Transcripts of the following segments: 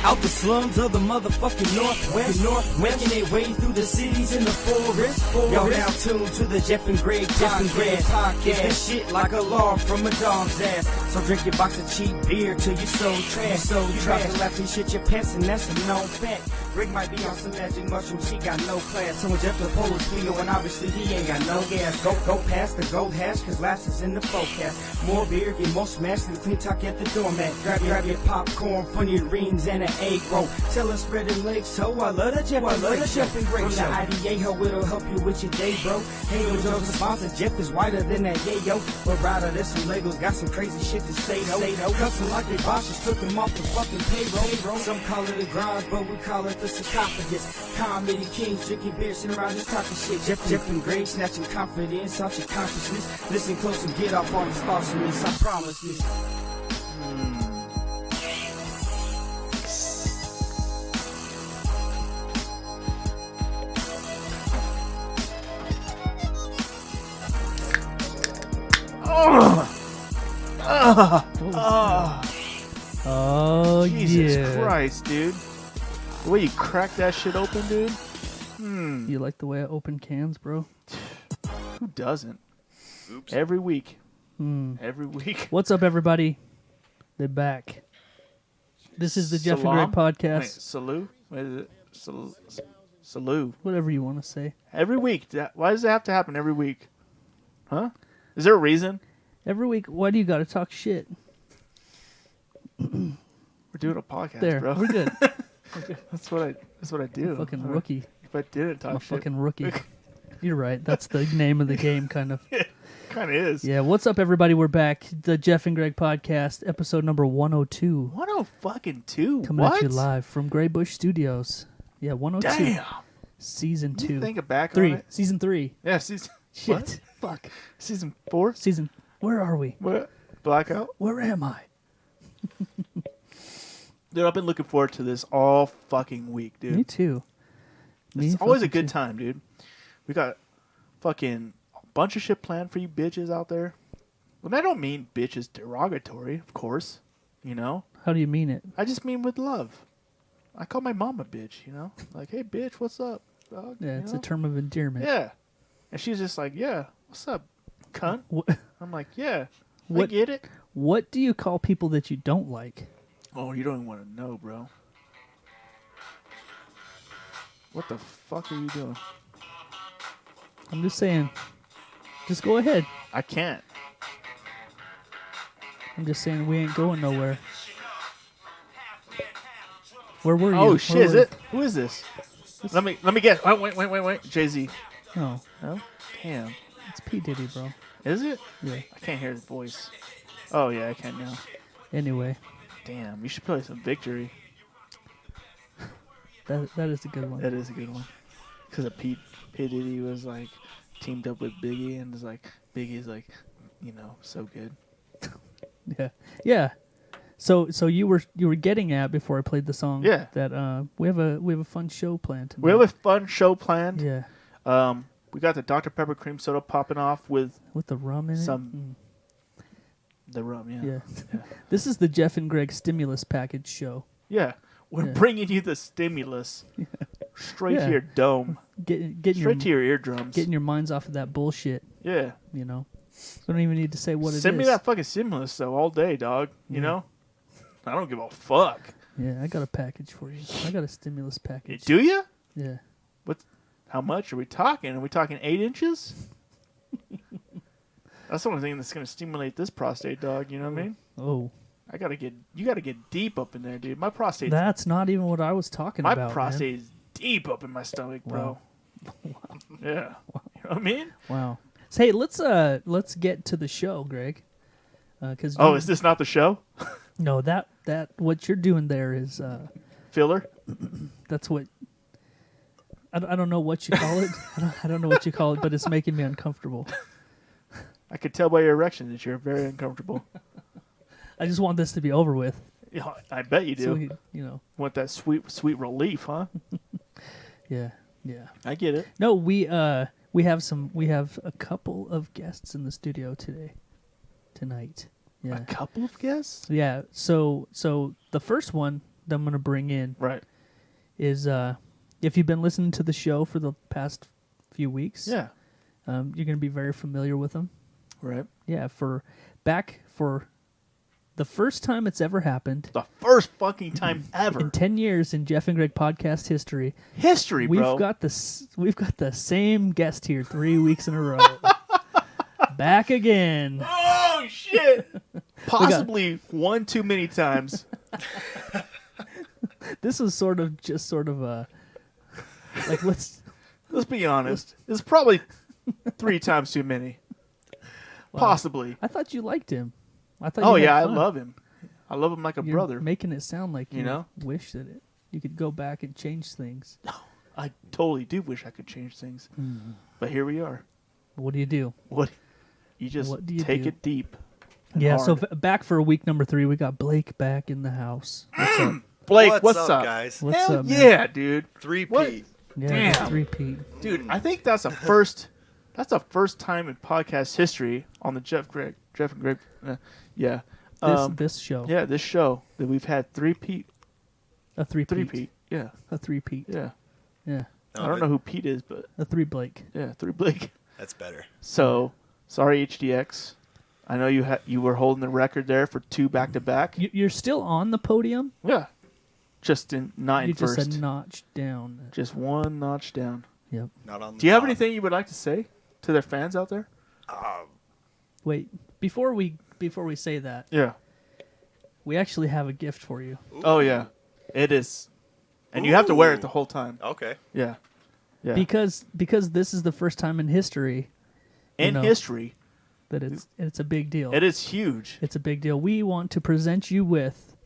Out the slums of the motherfucking Northwest, making their way through the cities in the forest. Y'all now tuned to the Jeff and Greg podcast. This shit like a log from a dog's ass. So drink your box of cheap beer till you're so trash. So you try to laugh and shit your pants, and that's a known fact. Greg might be on some magic mushrooms, he got no class. So when Jeff the Polish Leo, and obviously he ain't got no gas. Go past the gold hash, cause last is in the forecast. More beer, get more smashed than clean talk at the doormat. Grab your popcorn, funny rings, and an egg roll. Tell us spreading legs, so I love the Jeff and Greg show. From the IDA, ho, it'll help you with your day, bro. Hey, yo, Joe's the sponsor, Jeff is whiter than that, yeah, yo. But rather, there's some Legos, got some crazy shit to say, no. Custom like they bosses, took them off the fucking payroll. Some call it a garage, but we call it the sarcophagus. Comedy kings, drinking beer, sitting around just talking shit. Jeff and Greg, snatching confidence out your consciousness. Listen close and get off all the thoughts from this, I promise this. Oh, Jesus Christ, dude. The way you crack that shit open, dude. You like the way I open cans, bro? Who doesn't? Oops. Every week. Every week. What's up, everybody? They're back. This is the Jeff and Greg podcast. Wait, salute? What is it? Salute. Whatever you want to say. Every week. Why does it have to happen every week? Huh? Is there a reason? Every week, why do you got to talk shit? We're doing a podcast, There, bro. we're good. That's what I do. Fucking rookie. If I didn't talk I'm a shit. fucking rookie. You're right. That's the name of the game, kind of. Kind of is. Yeah, what's up, everybody? We're back. The Jeff and Greg podcast, episode number 102. 102. Coming What? at you live from Grey Bush Studios. Yeah, 102. Damn. Season 2. You think back Three. on it? Season 3. Yeah, season. Shit. What? Fuck. Season 4? Season. Where are we? What? Blackout? Where am I? Dude, I've been looking forward to this all fucking week, dude. Me too. It's always a good time, dude. We got fucking a bunch of shit planned for you bitches out there. And I don't mean bitches derogatory, of course. You know? How do you mean it? I just mean with love. I call my mom a bitch, you know? Like, hey, bitch, what's up? Dog? Yeah, You it's know? a term of endearment. Yeah. And she's just like, yeah, what's up, cunt? What, I'm like, yeah, I What- get it. what do you call people that you don't like? Oh, you don't even want to know, bro. What the fuck are you doing? I'm just saying. Just go ahead. I can't. I'm just saying we ain't going nowhere. Where were you? Oh Where shit! Is were- it? Who is this? Let me guess. Oh, wait. Jay-Z. No, No? Damn. it's P. Diddy, bro. Is it? Yeah. I can't hear his voice. Oh yeah, I can now. Anyway, Damn. You should play some Victory. that is a good one. That is a good one. Because P. Diddy was like teamed up with Biggie, and is like Biggie's like, you know, so good. Yeah, yeah. So you were getting at before I played the song. Yeah. That we have a fun show planned tonight. We have a fun show planned. Yeah, We got the Dr. Pepper cream soda popping off with with the rum in it. some the rum. Yeah. Yeah. This is the Jeff and Greg stimulus package show. Yeah. We're Yeah. bringing you the stimulus straight Yeah. to your dome, Getting straight to your eardrums. getting your minds off of that bullshit. Yeah. You know, we don't even need to say what it is. Send me that fucking stimulus though all day, dog. You know, I don't give a fuck. Yeah, I got a package for you. I got a stimulus package. Do you? Yeah. How much are we talking? Are we talking 8 inches? That's the only thing that's gonna stimulate this prostate, dog. You know what I mean? Oh, You gotta get deep up in there, dude. My prostate. that's not even what I was talking My about. prostate is deep up in my stomach, bro. Wow. Yeah. You know what I mean? Man. Wow. So, hey, let's get to the show, Greg. Because Oh, is this not the show? no that what you're doing there is Filler? that's what I don't know what you call it. I don't know what you call it, but it's making me uncomfortable. I could tell by your erection that you're very uncomfortable. I just want this to be over with. Yeah, I bet you do. So you know. Want that sweet relief, huh? Yeah. I get it. No, we have a couple of guests in the studio tonight. Yeah. A couple of guests? Yeah. So the first one that I'm going to bring in Right. is if you've been listening to the show for the past few weeks, Yeah. you're going to be very familiar with them. Right. Yeah, for the first time it's ever happened The first fucking time ever. in 10 years in Jeff and Greg podcast history. History, We've bro. got the same guest here 3 weeks in a row. Back again. Oh, shit. Possibly one too many times. This is sort of a like let's be honest. It's probably 3 times too many. Possibly. I thought you liked him. I thought Oh, you had yeah. I fun. love him. I love him like a You're brother. making it sound like you know? wish that you could go back and change things. I totally do wish I could change things. But here we are. What do you do? What? You just What do you take do? it deep. and Yeah, so hard. back for week number 3, we got Blake back in the house. What's up? Blake, what's up? guys? What's Hell up, man? yeah, dude. What? 3P. Yeah, Damn. 3P. Dude, I think that's a first. That's the first time in podcast history on the Jeff and Greg. Yeah. This show. Yeah, this show that we've had 3P. A 3P. 3P. Yeah. A 3P. Yeah. Yeah. I don't know who Pete is, but A 3 Blake. yeah, 3 Blake. That's better. So, sorry HDX. I know you were holding the record there for 2 back-to-back. You're still on the podium? Yeah. Just not in You're just first. a notch down. Just 1 notch down. Yep. Not on. Do you have anything you would like to say to their fans out there? Wait, before we say that, Yeah. we actually have a gift for you. Oh yeah, it is, and you have to wear it the whole time. Okay. Yeah, yeah. Because this is the first time in history in know. history, that it's a big deal. it is huge. It's a big deal. We want to present you with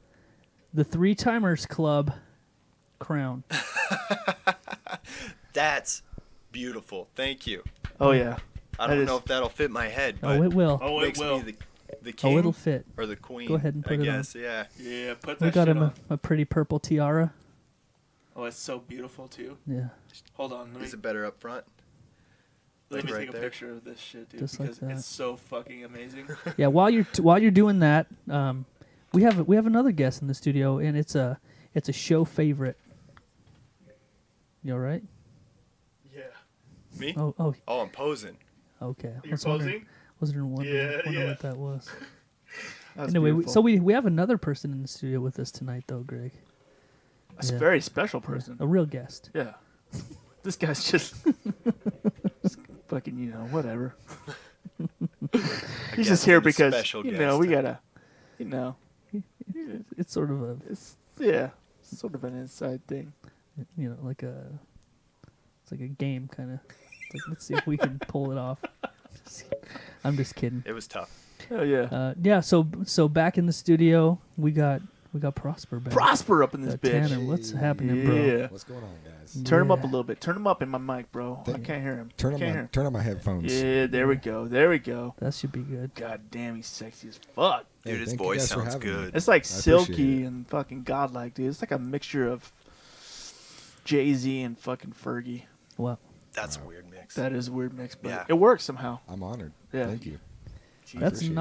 the 3 Timers Club crown. That's beautiful. Thank you. Oh yeah. I That don't is- know if that'll fit my head, but Oh, it will. Oh, it makes will. me the king Oh, it'll fit. or the queen. Go ahead and put I it on. guess. Yeah. Yeah, put We got him a pretty purple tiara. Oh, it's so beautiful too. Yeah, Hold on, Is it better up front? let me take a picture of this shit, dude, Just like because that. it's so fucking amazing. yeah. While you're doing that, we have another guest in the studio, and it's a show favorite. You all right? Yeah. Me? Oh, Oh, I'm posing. okay. You're posing? Was wondering Yeah. what that was. That's Anyway, beautiful. so we have another person in the studio with us tonight, though, Greg. That's yeah. a very special person. A real guest. Yeah. This guy's just fucking, whatever. He's guess just here I'm a because, special we guest. gotta, It's sort of a it's sort of an inside thing. like it's like a game kind of. Like, let's see if we can pull it off. I'm just kidding. It was tough. Oh yeah. Yeah. So back in the studio, we got Prosper back. Prosper up in this bitch. Tanner, what's happening, bro? Yeah. What's going on, guys? Turn him up a Yeah. little bit. Turn him up in my mic, bro. I can't hear him. Turn Can't hear him. on my headphones. Yeah, there we go. There we go. That should be good. God damn, he's sexy as fuck. Dude, his thank you voice guys for sounds having me. good. It's like I appreciate silky it. and fucking godlike, dude. It's like a mixture of Jay-Z and fucking Fergie. Well, That's a weird mix. That is a weird mix, but Yeah. it works somehow. I'm honored. Yeah. Thank you. that's appreciate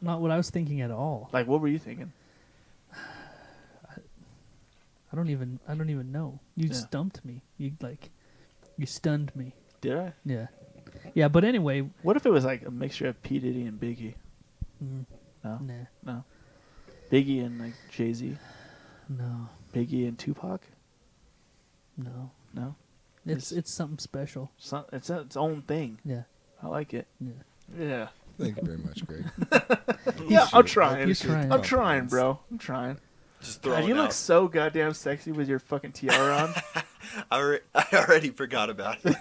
not what I was thinking at all. Like, what were you thinking? I don't even know. You Yeah. stumped me. You stunned me. Did I? Yeah. Yeah, but anyway, What if it was like a mixture of P. Diddy and Biggie? mm, No, nah, no. Biggie and like Jay-Z. no, Biggie and Tupac. no. No, It's something special. it's its own thing. Yeah. I like it. Yeah. Yeah. Thank you very much, Greg. Yeah, I'm trying. You're trying. I'm trying, bro. I'm trying. Just God, throwing you look out. so goddamn sexy with your fucking tiara on. I already forgot about it.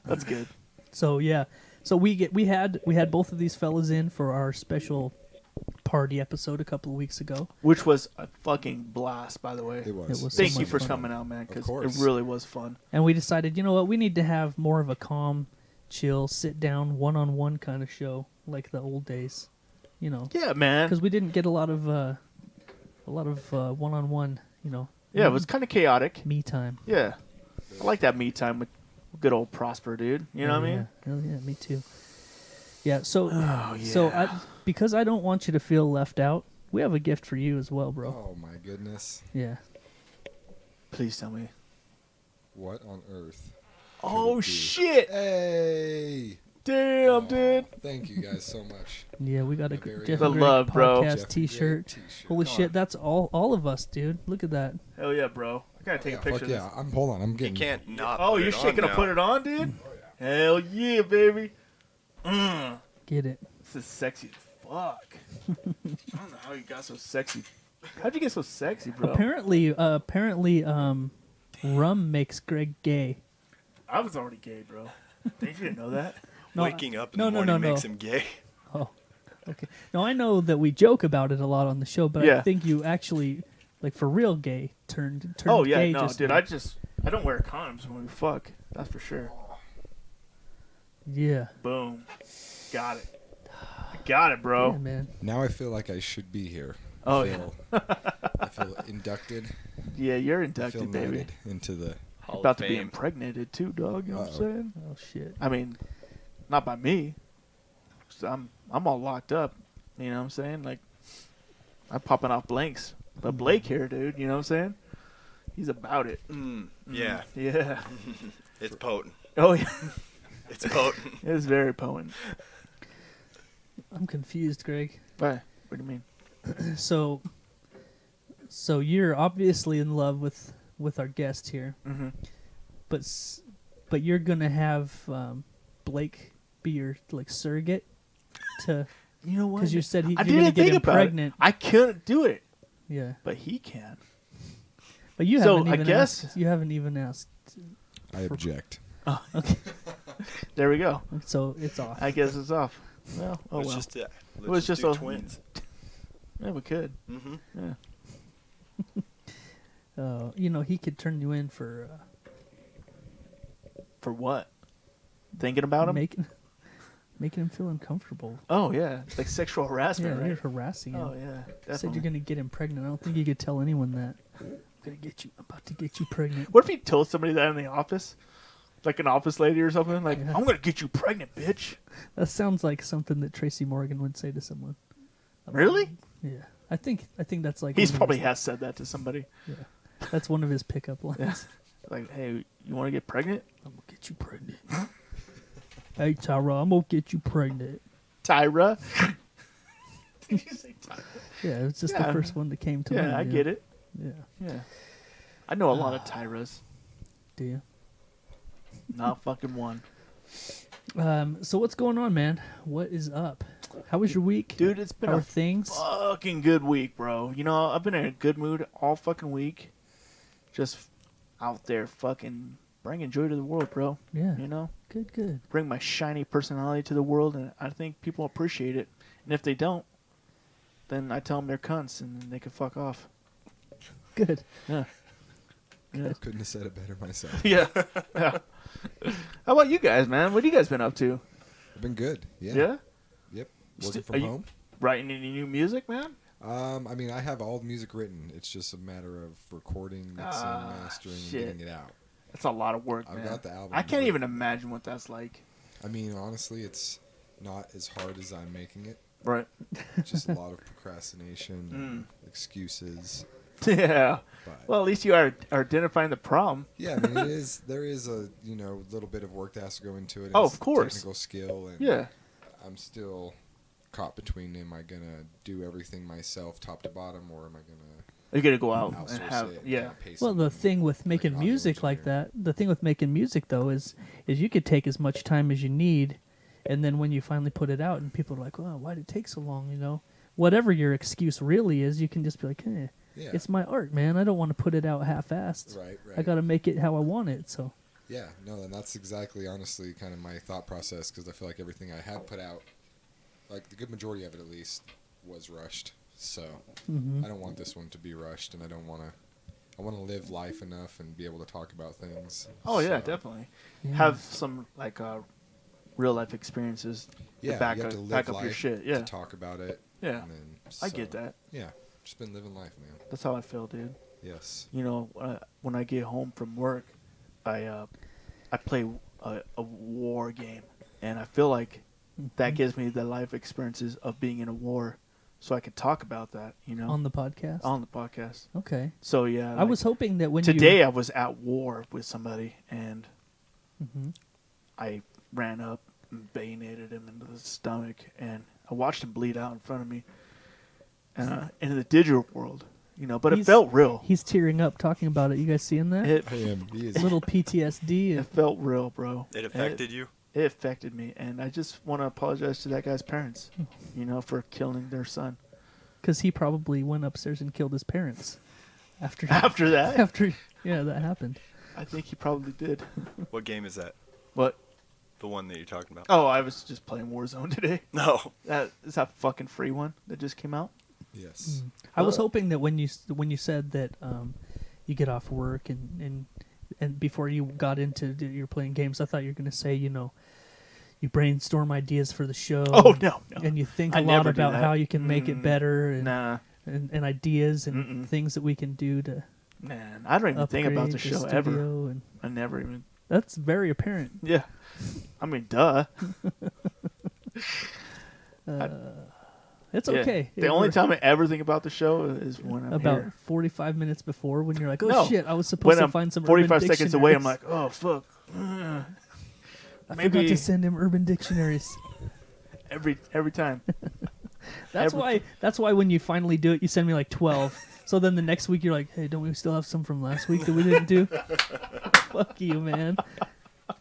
That's good. So yeah. So we had both of these fellas in for our special party episode a couple of weeks ago. Which was a fucking blast, by the way. It was. It was Thank so you much for fun. coming out, man, because course. it really was fun. And we decided, you know what, we need to have more of a calm, chill, sit down, one-on-one kind of show like the old days. Yeah, man. Because we didn't get a lot of one-on-one, Yeah, it was kind of chaotic. me time. Yeah. I like that me time with good old Prosper, dude. You know what I mean? Hell yeah, me too. Yeah, so Oh, so yeah. because I don't want you to feel left out We have a gift for you as well, bro. Oh my goodness. Yeah. Please tell me. What on earth? Oh be? shit! Hey. Damn, dude. Thank you guys so much. Yeah, we got a My very Jeff own. and The Greg love, bro. podcast Jeff and T-shirt. Greg t-shirt. Holy Come shit, on. that's all of us, dude. Look at that. Hell yeah, bro. I gotta take a Yeah, picture fuck of this. yeah. Hold on. I'm You getting. can't not. Oh, put you're it shit on gonna now. put it on, dude? Hell yeah, baby. Get it. This is sexy as fuck. I don't know how you got so sexy. How'd you get so sexy, bro? Apparently, rum makes Greg gay. I was already gay, bro. You didn't know that? No, Waking up in no, the no, morning no, makes no. him gay. Oh, okay. No, I know that we joke about it a lot on the show, but I Yeah. think you actually, like, for real gay, turned Oh yeah, gay no, just dude. now. I don't wear condoms when we fuck. That's for sure. Yeah. Boom. Got it. I got it, bro. Yeah, man. Now I feel like I should be here. Oh, I yeah. feel, I feel inducted. Yeah, you're I feel inducted, baby. knighted into the. Hall About of to be Fame. impregnated too, dog. You know what I'm Uh-oh. saying? Oh shit. I mean, not by me. 'Cause I'm all locked up. You know what I'm saying? Like, I'm popping off blanks. But Blake here, dude. You know what I'm saying? He's about it. Yeah, Yeah. it's potent. Oh yeah. It's potent. It's very potent. I'm confused, Greg. Why? What do you mean? So you're obviously in love with our guest here, Mm-hmm. but you're gonna have Blake be your like surrogate to You know what? because you said I you're gonna didn't get think him about pregnant. it. I couldn't do it, Yeah, but he can. but you So, haven't I even guess- asked. You haven't even asked. I object. Okay, There we go. so it's off. I guess it's off. Well, oh Let's well. just, let's was just just do a- twins. Yeah, we could. Mm-hmm. Yeah. He could turn you in for For what? Thinking about him? making him feel uncomfortable. Oh yeah, it's like sexual Yeah, harassment, you're right? harassing him. Oh yeah, Said definitely. you're gonna get him pregnant. I don't think you could tell anyone that. I'm about to get you pregnant. What if he told somebody that in the office, like an office lady or something? Like, Yeah. I'm gonna get you pregnant, bitch. That sounds like something that Tracy Morgan would say to someone. Really? Yeah, I think that's like He's one of probably his, has said that to somebody. that's one of his pickup lines. Yeah. Like, hey, you want to get pregnant? I'm gonna get you pregnant. Hey Tyra, I'm gonna get you pregnant. Tyra. Did you say Tyra? Yeah, it was just Yeah. the first one that came to mind. Yeah, I get it. Yeah, Yeah. I know a lot of Tyras. do you? Not fucking one. So what's going on, man? What is up? How was your week? Dude, it's been How are a things? fucking good week, bro. You know, I've been in a good mood all fucking week. Just out there fucking bringing joy to the world, bro. Yeah, You know? good. Bring my shiny personality to the world, and I think people appreciate it. And if they don't, then I tell them they're cunts, and then they can fuck off. Good. Yeah. Yeah. Couldn't have said it better myself. Yeah. Yeah. How about you guys, man? What have you guys been up to? I've been good. Yeah. Yeah? Yep. Sti- Working are from you- home. Writing any new music, man? I mean, I have all the music written. It's just a matter of recording, mixing, mastering, and shit. getting it out. That's a lot of work, I've man. got the album I can't written. even imagine what that's like. I mean, honestly, it's not as hard as I'm making it. Right. It's just a lot of procrastination, and excuses. Yeah. But Well, at least you are identifying the problem. yeah, I mean, there is a little bit of work that has to go into it. Oh, It's of course. technical skill, and Yeah. I'm still caught between: am I gonna do everything myself, top to bottom, or am I gonna You got to go out and outsource have it? yeah. pay Well, the someone thing with like making an audio music like engineer? that, the thing with making music though is you could take as much time as you need, and then when you finally put it out and people are like, "Well, why did it take so long?" You know, whatever your excuse really is, you can just be like, "Hey, Yeah. it's my art, man. I don't want to put it out half-assed. Right, right. I got to make it how I want it." So Yeah, no, and that's exactly, honestly, kind of my thought process, because I feel like everything I had put out, like the good majority of it at least, was rushed. So I don't want this one to be rushed, and I want to live life enough and be able to talk about things. Oh yeah, So, definitely. Yeah. Have some like real life experiences Yeah, to back you up, have to live back up life your shit. Yeah. to talk about it. Yeah. And then, I get that. Yeah, just been living life, man. That's how I feel, dude. Yes. You know, when I get home from work, I play a war game, and I feel like that gives me the life experiences of being in a war. so I could talk about that. You know, On the podcast. on the podcast. Okay. So yeah, I was hoping that when today I was at war with somebody and Mhm. I ran up and bayoneted him into the stomach, and I watched him bleed out in front of me. In the digital world, you know, but it felt real. He's tearing up talking about it. You guys seeing that? It I am. He is. Little PTSD. it felt real, bro. It affected you? It affected me, and I just want to apologize to that guy's parents, you know, for killing their son. Because he probably went upstairs and killed his parents after After that, after that happened. I think he probably did. What game is that? What? The one that you're talking about? Oh, I was just playing Warzone today. No. That is that fucking free one that just came out. Yes. I was hoping that when you said that you get off work and before you got into you're playing games, I thought you were going to say, you know, you brainstorm ideas for the show. Oh no, And you think I a lot never do about that. how you can make it better and nah, and ideas and things that we can do to man, I don't even think about the upgrade show ever. studio and I never even. that's very apparent. Yeah, I mean, duh. It's Yeah. okay. The only time I ever think about the show is when I'm about here. 45 minutes before when you're like, oh No. shit, I was supposed When to I'm find some 45 Urban seconds away, I'm Dictionaries. like, oh fuck. I forgot maybe- to send him Urban Dictionaries. Every time. That's why when you finally do it, you send me like 12. So then the next week you're like, hey, don't we still have some from last week that we didn't do? Fuck you, man.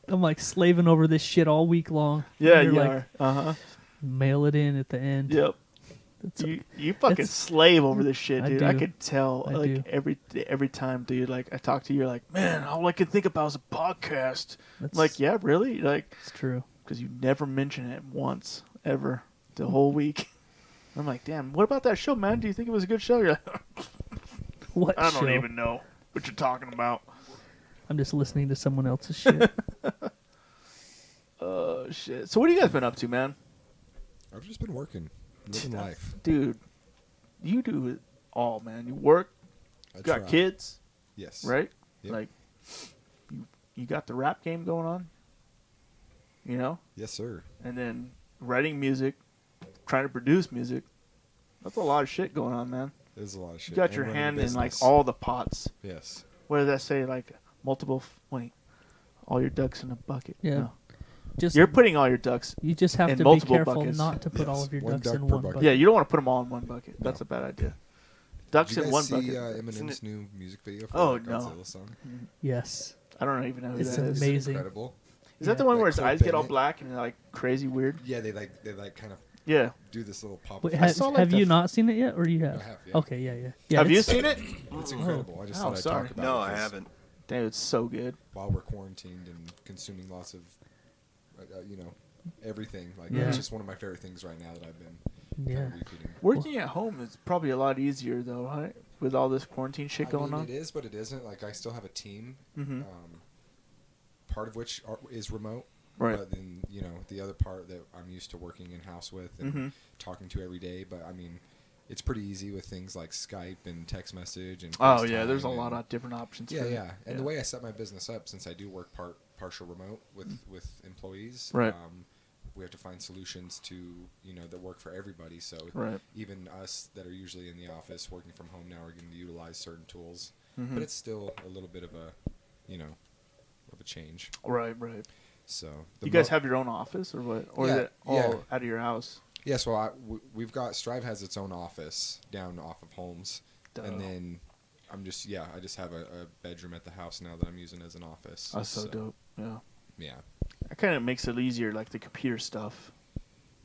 I'm like slaving over this shit all week long. Yeah, You're you like, are. Uh huh. mail it in at the end. Yep. It's You fucking it's- slave over this shit, I dude. I do. could tell. I Like do. every time, dude. Like I talk to you, you're like, man, all I could think about was a podcast. That's- Like, yeah, really? Like, it's true. because you never mention it once ever the whole week. I'm like, damn. What about that show, man? Do you think it was a good show? You're like, What I show? don't even know what you're talking about. I'm just listening to someone else's shit. Oh shit. So what have you guys been up to, man? I've just been working, living life. Dude, you do it all, man. You work, I you got try. kids, Yes. right? Yep. Like, you got the rap game going on, you know? Yes, sir. And then writing music, trying to produce music. That's a lot of shit going on, man. It is a lot of shit. You got And your running a hand in like business. all the pots. Yes. What does that say? Like multiple. All your ducks in a bucket. Yeah. No. Just You're putting all your ducks. you just have in to be multiple careful buckets. not to put all Yes, of your one ducks duck in per one bucket. bucket. Yeah, you don't want to put them all in one bucket. That's No. a bad idea. Ducks Did you in guys one see bucket. Isn't Eminem's it- new music video for Oh, that no. Godzilla song? Yes. I don't even know who It's that is. amazing. It's incredible. Is that the one Like where his Cole eyes get all Bennett. black and like crazy weird? Yeah, they kind of Yeah. do this little pop. Wait, effect. saw, like, have the you f- not seen it yet, or you have? I have, yeah. Okay, yeah. Have you it's- seen it? It's incredible. I just Oh, thought I'd sorry. talk about No, it. I 'cause haven't. Dude, it's so good. While we're quarantined and consuming lots of, everything. Like Yeah. it's just one of my favorite things right now that I've been Yeah. kind of repeating. Working at home is probably a lot easier though, right? With all this quarantine shit going on. It is, but it isn't. Like I still have a team. Mhm. Part of which is remote. Right. But then the other part that I'm used to working in house with and Mhm. talking to every day. But I mean, it's pretty easy with things like Skype and text message and. Oh yeah, there's a FaceTime lot and- of different options. Yeah, for yeah. it. And the way I set my business up, since I do work partial remote with employees, Right. we have to find solutions to that work for everybody. So Right. even us that are usually in the office working from home now are going to utilize certain tools, Mhm. but it's still a little bit of a of a change. Right. So You guys have your own office or what? Or is Yeah, it all yeah. out of your house? Yes, well, we've got Strive has its own office down off of Holmes, Dope. and then I just have a bedroom at the house now that I'm using as an office. That's so dope. Yeah. Yeah, It kind of makes it easier, like the computer stuff.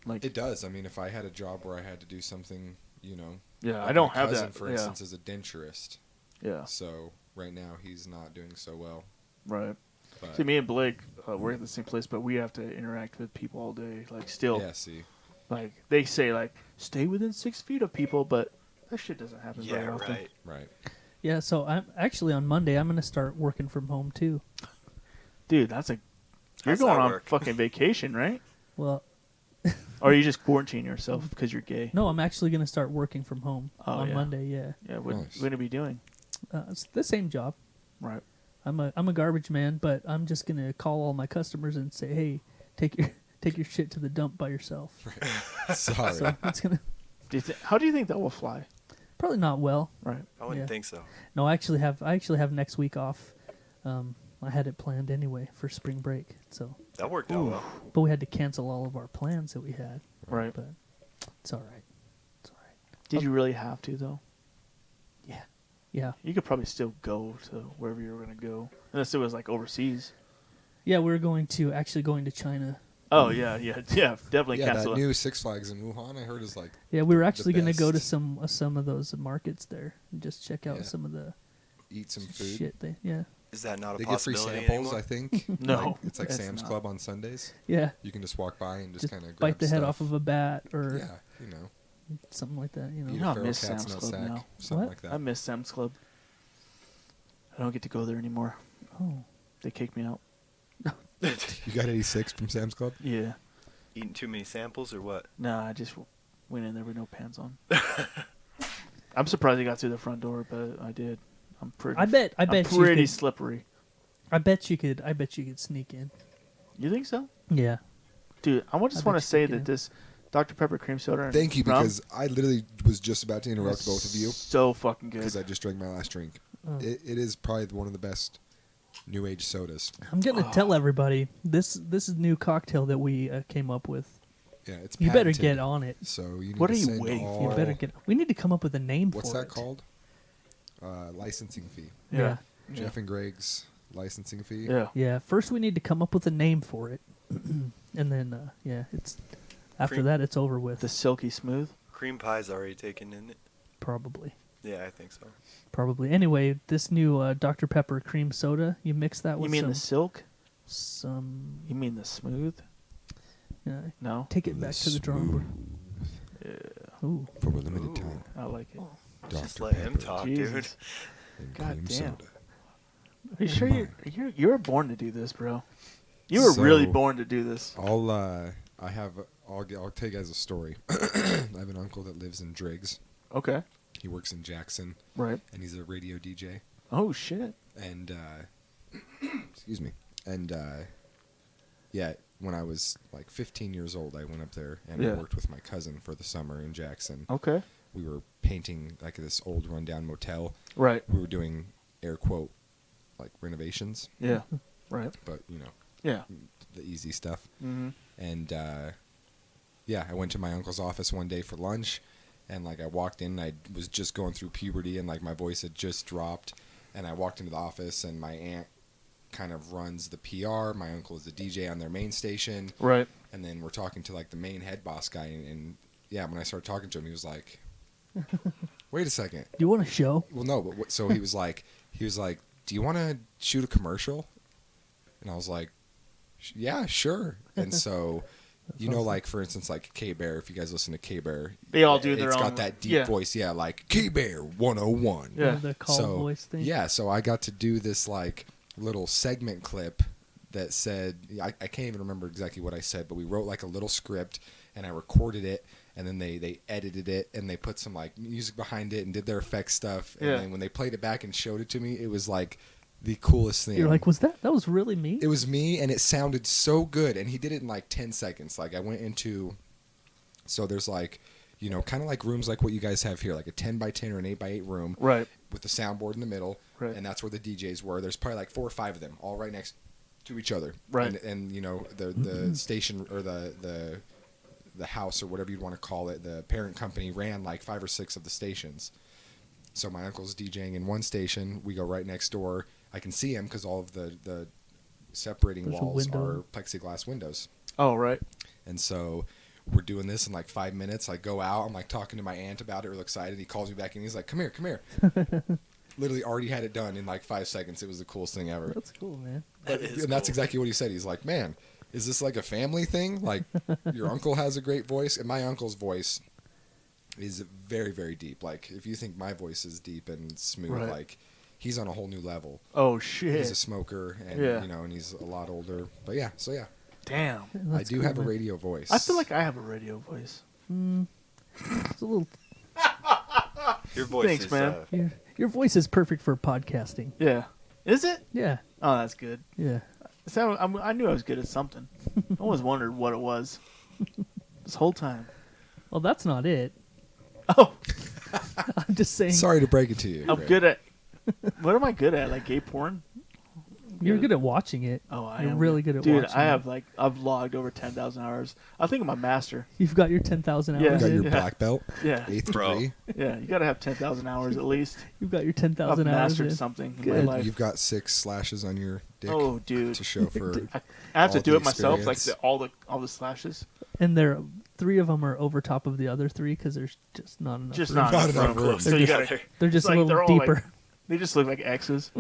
Like it does. I mean, if I had a job where I had to do something, yeah, like I don't my have cousin, that. for yeah. instance, is a denturist, Yeah. so right now he's not doing so well. Right. But See, me and Blake work at the same place, but we have to interact with people all day. Like still, yeah, see, like they say, like stay within 6 feet of people, but that shit doesn't happen very Yeah, often. right. right. Yeah, so I'm actually on Monday. I'm going to start working from home too. Dude, that's a. You're How's going that on work? fucking vacation, right? Well, Or you just quarantine yourself because you're gay? no, I'm actually going to start working from home Oh, on yeah. Monday. Yeah, Yeah, what Nice. you going to be doing? it's the same job. Right. I'm a garbage man, but I'm just going to call all my customers and say, hey, take your shit to the dump by yourself. Sorry. So it's gonna. How do you think that will fly? Probably not well. Right. I wouldn't Yeah. think so. No, I actually have next week off. I had it planned anyway for spring break, so That worked out well. but we had to cancel all of our plans that we had. Right. But it's all right. It's all right. Did you really have to though? Yeah. You could probably still go to wherever you were going to go, unless it was like overseas. Yeah, we're going to China. Oh yeah, definitely Yeah, cancel that it. new Six Flags in Wuhan, I heard, is like Yeah, we were actually going to go to best. some of those markets there and just check out Yeah. some of the eat some food. shit. Yeah. Is that not a They get free possibility samples, anymore? I think. No, Like, it's like it's Sam's not. Club on Sundays. Yeah. You can just walk by and just Just kind of bite the head off of a bat or Yeah, you know, something like that. You know. eat know, a I feral miss cat's Sam's Club nutsack, now. something What? like that. I miss Sam's Club. I don't get to go there anymore. Oh. They kicked me out. You got 86 from Sam's Club? Yeah. Eating too many samples or what? Nah, I just went in there with no pants on. I'm surprised I got through the front door, but I did. I'm pretty. I bet I'm you pretty could, slippery. I bet you could sneak in. You think so, Yeah. dude? I just I want bet to you say could that get this Dr Pepper cream soda. And Thank you, rum because I literally was just about to interrupt is both of you So fucking good. because I just drank my last drink. Oh. It is probably one of the best new age sodas. I'm gonna tell everybody this is new cocktail that we came up with. Yeah, it's You better patented, get on it. So you need What to are you send waiting all, You better get. We need to come up with a name What's for that it. called? Licensing fee. yeah. Jeff and Greg's licensing fee. Yeah. Yeah. First, we need to come up with a name for it, and then it's after Cream- that it's over with. The silky smooth. Cream pie's already taken in it. Probably. Yeah, I think so. Probably. Anyway, this new Dr Pepper cream soda, you mix that You with mean the silk? some. You mean the smooth? No. Take it back to the drawing board. Ooh. For a limited time. I like it. Just Dr. let him Pepper talk, Jesus. dude. and God cream damn. soda. Are you sure you were born to do this, bro? You were really So- born to do this. I'll tell you guys a story. I have an uncle that lives in Driggs. Okay. He works in Jackson, Right. and he's a radio DJ. Oh shit. And excuse me. And yeah, when I was like 15 years old, I went up there and I Yeah. worked with my cousin for the summer in Jackson. Okay. We were painting like this old rundown motel. Right. We were doing air quote like renovations, Yeah. Right. but you know, Yeah. the easy stuff. Mm-hmm. And yeah, I went to my uncle's office one day for lunch, and like I walked in, I was just going through puberty, and like my voice had just dropped, and I walked into the office, and my aunt kind of runs the PR. My uncle is the DJ on their main station, Right. and then we're talking to like the main head boss guy, and yeah, when I started talking to him, he was like, "Wait a second." You want a show? Well, no, but so he was like, "Do you want to shoot a commercial?" And I was like, "Yeah, sure." And so, you know, like for instance, like K-Bear. If you guys listen to K-Bear, They all do their It's own- got that deep yeah. voice, yeah, like K-Bear 101. Yeah. The call so, voice thing. Yeah, so I got to do this like little segment clip that said I can't even remember exactly what I said, but we wrote like a little script and I recorded it, and then they edited it and they put some like music behind it and did their effects stuff. And Yeah. then when they played it back and showed it to me, it was like the coolest thing. You're like, that was really me? It was me, and it sounded so good. And he did it in like 10 seconds. Like I went into, so there's like, you know, kind of like rooms like what you guys have here, like a 10 by 10 or an 8 by 8 room Right. with the soundboard in the middle, Right. and that's where the DJs were. There's probably like 4 or 5 of them, all right next to each other. Right. And you know the station or the house or whatever you'd want to call it, the parent company ran like 5 or 6 of the stations. So my uncle's DJing in one station. We go right next door. I can see him because all of the separating There's a walls window. are plexiglass windows. Oh right. And so we're doing this in like 5 minutes. I go out. I'm like talking to my aunt about it, real excited. He calls me back and he's like, "Come here, come here." Literally already had it done in like 5 seconds. It was the coolest thing ever. That's cool, man. That is And that's cool. exactly what he said. He's like, "Man, is this like a family thing? Like your uncle has a great voice, and my uncle's voice is very, very deep. Like if you think my voice is deep and smooth, Right. like he's on a whole new level. Oh shit. He's a smoker, and Yeah. you know, and he's a lot older. But yeah, so yeah, Damn. I That's do cool, have a man. radio voice. I feel like I have a radio voice. It's a little. Your voice Thanks, is, man. Your voice is perfect for podcasting. Yeah. Is it? Yeah, Oh, that's good. yeah. I knew I was good at something. I always wondered what it was. This whole time. Well, that's not it. Oh, I'm just saying. Sorry to break it to you. I'm Ray. good at. What am I good at? Like gay porn? You're good at watching it. Oh, I You're am really good at Dude, watching I it. have I've logged over 10,000 hours. I think I'm a master. You've got your 10,000 hours. Yeah. You got in. your Yeah. black belt, Yeah, 8th Bro. degree. yeah. You gotta have 10,000 hours at least. You've got your I've 10,000 hours. mastered in. something in Good. my life. You've got 6 slashes on your dick Oh, dude. to show for. I have to all do the it myself, like experience. all the slashes. And there, 3 of them are over top of the other 3 because there's just not enough. Just room. not, Not enough enough room. room. So They're you just- gotta. They're just like, a they're little all, like, deeper. They just look like X's.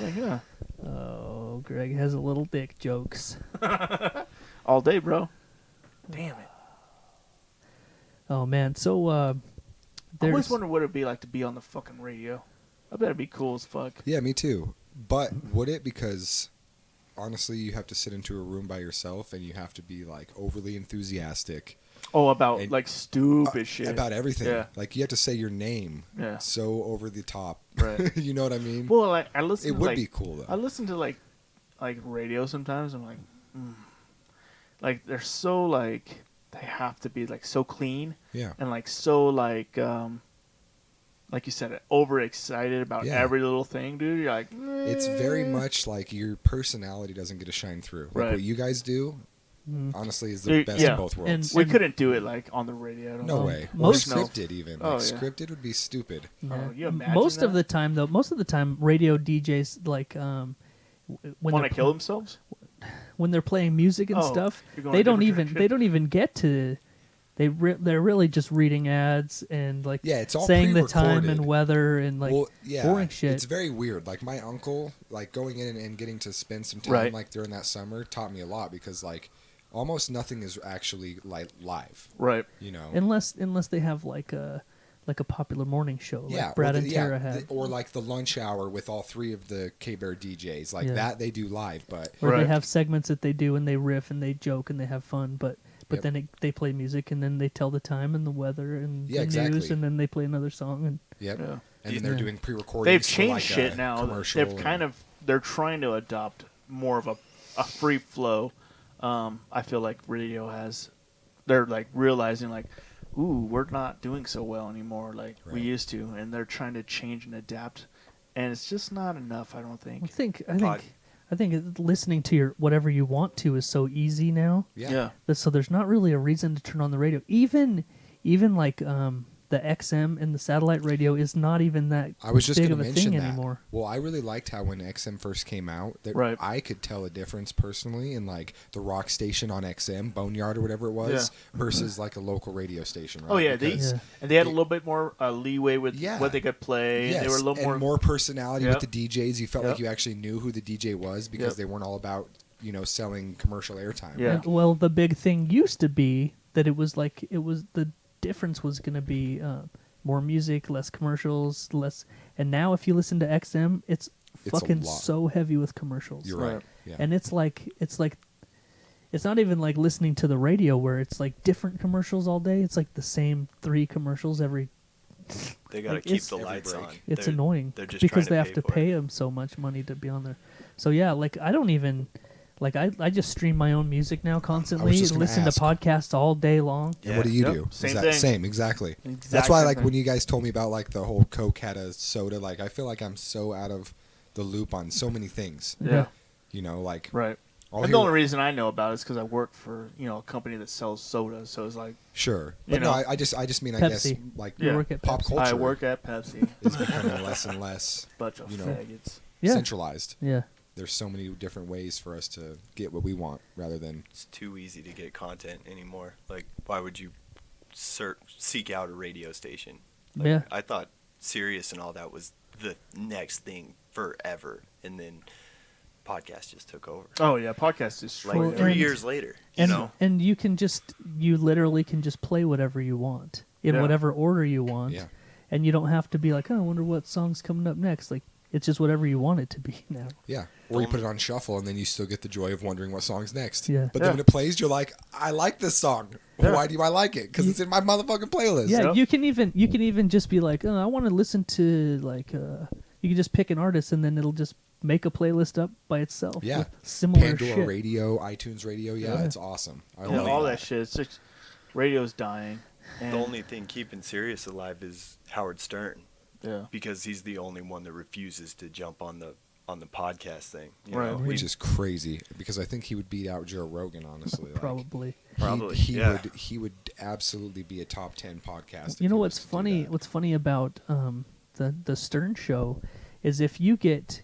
Like, yeah, Oh, Greg has a little dick jokes. all day, bro. Damn it. Oh man, so I always there's wondered what it'd be like to be on the fucking radio. I bet it'd be cool as fuck. Yeah, me too. But would it? Because honestly, you have to sit into a room by yourself and you have to be like overly enthusiastic Oh, about And- like stupid shit. about everything. Yeah. Like you have to say your name Yeah. so over the top. Right. You know what I mean? Well, like I listen. it to, would like, be cool though. I listen to like radio sometimes. I'm like they're so like they have to be like so clean yeah. and like so like you said, overexcited about Yeah. every little thing, dude. You're like, It's very much like your personality doesn't get to shine through. Like Right. what you guys do, Mm. honestly, is the Dude, best yeah. of both worlds. we couldn't do it like on the radio. I don't no know. way. most- or scripted even. Oh, Like yeah. scripted would be stupid. yeah. you imagine most of that? the time though. Most of the time, radio DJs like when Want they're to kill themselves? when they're playing music and Oh, stuff, you're going they a don't different even direction. they don't even get to. They're really just reading ads and like Yeah, it's all saying the time pre-recorded. and weather and like well, yeah, boring shit. It's very weird. Like my uncle, like going in and getting to spend some time Right. like during that summer taught me a lot because like almost nothing is actually like live. Right. You know. unless they have like a popular morning show like yeah, Brad or and Tara had, or like the lunch hour with all 3 of the K-Bear DJs, like Yeah. that they do live. But or they Right. have segments that they do and they riff and they joke and they have fun, but Yep. then they play music and then they tell the time and the weather and Yeah, the exactly. news and then they play another song and yep, Yeah. and then they're Yeah. doing pre-recordings. They've for, changed like, shit a now. commercial They've and- kind of they're trying to adopt more of a free flow. I feel like radio has. They're like realizing like, ooh, we're not doing so well anymore like we Right. used to, and they're trying to change and adapt, and it's just not enough. I don't think. I think listening to your whatever you want to is so easy now. yeah. So there's not really a reason to turn on the radio. Even like the XM and the satellite radio is not even that I was just big going of to a mention thing that. anymore. Well, I really liked how when XM first came out, that Right. I could tell a difference personally in like the rock station on XM, Boneyard or whatever it was, versus like a local radio station. Right? Oh yeah, Because- Yeah. and they had a they- little bit more leeway with Yeah. what they could play. Yes, They were a little and more. personality Yep. with the DJs. You felt Yep. like you actually knew who the DJ was because Yep. they weren't all about selling commercial airtime. Yeah. And, well, the big thing used to be that it was the difference was going to be more music, less commercials, less. And now if you listen to XM, it's It's a fucking lot. so heavy with commercials. You're right. Right. Yeah. And it's not even like listening to the radio where it's like different commercials all day. It's like the same 3 commercials every. They gotta Like, keep it's- the Every lights break. on. It's They're- annoying They're just because trying they have to for it. pay them so much money to be on there. So yeah, like I don't even like I just stream my own music now constantly. just gonna Listen ask. to podcasts all day long. And what do you Yep. do? Same Is that thing. same exactly. Exact That's why same like thing. when you guys told me about like the whole Coke had a soda, like I feel like I'm so out of the loop on so many things. Yeah. Like Right. I'll And hear- the only reason I know about it is because I work for a company that sells sodas. So it's like sure, you but no, know. I just mean I guess Pepsi. like You Yeah. work at pop Pepsi. culture I work at Pepsi. is becoming less and less Bunch of You know. faggots. Yeah. centralized. Yeah. There's so many different ways for us to get what we want rather than It's too easy to get content anymore. Like, why would you seek out a radio station? Like, Yeah. I thought Sirius and all that was the next thing forever, and then podcast just took over. Oh yeah, podcast is Like Well, 3 and- years later, And you literally can just play whatever you want in Yeah. whatever order you want. Yeah. And you don't have to be like, oh, I wonder what song's coming up next. Like it's just whatever you want it to be now. yeah. Or you put it on shuffle and then you still get the joy of wondering what song's next. Yeah. But Yeah. then when it plays, you're like, I like this song. Yeah. Why do I like it? Because it's in my motherfucking playlist. Yeah, Yep. you can even just be like, oh, I want to listen to like you can just pick an artist and then it'll just make a playlist up by itself. Yeah. with similar Pandora shit. Radio, iTunes Radio. Yeah, Yeah. it's awesome. I Yeah, love all that. that shit. It's just radio's dying. And, The only thing keeping Sirius alive is Howard Stern, yeah. because he's the only one that refuses to jump on the podcast thing. You Right. know? Which is crazy because I think he would beat out Joe Rogan. Honestly, like, Probably. Probably, He yeah. would absolutely be a top 10 podcast. You if know he what's was to do funny? that. What's funny about the Stern show is if you get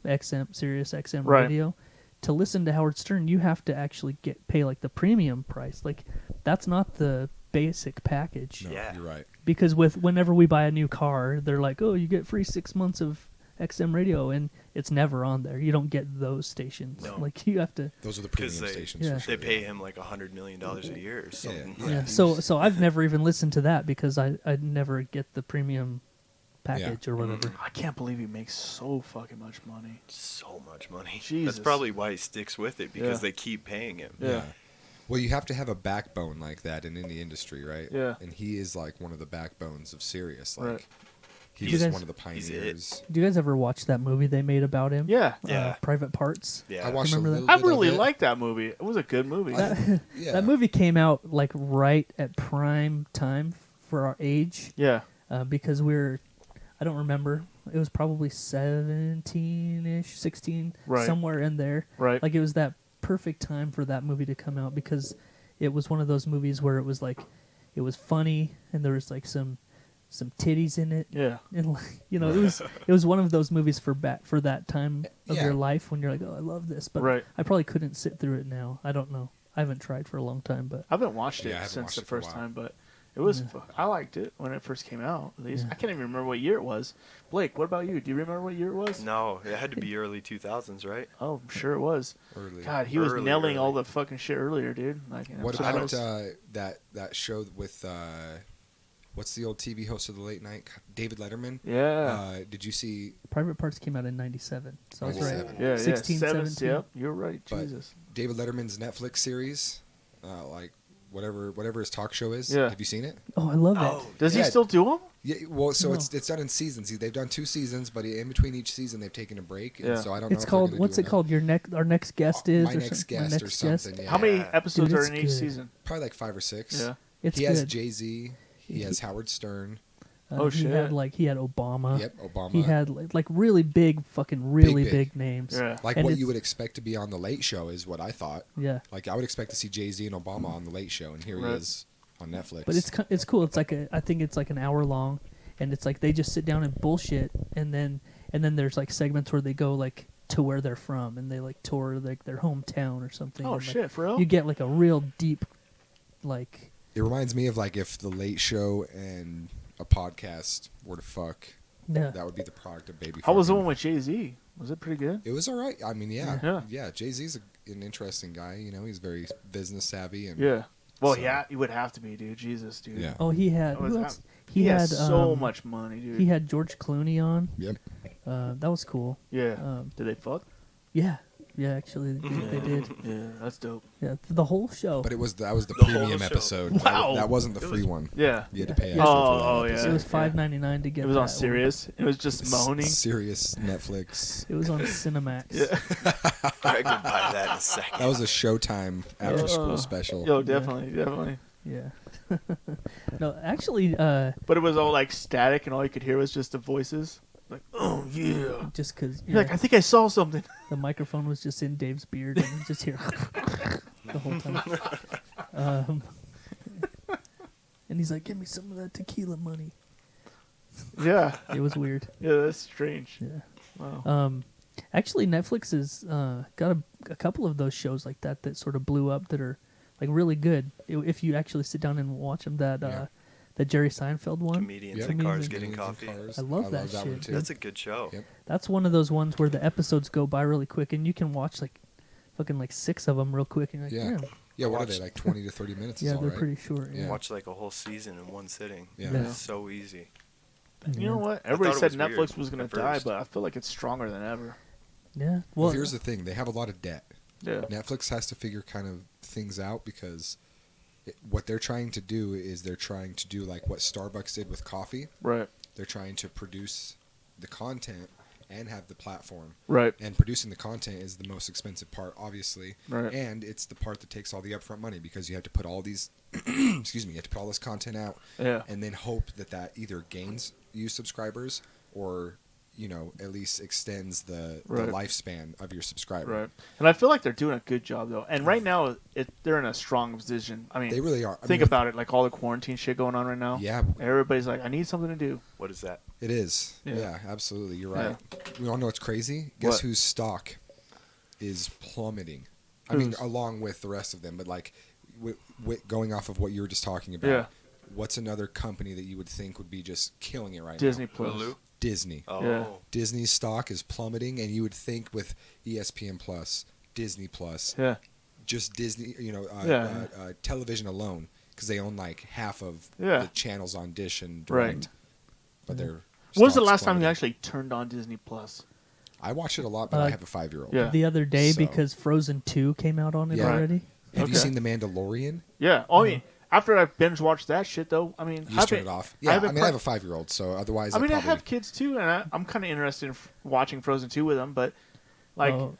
XM Sirius XM Right. radio to listen to Howard Stern, you have to actually pay like the premium price. Like that's not the basic package. No, Yeah. you're right. Because whenever we buy a new car, they're like, "Oh, you get free 6 months of XM radio," and it's never on there. You don't get those stations. No. Like you have to. Those are the 'Cause premium they- stations. Yeah. For sure, They pay him like $100 million a year or something. Yeah. Yeah. So I've never even listened to that because I never get the premium package or whatever. I can't believe he makes so fucking much money. So much money. Jesus. That's probably why he sticks with it, because Yeah. they keep paying him. Yeah. Well, you have to have a backbone like that in the industry, right? Yeah. And he is like one of the backbones of Sirius. Like Right. he You was guys- one of the He's it. pioneers. Do you guys ever watch that movie they made about him? Yeah. Yeah. Private Parts. Yeah. I watched a Remember that? little I bit really of it. liked that movie. It was a good movie. Yeah. That movie came out like right at prime time for our age yeah. because I don't remember. It was probably 17-ish, 16, Right. somewhere in there. Right. Like it was that perfect time for that movie to come out because it was one of those movies where it was like it was funny and there was like some titties in it. Yeah. And like, it was one of those movies for that time of Yeah. your life when you're like, oh, I love this, but Right. I probably couldn't sit through it now. I don't know. I haven't tried for a long time, but I haven't watched it Yeah, I haven't since watched the it for a first while. time, but it was. Yeah. I liked it when it first came out. At least Yeah. I can't even remember what year it was. Blake, what about you? Do you remember what year it was? No, it had to be early 2000s, right? Oh, I'm sure it was. Early. God, he was Early, nailing all early. the fucking shit earlier, dude. Like, I'm What surprised. about that show with what's the old TV host of the late night? David Letterman. Yeah. Did you see Private Parts came out in 97. So I was right. 97. yeah. 16, 17. 17. Yep. You're right. But- Jesus. David Letterman's Netflix series? Like whatever his talk show is. Yeah. Have you seen it? Oh, I love Oh, it. Does Yeah. he still do them? Yeah. Well, so No. it's done in seasons. They've done 2 seasons, but in between each season they've taken a break. And Yeah. so I don't know. It's if they're called gonna what's do it called? Our next guest is My or next something? guest My or next guest? something. Yeah. How many Yeah. episodes Dude, are it's in each good. season? Probably like 5 or 6. Yeah. It's He has good. Jay-Z. He has Howard Stern. Oh, he shit. had Obama. Yep, Obama. He had like really big, fucking really Big. big names. Yeah. like and what it's- you would expect to be on the Late Show is what I thought. Yeah, Like I would expect to see Jay-Z and Obama on the Late Show, and here Right. he is on Netflix. but it's cool. It's like I think it's like an hour long, and it's like they just sit down and bullshit, and then there's like segments where they go like to where they're from, and they like tour like their hometown or something. Oh and, like, shit, for real? You get like a real deep, like It reminds me of like if the Late Show and a podcast were to fuck. yeah. That would be the product of baby. How was the fucking. one with Jay-Z? Was it pretty good? It was all right. I mean, Yeah. yeah. Jay-Z's an interesting guy. You know, he's very business savvy and Yeah. Well, So- yeah, he would have to be, dude. Jesus, dude. Yeah. Oh, he had That was- who else? He, had has so much money, dude. He had George Clooney on. Yep. That was cool. yeah. Did they fuck? Yeah, actually they did. Yeah, that's dope. Yeah, the whole show. But that was the The whole premium show. episode. Wow. That wasn't the It free was- one. Yeah. You had to pay Yeah. extra Oh, for that yeah. it episode. was $5.99 to get. It was on that. Sirius. It was just moaning. Serious Netflix. It was on Cinemax. Yeah. Greg would buy that in a second. That was a Showtime after school Uh, special. Yo, definitely. Yeah. No, actually, But it was all like static, and all you could hear was just the voices. Like, oh yeah. just because You're like, I think I saw something. the microphone was just in Dave's beard and you just hear the whole time. And he's like, "Give me some of that tequila money." Yeah. It was weird. Yeah, that's strange. Yeah. Wow. Actually, Netflix has got a couple of those shows like that sort of blew up that are like really good if you actually sit down and watch them. That Jerry Seinfeld one. Comedians Yep. in cars Comedians getting Millions of coffee. Cars. I love that one shit. too. That's a good show. Yep. That's one of those ones where the episodes go by really quick, and you can watch like fucking like 6 of them real quick. And you're like, Yeah. yeah, Yeah, what are watched- they, like 20 to 30 minutes? yeah, is all they're right? pretty short. Yeah. Yeah. Watch like a whole season in one sitting. Yeah. Yeah. It's so easy. You know what? I Everybody thought said it was Netflix weird was going at to die, first. but I feel like it's stronger than ever. Yeah. Well, Well, here's the thing. They have a lot of debt. Yeah. Netflix has to figure kind of things out because what they're trying to do is they're trying to do like what Starbucks did with coffee. Right. They're trying to produce the content and have the platform. Right. And producing the content is the most expensive part, obviously. Right. And it's the part that takes all the upfront money because you have to put all these, excuse me, you have to put all this content out, Yeah. and then hope that either gains you subscribers or, you know, at least extends the Right. lifespan of your subscriber. Right. And I feel like they're doing a good job though. And right now, they're in a strong position. I mean, They really are. I think mean, about it, like all the quarantine shit going on right now. Yeah, Everybody's like, I need something to do. What is that? it is. Yeah. Yeah, absolutely. You're right. We all know it's crazy. Guess What? whose stock is plummeting? I mean, Whose? along with the rest of them, but like going off of what you were just talking about. Yeah. What's another company that you would think would be just killing it right Disney now? Plus. Hulu? Disney. Oh. Yeah. Disney's stock is plummeting, and you would think with ESPN Plus, Disney Plus, Yeah. just Disney, you know, Yeah. television alone, because they own like half of Yeah. the channels on Dish and Right. Direct. But they're When was the stock's last time you plummeting. actually turned on Disney Plus? I watch it a lot, but I have a 5-year-old. Yeah. The other day So- because Frozen 2 came out on it Yeah. already. Have you Okay. seen The Mandalorian? Yeah. Oh, I mean, after I binge watched that shit though, I mean, You just turn it off. Yeah, I mean, I have a 5-year-old, so otherwise, I mean, I probably, have kids too, and I'm kind of interested in watching Frozen 2 with them, but like, Oh,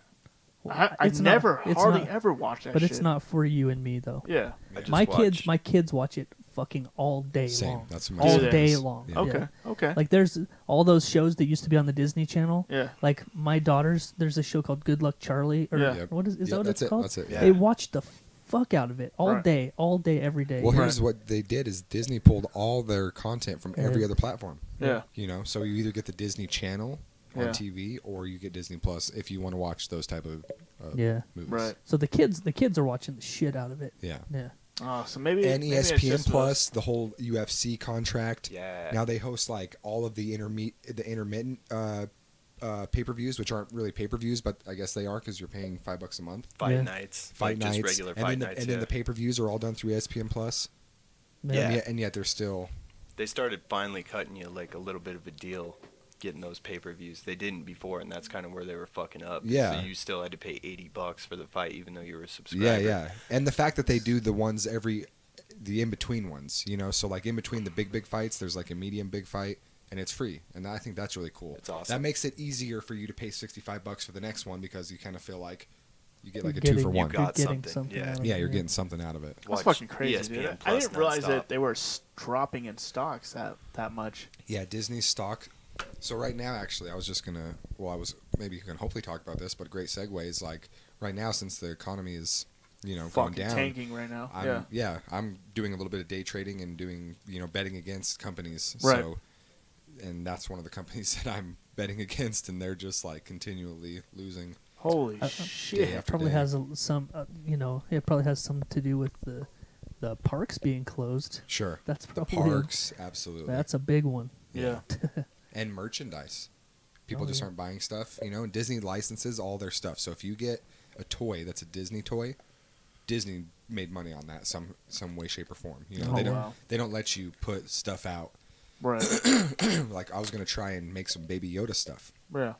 I it's never, not- it's hardly not- ever watched that but shit. it's not for you and me though. Yeah. I just My watched- kids watch it fucking all day Same. long. That's all Do they? day long. Yeah. Okay. Yeah. Okay. Like there's all those shows that used to be on the Disney Channel. Yeah. Like my daughters, there's a show called Good Luck Charlie. Or Yeah. Yep. what is Yeah, that? What that's it's called? That's it. Yeah. They watch the fuck out of it all Right. day, every day. Well, here's Right. what they did: is Disney pulled all their content from every Yeah. other platform. Yeah. You know, so you either get the Disney Channel on Yeah. TV or you get Disney Plus if you want to watch those type of Yeah. movies. Right. So the kids are watching the shit out of it. Yeah. Yeah. Oh, so maybe And maybe it's ESPN just Plus, the whole UFC contract. Yeah. Now they host like all of the intermittent pay-per-views, which aren't really pay-per-views, but I guess they are because you're paying $5 a month. Fight Yeah. nights. Fight like nights, Just regular and fight then the, nights. and yeah. then the pay-per-views are all done through ESPN Plus. Yeah. And yet they're still. They started finally cutting you like a little bit of a deal getting those pay-per-views. They didn't before, and that's kind of where they were fucking up. Yeah. So you still had to pay $80 for the fight, even though you were a subscriber. Yeah, yeah. And the fact that they do the ones the in-between ones, you know, so like in between the big fights, there's like a medium big fight, and it's free. And I think that's really cool. It's awesome. That makes it easier for you to pay $65 for the next one because you kind of feel like you get like a You're 2 for getting- 1. You got you're getting something, yeah. out of Yeah, it, you're getting something out of it. That's Watch fucking crazy, ESPN dude. I Plus didn't realize nonstop. that they were dropping in stocks that much. Yeah, Disney's stock. So right now, actually, I was just gonna. Well, I was maybe you can hopefully talk about this, but a great segue is like right now since the economy is, you know, going Fucking down. tanking right now. I'm doing a little bit of day trading and doing, you know, betting against companies. Right. So, and that's one of the companies that I'm betting against, and they're just like continually losing. Holy Day shit. after It probably day. has some, it probably has something to do with the parks being closed. Sure. That's The probably parks, absolutely. That's a big one. Yeah. And merchandise. People Oh, just yeah. aren't buying stuff. You know, and Disney licenses all their stuff. So if you get a toy that's a Disney toy, Disney made money on that some way, shape, or form. You know, Oh, they don't wow. they don't let you put stuff out. Right. Like I was gonna try and make some Baby Yoda stuff Yeah.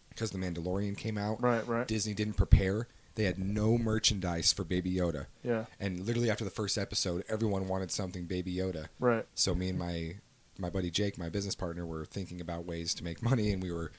because the Mandalorian came out. Right. Right. Disney didn't prepare. They had no merchandise for Baby Yoda. Yeah. And literally after the first episode, everyone wanted something Baby Yoda. Right. So me and my buddy Jake, my business partner, were thinking about ways to make money, and we were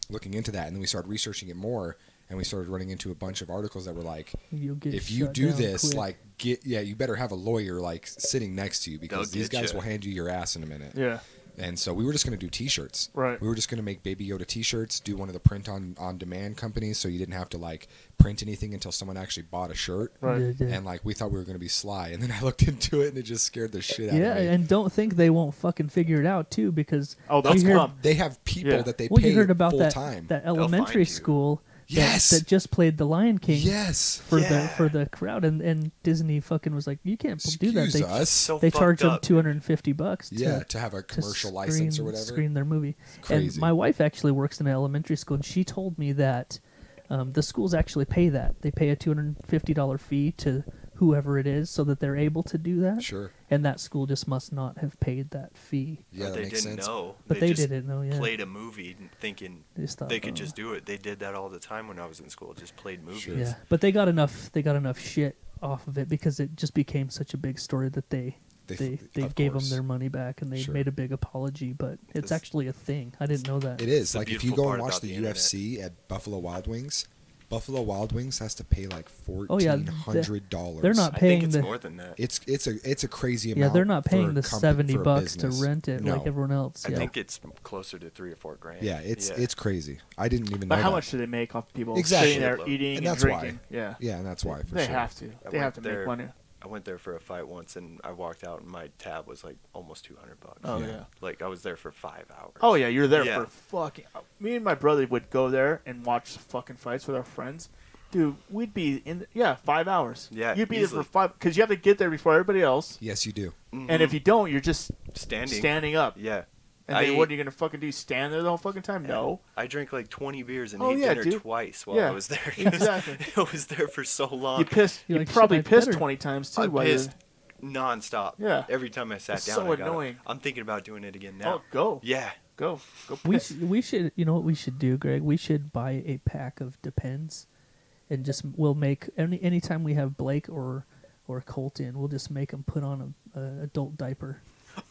looking into that. And then we started researching it more, and we started running into a bunch of articles that were like, You'll get if you shut do down this, quick. like, you better have a lawyer like sitting next to you because They'll these get guys ya. will hand you your ass in a minute. Yeah. And so we were just going to do T-shirts. Right. We were just going to make Baby Yoda T-shirts, do one of the print on demand companies, so you didn't have to like print anything until someone actually bought a shirt. Right. Yeah. And like we thought we were going to be sly, and then I looked into it, and it just scared the shit out Yeah, of me. and don't think they won't fucking figure it out too, because Oh, they'll you heard, come. They have people Yeah. that they well, pay you heard about full that time. that find elementary you. school Yes. that just played the Lion King Yes. for Yeah. the crowd, and Disney fucking was like, you can't do that. Excuse They us. So they charge fucked them up. $250 To have a to commercial license or whatever. screen their movie. crazy. And my wife actually works in an elementary school, and she told me that the schools actually pay that. They pay a $250 fee to whoever it is so that they're able to do that. Sure. And that school just must not have paid that fee. Yeah, that they makes didn't sense. know. But they just didn't know, yeah. Played a movie thinking They just thought, they could oh. just do it. They did that all the time when I was in school. Just played movies. Sure. Yeah, but they got enough. They got enough shit off of it because it just became such a big story that they they of gave them course. their money back and they Sure. made a big apology. But it's That's- actually a thing. I didn't know that. It is. The Like, if you beautiful go part and watch about the the internet. UFC at Buffalo Wild Wings has to pay like Oh, yeah, $1,400. they're not I paying think it's the. more than that. It's a crazy Yeah, amount. they're not paying for the a company- for a $70 to business. rent it No. like everyone else. I Yeah. think it's closer to $3 or $4 grand. Yeah, it's crazy. I didn't even But know how that. much do they make off people Exactly. sitting there Shitload. eating And and, that's why. drinking? Yeah. Yeah, and that's why for They sure. have to. I They have went to there- make money. I went there for a fight once, and I walked out, and my tab was like almost $200. Oh Yeah. yeah. Like I was there for 5 hours. Oh yeah, you're there Yeah. for fucking. Me and my brother would go there and watch fucking fights with our friends. Dude, we'd be in 5 hours. Yeah, you'd be easily. there for 5 because you have to get there before everybody else. Yes, you do. Mhm. And if you don't, you're just standing up. yeah. And then what are you gonna fucking do? Stand there the whole fucking time? No. I drank like 20 beers and Oh, ate yeah, dinner dude. twice while Yeah, I was there. exactly. I was there for so long. You pissed. You're You like, probably shit, I pissed better- 20 times too. I while you're- pissed nonstop. Yeah. Every time I sat It's down, so I got up. annoying. I'm thinking about doing it again now. Oh, go, Yeah. go We piss. we should, you know what we should do, Greg? We should buy a pack of Depends, and just we'll make anytime we have Blake or Colt in, we'll just make them put on a adult diaper.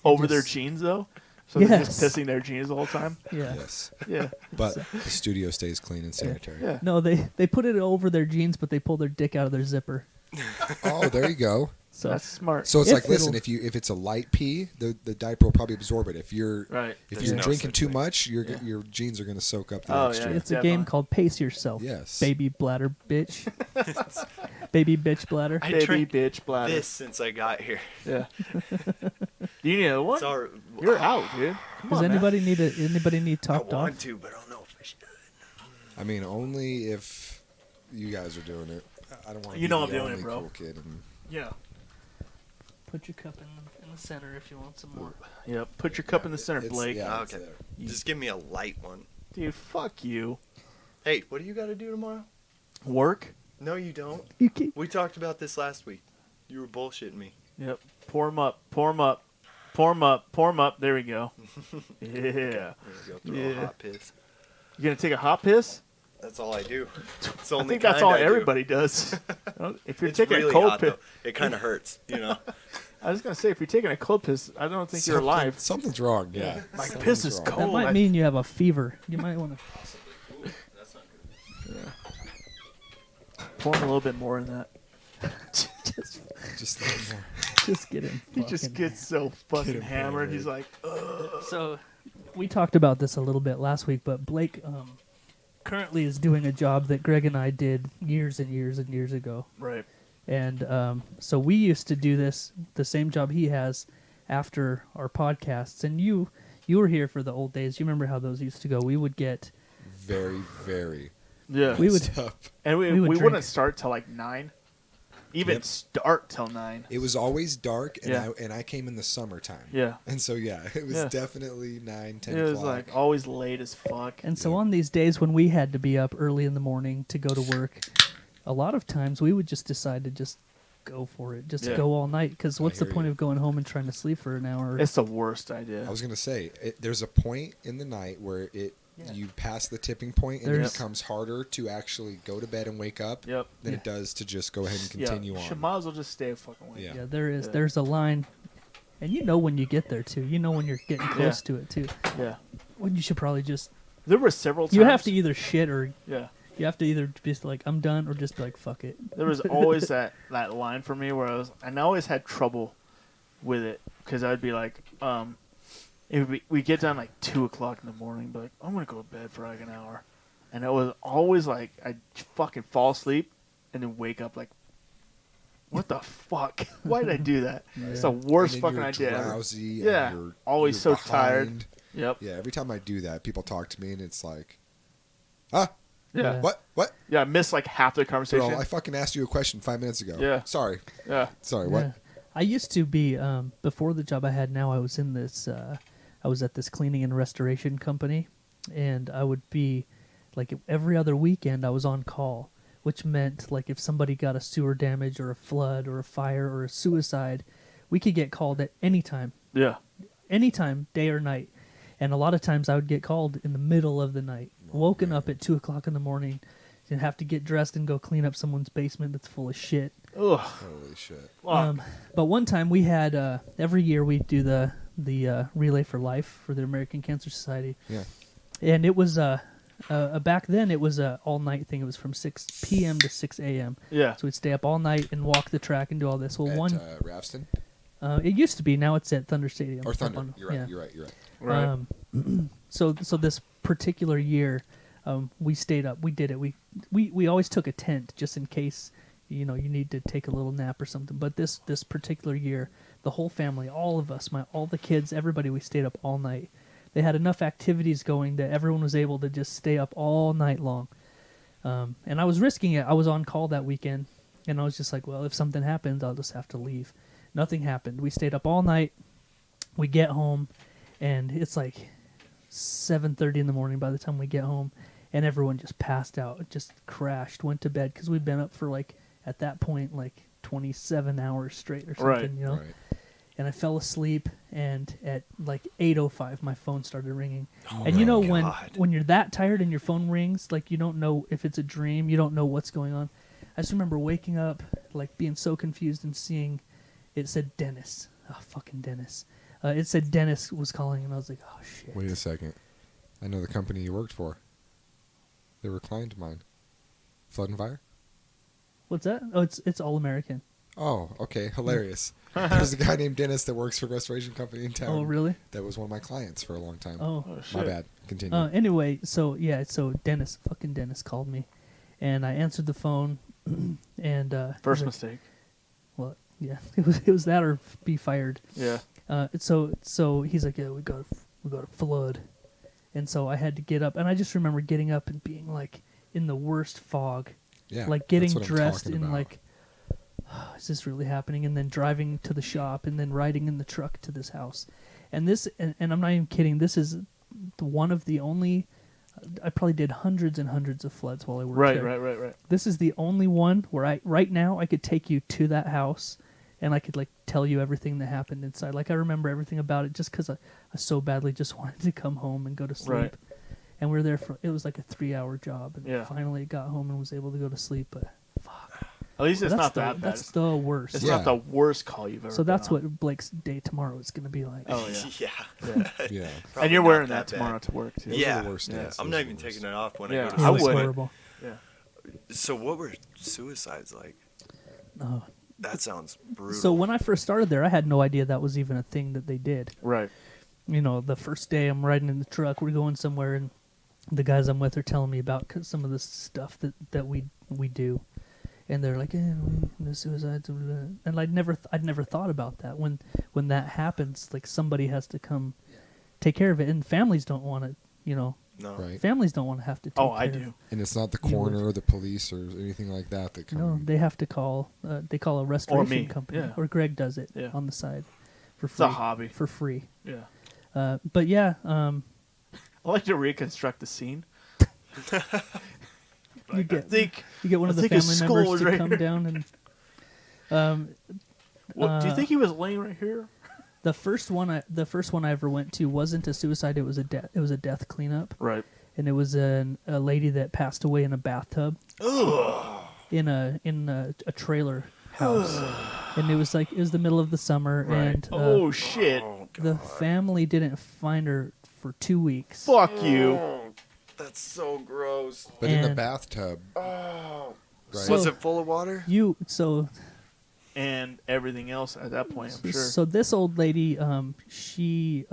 Over their just- jeans though. So they're just Yes. pissing their jeans the whole time. Yeah. Yes. Yeah. But the studio stays clean and sanitary. Yeah. No, they put it over their jeans, but they pull their dick out of their zipper. Oh, there you go. So That's smart. So it's If like, listen, it'll- if it's a light pee, the diaper will probably absorb it. If you're Right. if There's you're no drinking such too thing. much, your Yeah. your jeans are going to soak up the Oh, extra. yeah. it's a Definitely. game called Pace Yourself. Yes. Baby bladder bitch. Baby bitch bladder. I Baby drank bitch bladder. this since I got here. Yeah. You need a one? It's all, You're out, dude. Come Does on, man. anybody need I topped want off? to, but I don't know if I should. I mean, only if you guys are doing it. I don't want to You be know the I'm doing it, only bro. cool kid. And Yeah. Put your cup in the center if you want some more. Yep. Put your cup in the center, it's- Blake. yeah, it's Okay. there. Just give me a light one. Dude, fuck you. Hey, what do you got to do tomorrow? Work. No, you don't. You keep, We talked about this last week. You were bullshitting me. Yep. Pour 'em up. Pour 'em up. Pour 'em up. Pour 'em up. There we go. Yeah. I'm gonna go through a Yeah. hot piss. You gonna take a hot piss? That's all I do. It's the I only think that's kind all I do. everybody does. If you're It's taking really a cold hot, piss, though. It kind of hurts, you know. I was gonna say if you're taking a cold piss, I don't think you're alive. Something's wrong. Yeah. My Something's piss is wrong. that cold. might mean you have a fever. You might want to. Pour 'em a little bit more in that. Just a little more. Just get him. He just fucking- gets so fucking him hammered. hammered. He's like, ugh. So, we talked about this a little bit last week, but Blake currently is doing a job that Greg and I did years and years and years ago. Right. And so we used to do this, the same job he has, after our podcasts. And you were here for the old days. You remember how those used to go? We would get, Very, very. Yeah. we would, messed up. And we we would drink. wouldn't start till like 9. Even Yep. start till 9. It was always dark, and Yeah. I came in the summertime. Yeah. And so yeah, it was Yeah. definitely 9, 10 It was o'clock. like always late as fuck. and so on these days when we had to be up early in the morning to go to work, a lot of times we would just decide to just go for it, just Yeah. go all night. Because what's the hear point you. of going home and trying to sleep for an hour? It's the worst idea. I was gonna say, there's a point in the night where Yeah. you pass the tipping point, and it There's- becomes harder to actually go to bed and wake up Yep. than Yeah. it does to just go ahead and continue yeah. on. Should might as well just stay fucking awake. Yeah. Yeah, there is. Yeah. There's a line, and you know when you get there too. You know when you're getting close to it too. Yeah. When you should probably just. There were several times. You have to either shit or Yeah. you have to either just like I'm done or just be like fuck it. There was always that line for me where I always had trouble with it because I'd be like, we get down like 2 o'clock in the morning, but like I'm gonna go to bed for like an hour, and it was always like I'd fucking fall asleep and then wake up like, what the fuck? Why did I do that? It's the worst And then fucking you're idea ever. drowsy. Yeah. And you're, Always you're so tired. behind. Yep. Yeah. Every time I do that, people talk to me, and it's like, Yeah. Yeah. what? Yeah. I missed like half the conversation. Bro, I fucking asked you a question 5 minutes ago. Yeah. Sorry. Yeah. Sorry. Yeah. What? I used to be before the job I had now. I was in this. I was at this cleaning and restoration company, and I would be like every other weekend. I was on call, which meant like if somebody got a sewer damage or a flood or a fire or a suicide, we could get called at any time, Yeah. day or night. And a lot of times I would get called in the middle of the night, woken up at 2 o'clock in the morning, and have to get dressed and go clean up someone's basement that's full of shit. Ugh. Holy shit. Fuck. But one time we had every year we do the Relay for Life for the American Cancer Society, Yeah. and it was back then it was a all night thing. It was from 6 p.m. to 6 a.m. Yeah. So we'd stay up all night and walk the track and do all this. Well, At Ralston? it used to be. Now it's at Thunder Stadium. Or up Thunder. on- You're right. yeah. You're right. You're right. Right. So this particular year, we stayed up. We did it. We always took a tent just in case you need to take a little nap or something. But this particular year, the whole family, all of us, all the kids, everybody, we stayed up all night. They had enough activities going that everyone was able to just stay up all night long. And I was risking it. I was on call that weekend, and I was just like, well, if something happens, I'll just have to leave. Nothing happened. We stayed up all night. We get home, and it's like 7:30 in the morning by the time we get home, and everyone just passed out, just crashed, went to bed, because we'd been up for, like, at that point, like 27 hours straight or something, Right. you know? Right. And I fell asleep, and at like 8:05 my phone started ringing. Oh And you know my God. when you're that tired and your phone rings, like you don't know if it's a dream, you don't know what's going on. I just remember waking up, like being so confused and seeing it said Dennis. Oh, fucking Dennis. It said Dennis was calling, and I was like, oh shit. Wait a second. I know the company you worked for. They were a client of mine. Flood and Fire? What's that? Oh, it's All American. Oh, okay. Hilarious. There's a guy named Dennis that works for a restoration company in town. Oh, really? That was one of my clients for a long time. Oh. Oh, shit. My bad. Continue. Anyway, so Dennis, fucking Dennis called me, and I answered the phone, and First he's like, mistake. well, yeah, it was that or be fired. Yeah. So he's like, yeah, we got a flood, and so I had to get up, and I just remember getting up and being like in the worst fog, yeah, like getting that's what I'm dressed talking in about. like, oh, is this really happening? And then driving to the shop, and then riding in the truck to this house, and I'm not even kidding. This is one of the only. I probably did hundreds and hundreds of floods while I worked there. Right. This is the only one where right now I could take you to that house, and I could like tell you everything that happened inside. Like I remember everything about it, just because I so badly just wanted to come home and go to sleep. Right. And we were there it was like a 3-hour job, and Yeah. finally got home and was able to go to sleep. But fuck, At least it's that's not the, that bad. That's the worst. It's Yeah. not the worst call you've ever So that's been on. what Blake's day tomorrow is going to be like. Oh, yeah. Yeah. Yeah. Probably And you're not wearing that that tomorrow bad. to work, too. Those are Yeah. the worst Yeah. days. I'm Those not are even the worst. taking it off when Yeah. I go to It I was sleep. would. horrible. Yeah. So what were suicides like? Oh. That sounds brutal. So when I first started there, I had no idea that was even a thing that they did. Right. You know, the first day I'm riding in the truck, we're going somewhere, and the guys I'm with are telling me about some of the stuff that we do, and they're like, the suicides, and I'd never thought about that. When that happens, like somebody has to come take care of it, and families don't want to, no. Right. families don't want to have to take Oh, care I of do. And it's not the You would. coroner or the police or anything like that that it. come. No, they have to call. They call a restoration me, company, yeah. or Greg does it Yeah. on the side for It's free. a hobby. For free. Yeah. But yeah, I like to reconstruct the scene. you get You one of I the think his family skull members was to right come here. down and. do you think he was laying right here? The first one I ever went to wasn't a suicide. It was a death. It was a death cleanup, Right. and it was a lady that passed away in a bathtub in a trailer house, and it was the middle of the summer, Right. and Oh, shit. Oh, the family didn't find her for 2 weeks. Fuck you. that's so gross. But in a And- bathtub. Oh. Right. Was it full of water? And everything else at that point, I'm sure. So this old lady, she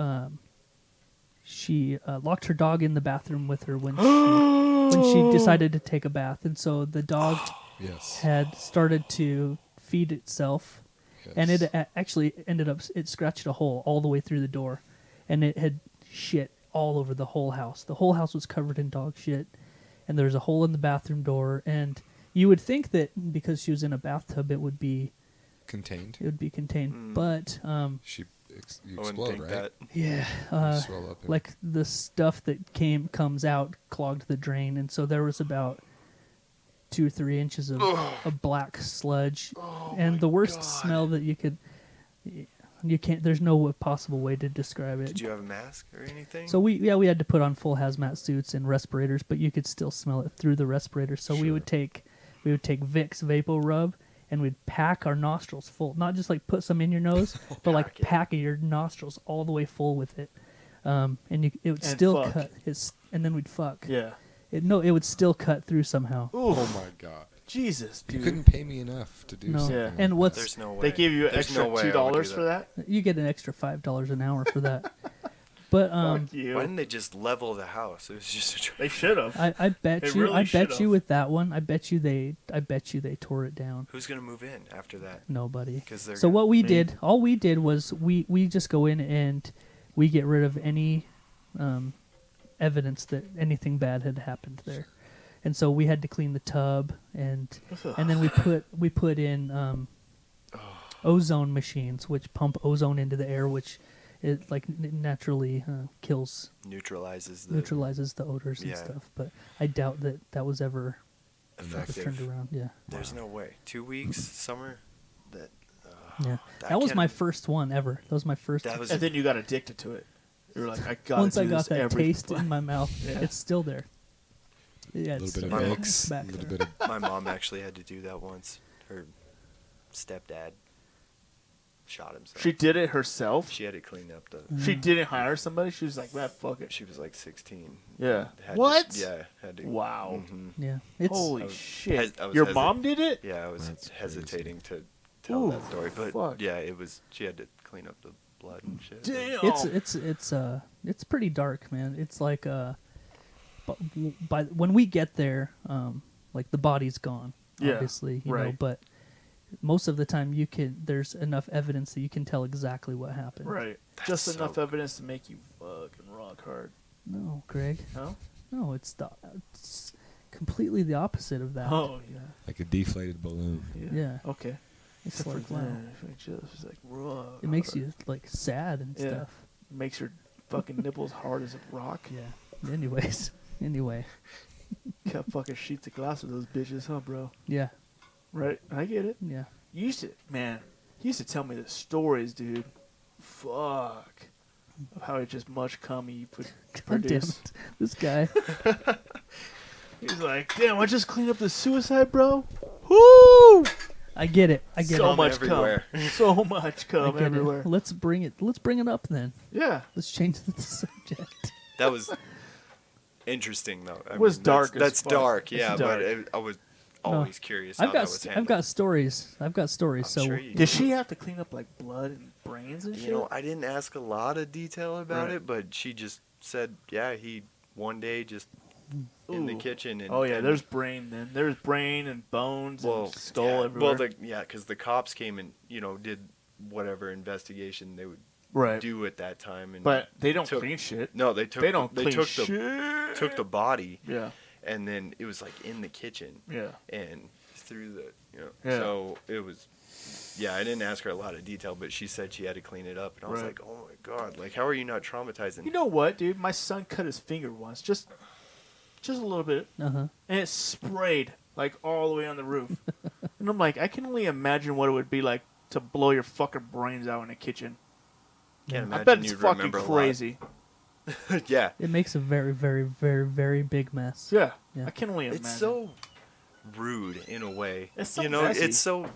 locked her dog in the bathroom with her when she decided to take a bath, and so the dog Yes. had started to feed itself, and Yes. it actually ended up, it scratched a hole all the way through the door, and it had shit all over the whole house. The whole house was covered in dog shit, and there was a hole in the bathroom door, and you would think that because she was in a bathtub it would be Contained. contained, but You I wouldn't explode, think right? that. yeah, Swell up. and- like the stuff that comes out clogged the drain, and so there was about 2 or 3 inches of black sludge, and the worst smell that you can't. There's no possible way to describe it. Did you have a mask or anything? So we had to put on full hazmat suits and respirators, but you could still smell it through the respirators. So we Sure. would take Vicks Vapo Rub and we'd pack our nostrils full. Not just like put some in your nose, but like Pack it. pack your nostrils all the way full with it. And it would And still fuck. cut. And then we'd fuck. Yeah. It would still cut through somehow. Ooh, Oh my god. Jesus, You dude. couldn't pay me enough to do No. something. Yeah. like And that. what's There's no way. They gave you There's extra no way I would do $2 for that? you get an extra $5 an hour for that. But Fuck you. Why didn't they just level the house? It was just a They should have. I bet They you really I bet should've. you with that one. I bet you they tore it down. Who's gonna move in after that? Nobody. 'Cause they're So gonna- what we did, all we did was we just go in and we get rid of any evidence that anything bad had happened there, and so we had to clean the tub and then we put in ozone machines which pump ozone into the air, which it like naturally neutralizes the neutralizes the odors and Yeah. stuff. But I doubt that was ever effective. turned around. Yeah. There's no way. 2 weeks summer. That Yeah, I that was can't- my first one ever. That was my first. that was And then you got addicted to it. You were like, I got Once do I got this that every taste in my mouth, Yeah. it's still there. Yeah, A it's little bit still of Vicks, back a little there. bit of my mom actually had to do that once. Her stepdad shot himself. She did it herself. She had to clean up the. She didn't hire somebody. She was like, man, fuck it. She was like 16. Yeah. Had to- What? yeah, had to. Wow. Mhm. Yeah, it's Holy I was shit. I was Your hesi- mom did it? Yeah, I was That's hesitating to tell Ooh, that story, but fuck. yeah, it was. She had to clean up the blood and shit. Damn. it's pretty dark, man. It's like by when we get there, like the body's gone, Yeah, obviously, you know, right. but most of the time there's enough evidence that you can tell exactly what happened. Right. Just so enough evidence to make you fucking rock hard. No, Greg. No? No, it's completely the opposite of that. Oh, yeah. like a deflated balloon. Yeah. Okay. It's Except like for wow. that, it just like rock It makes hard. you like sad and Yeah. stuff. Makes your fucking nipples hard as a rock. Yeah. Anyways, anyway, Cut fucking sheets of glass with those bitches, huh, bro? yeah, Right? I get it. yeah. You used to, man, he used to tell me the stories, dude. Fuck. Of how just much cum he would God damn produce. it, this guy. He's like, damn, I just cleaned up the suicide, bro. Woo! I get it. I get So it. much everywhere. cum. So much I cum get everywhere. it. Let's bring it up then. Yeah. Let's change the subject. That was interesting, though. I It was mean, dark as That's fuck. dark, It's yeah. dark. But I was always curious. I've how got that was handled. I've got stories. I've got stories. I'm so sure you Did she have to clean up like blood and brains and shit? You know, I didn't ask a lot of detail about Right. it, but she just said, yeah, he one day just in the Ooh. kitchen. And, Oh yeah, and- there's brain then. There's brain and bones and skull yeah, everywhere. Well, because the cops came and did whatever investigation they would right. do at that time. And But they don't took- clean shit. No, they took. They don't They clean took shit. took the body, Yeah. and then it was like in the kitchen Yeah. and through the Yeah. So it was. Yeah, I didn't ask her a lot of detail, but she said she had to clean it up, and I was Right. like, oh my god, like how are you not traumatized? You know what, dude? My son cut his finger once, just a little bit, uh-huh. and it sprayed like all the way on the roof. And I'm like, I can only imagine what it would be like to blow your fucking brains out in a kitchen. Can't I imagine bet it's you'd fucking remember a lot. crazy. Yeah, It makes a very, very, very, very big mess. Yeah. Yeah. I can only imagine. it's so rude in a way. It's so It's messy. so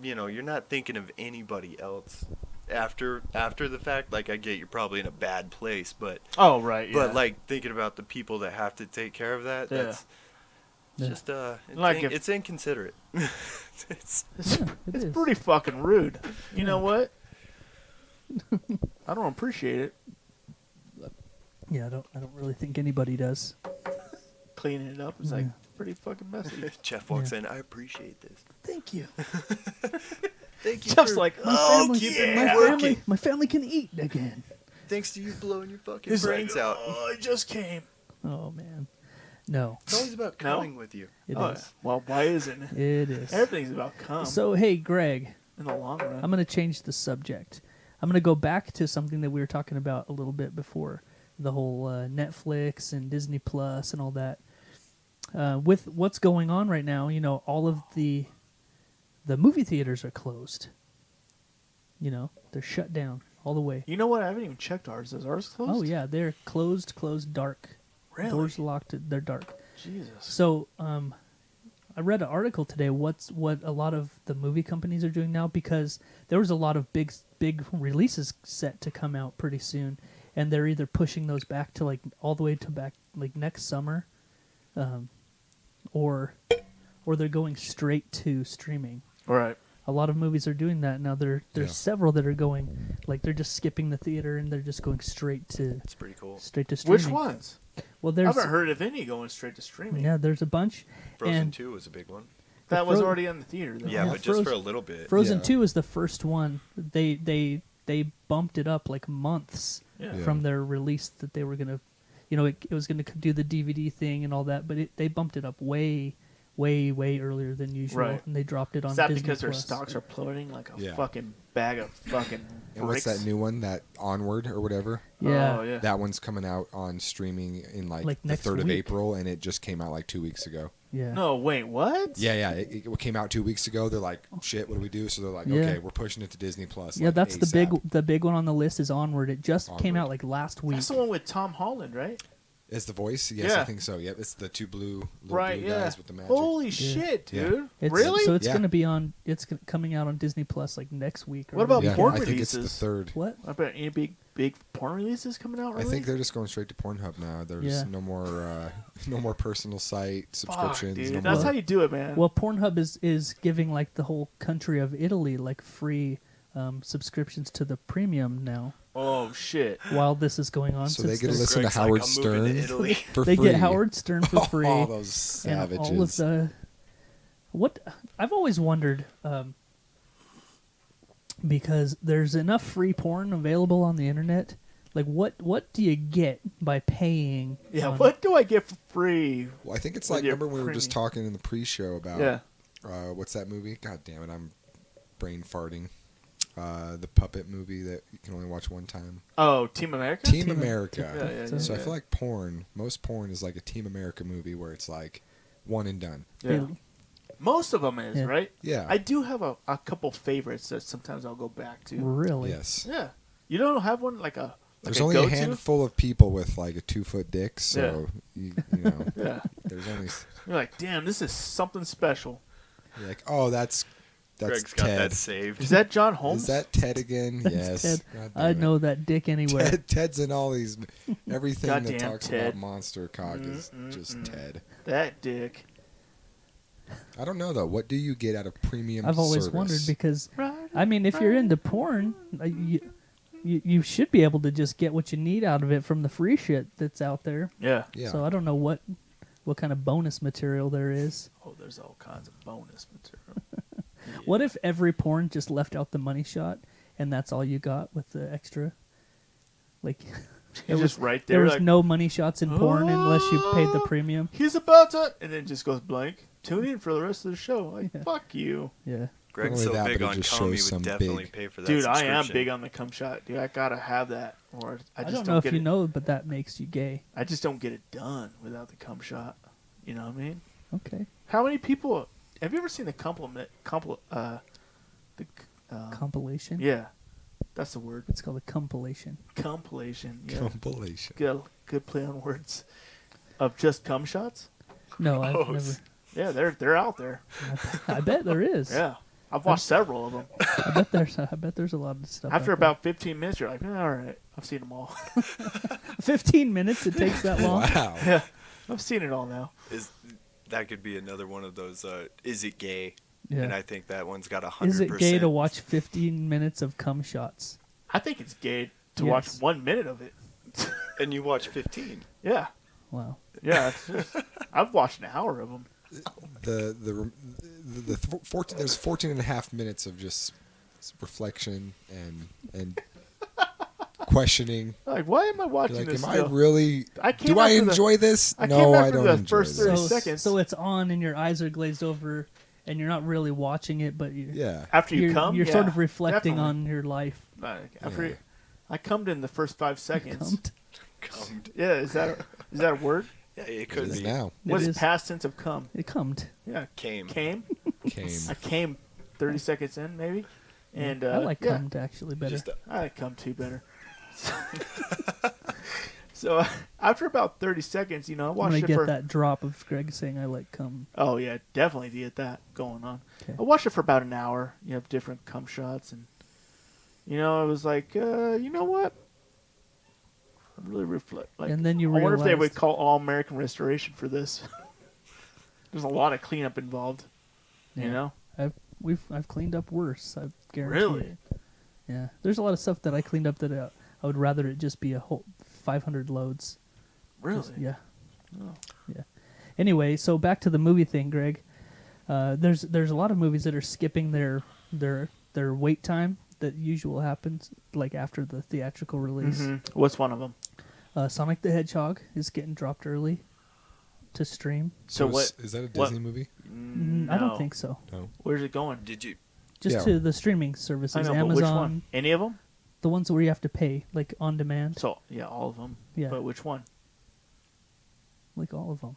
you're not thinking of anybody else after the fact. Like I get you're probably in a bad place, but Oh right. Yeah. but like thinking about the people that have to take care of that. Yeah. That's Yeah. just Like if- it's inconsiderate. it's it's, Yeah, it it's is. pretty fucking rude. You know what? I don't appreciate it. Yeah, I don't really think anybody does. Cleaning it up is like Yeah. pretty fucking messy. Jeff walks in. I appreciate this. Thank you. Thank you. Jeff's for- like, My oh family, yeah. my family can eat again. thanks to you blowing your fucking He's brains like, out. oh, I just came. Oh man, no, It's always about No? coming with you. it is. Oh, yeah. Well, why isn't it? It is. Everything's about cum So hey, Greg, in the long run. I'm going to change the subject. I'm going to go back to something that we were talking about a little bit before, the whole Netflix and Disney Plus and all that. With what's going on right now, all of the movie theaters are closed. They're shut down all the way. You know what? I haven't even checked ours. Is ours closed? Oh yeah, they're closed, dark. Really? Doors locked. They're dark. Jesus. So, I read an article today. What a lot of the movie companies are doing now, because there was a lot of big releases set to come out pretty soon, and they're either pushing those back to like all the way to back like next summer, or they're going straight to streaming. Right. A lot of movies are doing that now. There's several that are going like they're just skipping the theater and they're just going straight to It's pretty cool. straight to streaming. Which ones? Well, I there's haven't heard of any going straight to streaming. yeah, there's a bunch. Frozen and 2 was a big one. That was Fro- already in the theater, though. Yeah, Yeah, but just for Frozen- a little bit. Frozen Yeah. 2 is the first one. They bumped it up like months Yeah. Yeah. from their release that they were gonna, it was gonna do the DVD thing and all that, but they bumped it up way earlier than usual, Right. and they dropped it on Is that Disney because their Plus. stocks are plummeting like a Yeah. fucking bag of fucking And what's bricks? that new one? That Onward or whatever? Yeah, Oh, yeah. That one's coming out on streaming in like the next 3rd of week. April, and it just came out like 2 weeks ago. yeah. No, wait, what? Yeah. It came out 2 weeks ago. They're like, shit, what do we do? So they're like, Yeah. okay, we're pushing it to Disney Plus. Yeah, like, that's ASAP. the big one on the list is Onward. It just came Onward. out like last week. That's the one with Tom Holland, right? Is the voice? Yes, Yeah. I think so. Yeah, it's the two little Right, blue yeah. guys with the magic. Holy shit, Yeah. dude. It's, Really? So it's Yeah. gonna be on. It's coming out on Disney Plus like next week. Or What about Yeah, porn I think it's the releases? 3rd. what? I bet any big porn releases coming out, I really? think they're just going straight to Pornhub now. There's Yeah. no more personal site Fuck, subscriptions. dude. no That's more. how you do it, man. Well, Pornhub is giving like the whole country of Italy like free subscriptions to the premium now. Oh, shit. While this is going on, So they since get to they're- listen to Greg's like, Howard "I'm moving to Stern Italy." for they free. get Howard Stern for free. Oh, those and savages. all of the what I've always wondered, because there's enough free porn available on the internet. Like, what do you get by paying? Yeah, on- what do I get for free? Well, I think it's with like, your remember we were just premium? talking in the pre-show about Yeah. what's that movie? God damn it, I'm brain farting. The puppet movie that you can only watch one time. Oh, Team America? Team America. Yeah. So I feel like most porn is like a Team America movie where it's like one and done. Yeah. Most Most of them is, Yeah. right? Yeah. I do have a couple favorites that sometimes I'll go back to. really? Yes. Yeah. You don't have one like a There's a only go-to? a handful of people with like a 2-foot dick, so you know, Yeah. there's only You're like, damn, this is something special. you're like, oh, that's Greg's got Ted. that saved. Is that John Holmes? Is that Ted again? That's Yes. Ted. God I damn it. know that dick anywhere. Ted's in all these everything that Goddamn talks Ted. about monster cock is just Ted. That dick. I don't know though. What do you get out of premium? I've always service? wondered because Right. I mean, if you're into porn, you should be able to just get what you need out of it from the free shit that's out there. Yeah. Yeah. So I don't know what kind of bonus material there is. Oh, there's all kinds of bonus material. What if every porn just left out the money shot and that's all you got with the extra? Like You're just right there there. was like, no money shots in porn unless you paid the premium. He's about to, and then just goes blank. Tune in for the rest of the show. Like, Yeah. fuck you, Yeah. Greg's Not so only that, big but it on just cum, he shows would some definitely big- pay for that dude. I am subscription. big on the cum shot, dude. I gotta have that, or I I just don't know if get you it. know, but that makes you gay. I just don't get it done without the cum shot. You know what I mean? Okay. How many people have you ever seen the Compilation. yeah, that's the word. It's called a compilation. Compilation. Yeah. Compilation. Good play on words. Of just cum shots. No, I've Gross. never. Yeah, they're out there. I bet there is. Yeah, I've watched several of them. I bet there's a lot of stuff. After out there. about 15 minutes, you're like, all right, I've seen them all. 15 minutes, it takes that long. Wow. Yeah, I've seen it all now. That could be another one of those. Is it gay? Yeah. And I think that one's got 100%. Is it gay to watch 15 minutes of cum shots? I think it's gay to Yes. watch 1 minute of it. And you watch 15. Yeah, Wow. yeah. It's just, I've watched an hour of them. There's 14 and a half minutes of just reflection and questioning. Like, why am I You're watching like, this? am I still? really? I came Do I after the- enjoy this? I came No, I after don't the enjoy first this. 30 seconds. So it's on and your eyes are glazed over and you're not really watching it, but Yeah. After you you're, come, you're yeah, sort of reflecting definitely. on your life. Like, after Yeah. you- I cummed in the first 5 seconds. Cummed. Cummed. Yeah, is that a word? Yeah, it It could is be. now. It What's is. past tense of cum? It cummed. Yeah, Came. came. Came. I came 30 seconds in, maybe. And I like yeah, cummed actually better. Just I like cum too better. So after about 30 seconds, I I'm watched gonna it get for. that drop of Greg saying I like cum. Oh yeah, definitely get that going on. Okay. I watched it for about an hour. You have different cum shots, and it was like, you know what? I really reflect. Like, And then you I wonder if they would realized- call All American Restoration for this. There's a lot of cleanup involved. You Yeah. know. I've cleaned up worse. I guarantee Really? it. Yeah, there's a lot of stuff that I cleaned up that I would rather it just be a whole 500 loads. Really? Just- yeah. Oh. Yeah. Anyway, so back to the movie thing, Greg. There's a lot of movies that are skipping their wait time that usually happens like after the theatrical release. Mhm. What's one of them? Sonic the Hedgehog is getting dropped early to stream. So is that a what- Disney movie? I don't think so. No. Where's it going? Did you? Just Yeah. to the streaming services, I know, but Amazon, which one? Any of them? the ones where you have to pay, like on demand, So yeah, all of them. Yeah. But which one? like all of them.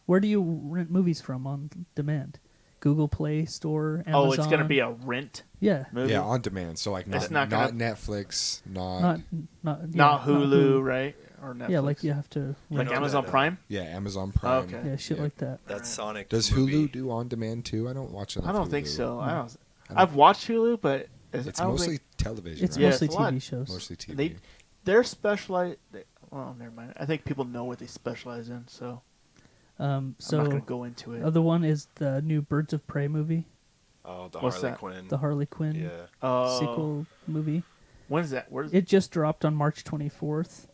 Where do you rent movies from on demand? Google Play Store, Amazon. Oh, it's gonna be a rent yeah, movie. Yeah, on demand. So like It's not not Netflix, not not Hulu, right? Or Netflix. Yeah, like you have to Like rent know Amazon that, Prime. Yeah, Amazon Prime. Okay. yeah, shit Yeah. like that. That Sonic. Does movie. Hulu do on demand too? I don't watch it. I don't think so. I don't. I don't- I've watched Hulu, but It's I don't mostly think television. It's right? Yeah, mostly it's a lot. TV shows. Mostly TV. they're specialized. Well, never mind. I think people know what they specialize in, so I'm not going So to go into it. other one is the new Birds of Prey movie, Oh, the What's Harley that? Quinn. the Harley Quinn Yeah. sequel movie. When's that? Where's It just dropped on March 24th.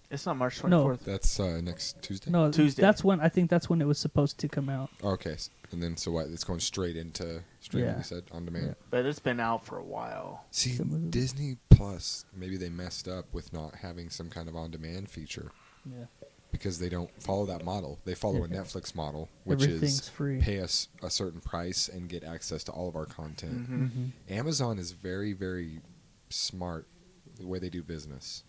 It's not March No. 24th. That's next Tuesday. No, Tuesday. That's when I think that's when it was supposed to come out. Oh, okay, and then so what? It's going straight into streaming. Yeah. You said on demand. Yeah. But it's been out for a while. See, Some of them. Disney Plus, maybe they messed up with not having some kind of on-demand feature Yeah, because they don't follow that model. They follow a Yeah. Netflix model, which everything's is free. pay us a certain price and get access to all of our content. Mm-hmm. Amazon is very, very smart the way they do business.